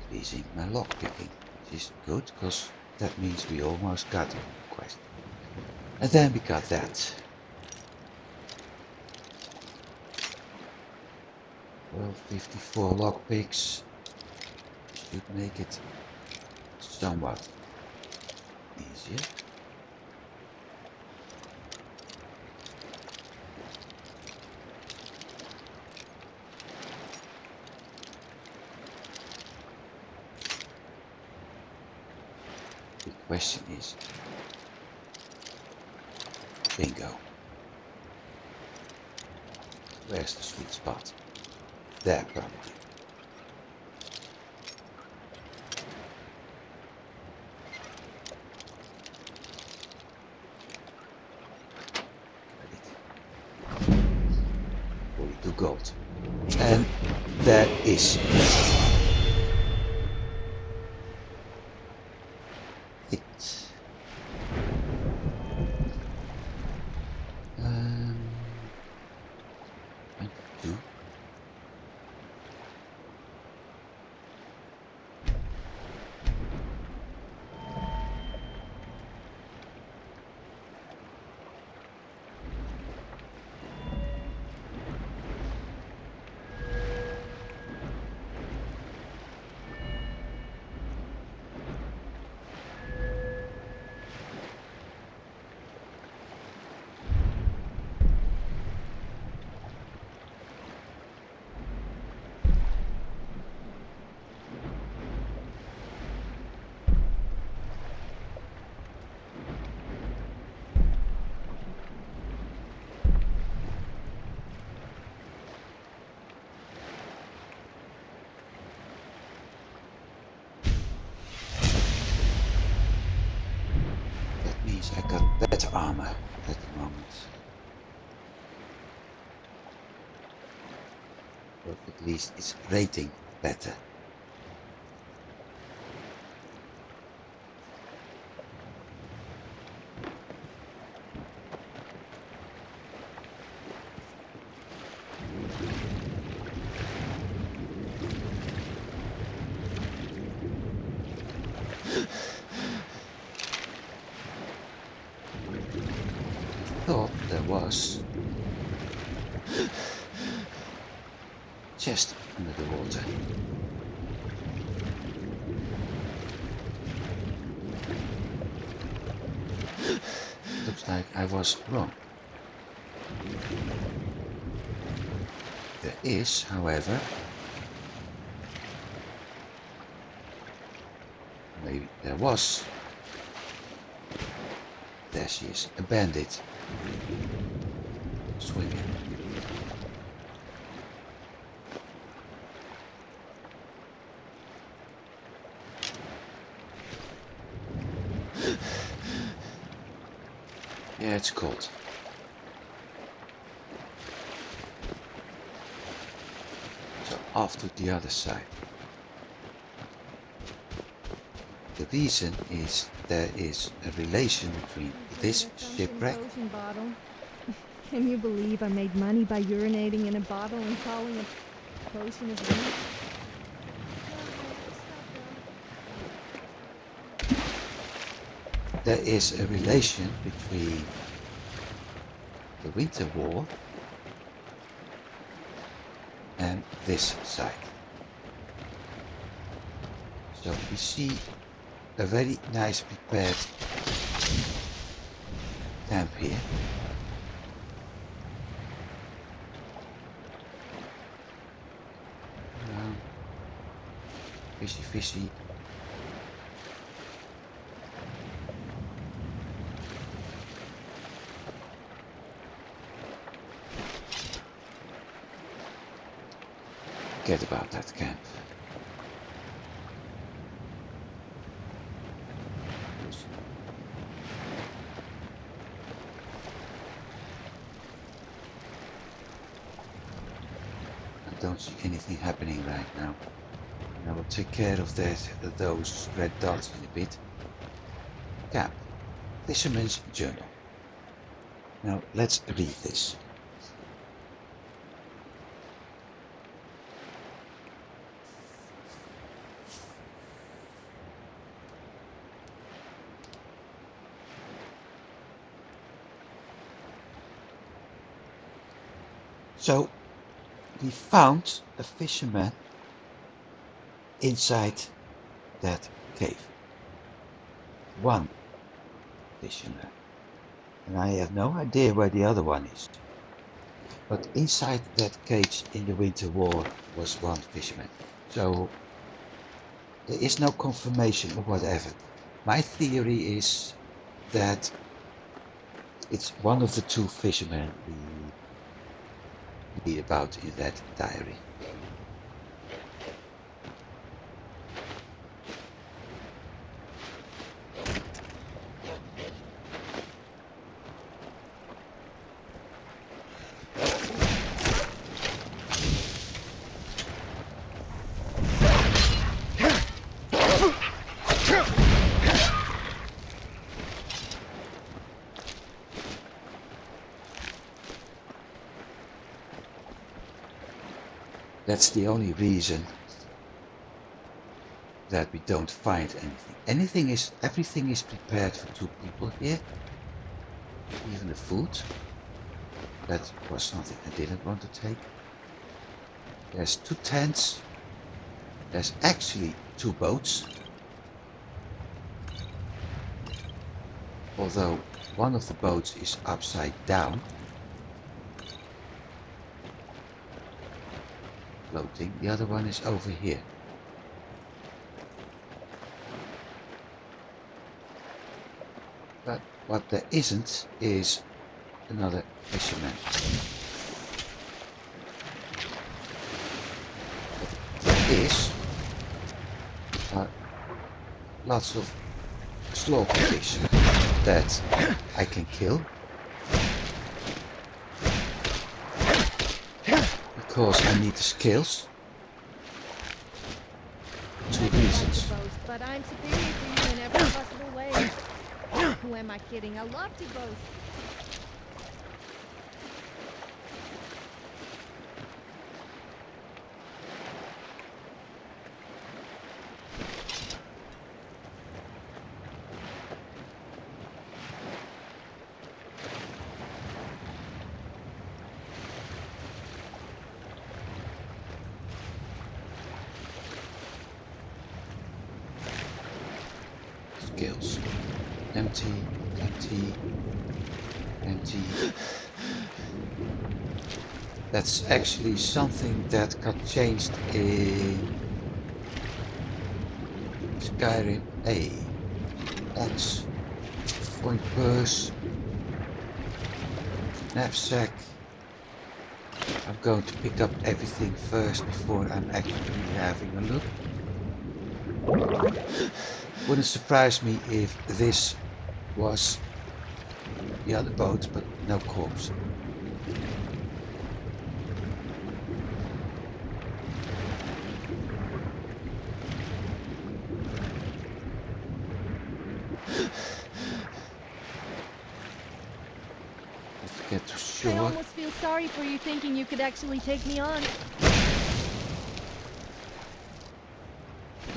Increasing my lockpicking, which is good, because that means we almost got a quest. And then we got that. Well, 54 lockpicks should make it somewhat easier. The question is, bingo, where's the sweet spot? There, probably. Ready. 42 gold. And there is it. Do. I got better armor at the moment. Or at least it's rating better. Thought there was chest under the water. Looks like I was wrong. There is, however, maybe there was. There she is, a bandit. Swimming. Yeah, it's cold. So off to the other side. The reason is there is a relation between this shipwreck. Bottle. Can you believe I made money by urinating in a bottle and calling it potion of youth? There is a relation between the Winter War and this site. So we see a very nice prepared camp here. Fishy, fishy. Forget about that camp. I don't see anything happening right now. I will take care of those red dots in a bit. Camp. Fisherman's Journal. Now let's read this. So we found a fisherman inside that cave. One fisherman. And I have no idea where the other one is. But inside that cage in the Winter War was one fisherman. So there is no confirmation or whatever. My theory is that it's one of the two fishermen we read about in that diary. That's the only reason that we don't find anything. Everything is prepared for two people here. Even the food. That was something I didn't want to take. There's two tents. There's actually two boats. Although one of the boats is upside down. Floating. The other one is over here. But what there isn't is another fisherman. There is lots of slaughterfish that I can kill. Because I need the scales. Two reasons. But I'm superior to you in every possible way. Who am I kidding? I love to boast. Skills. Empty, empty, empty. That's actually something that got changed in Skyrim A. X. Point purse. Knapsack. I'm going to pick up everything first before I'm actually having a look. Wouldn't surprise me if this was the other boat, but no corpse. Let's get to shore. I almost feel sorry for you thinking you could actually take me on.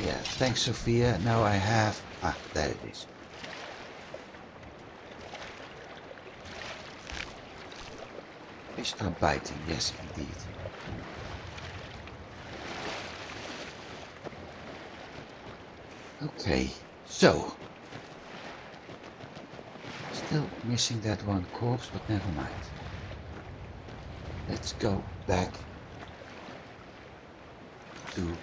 Yeah, thanks Sophia. Now I have... Ah, there it is. Fish are biting, yes indeed. Okay, so... Still missing that one corpse, but never mind. Let's go back to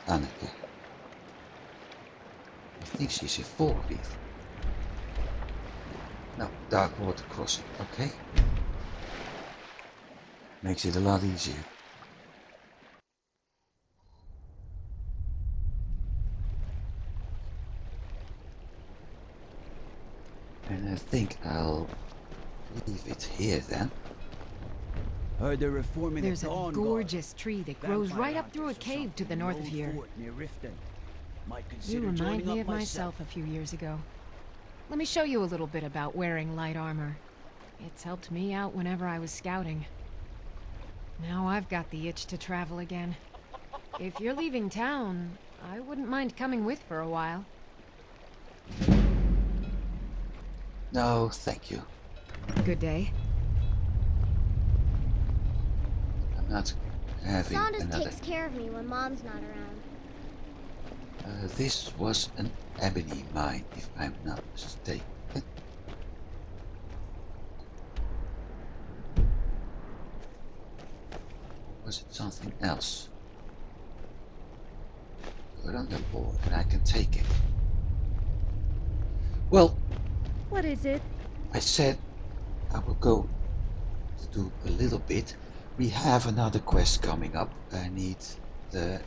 Anneke. I think she's in Volkreef. No, Dark Water Crossing, okay. Makes it a lot easier. And I think I'll leave it here then. Heard they're reforming There's the a Dawn gorgeous tree that grows right up through a cave to the north of here. You remind me of myself a few years ago. Let me show you a little bit about wearing light armor. It's helped me out whenever I was scouting. Now I've got the itch to travel again. If you're leaving town, I wouldn't mind coming with for a while. No, thank you. Good day. I'm not having Saunders another. takes care of me when Mom's not around. This was an ebony mine, if I'm not mistaken. Was it something else? Put on the board and I can take it. Well, What is it? I said I will go to do a little bit. We have another quest coming up. I need the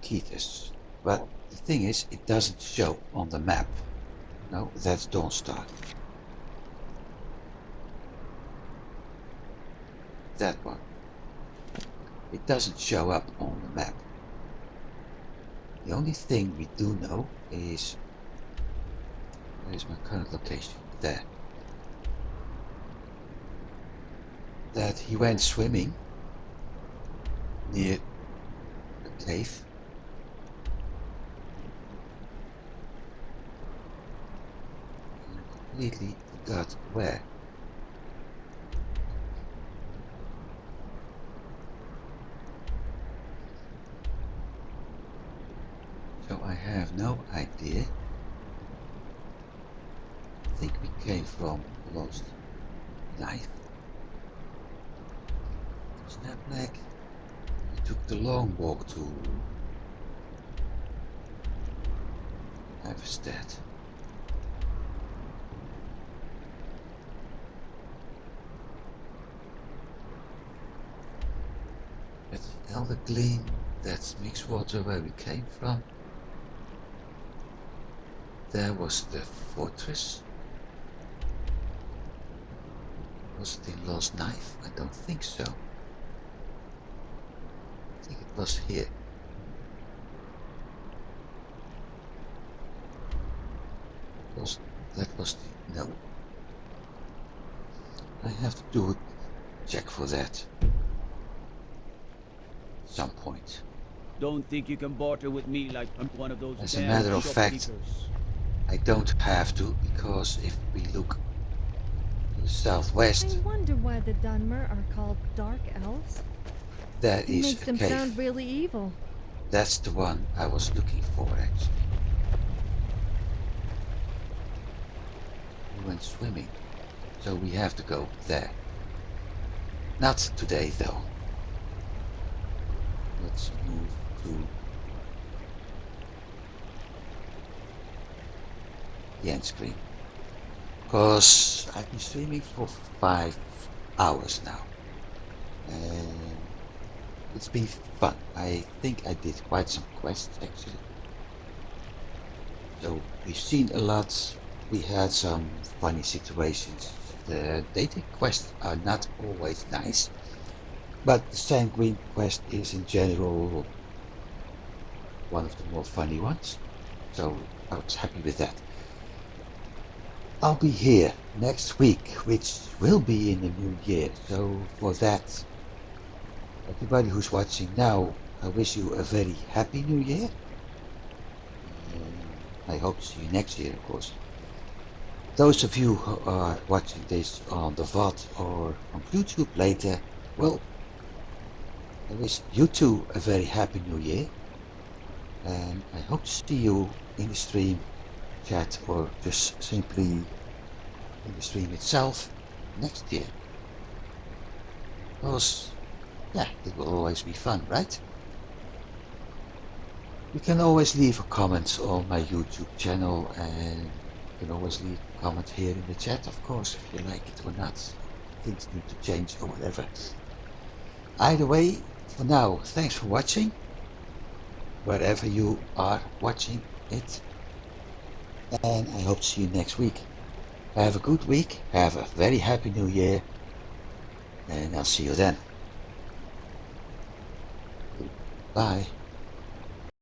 Keith's. But the thing is, it doesn't show on the map. No, that's Dawnstar. That one. It doesn't show up on the map. The only thing we do know is where is my current location? There. That he went swimming near a cave. Completely forgot where. So I have no idea. I think we came from Lost Knife. Snapback. We took the long walk to Haverstead. That's Elder Gleam. That's mixed water where we came from. There was the fortress. Was it in Lost Knife? I don't think so. I think it was here. That was the... no. I have to do a check for that. Some point. Don't think you can barter with me like I'm one of those As a damn matter of fact, shopkeepers. I don't have to, because if we look to the southwest, I wonder why the Dunmer are called Dark Elves. there It is makes a them cave. sound really evil. That's the one I was looking for, actually. We went swimming, so we have to go there. Not today, though. Let's move to the end screen. Because I've been streaming for 5 hours now. And it's been fun. I think I did quite some quests, actually. So we've seen a lot. We had some funny situations. The dating quests are not always nice. But the Sanguine quest is in general one of the more funny ones. So I was happy with that. I'll be here next week, which will be in the new year. So for that, everybody who's watching now, I wish you a very happy new year. I hope to see you next year, of course. Those of you who are watching this on the VOD or on YouTube later, well, I wish you too a very happy new year. And I hope to see you in the stream, chat, or just simply in the stream itself next year. Because, yeah, it will always be fun, right? You can always leave a comment on my YouTube channel, and you can always leave a comment here in the chat, of course, if you like it or not. Things need to change or whatever. Either way, for now, thanks for watching, wherever you are watching it. And I hope to see you next week. Have a good week, have a very happy new year, and I'll see you then. Bye.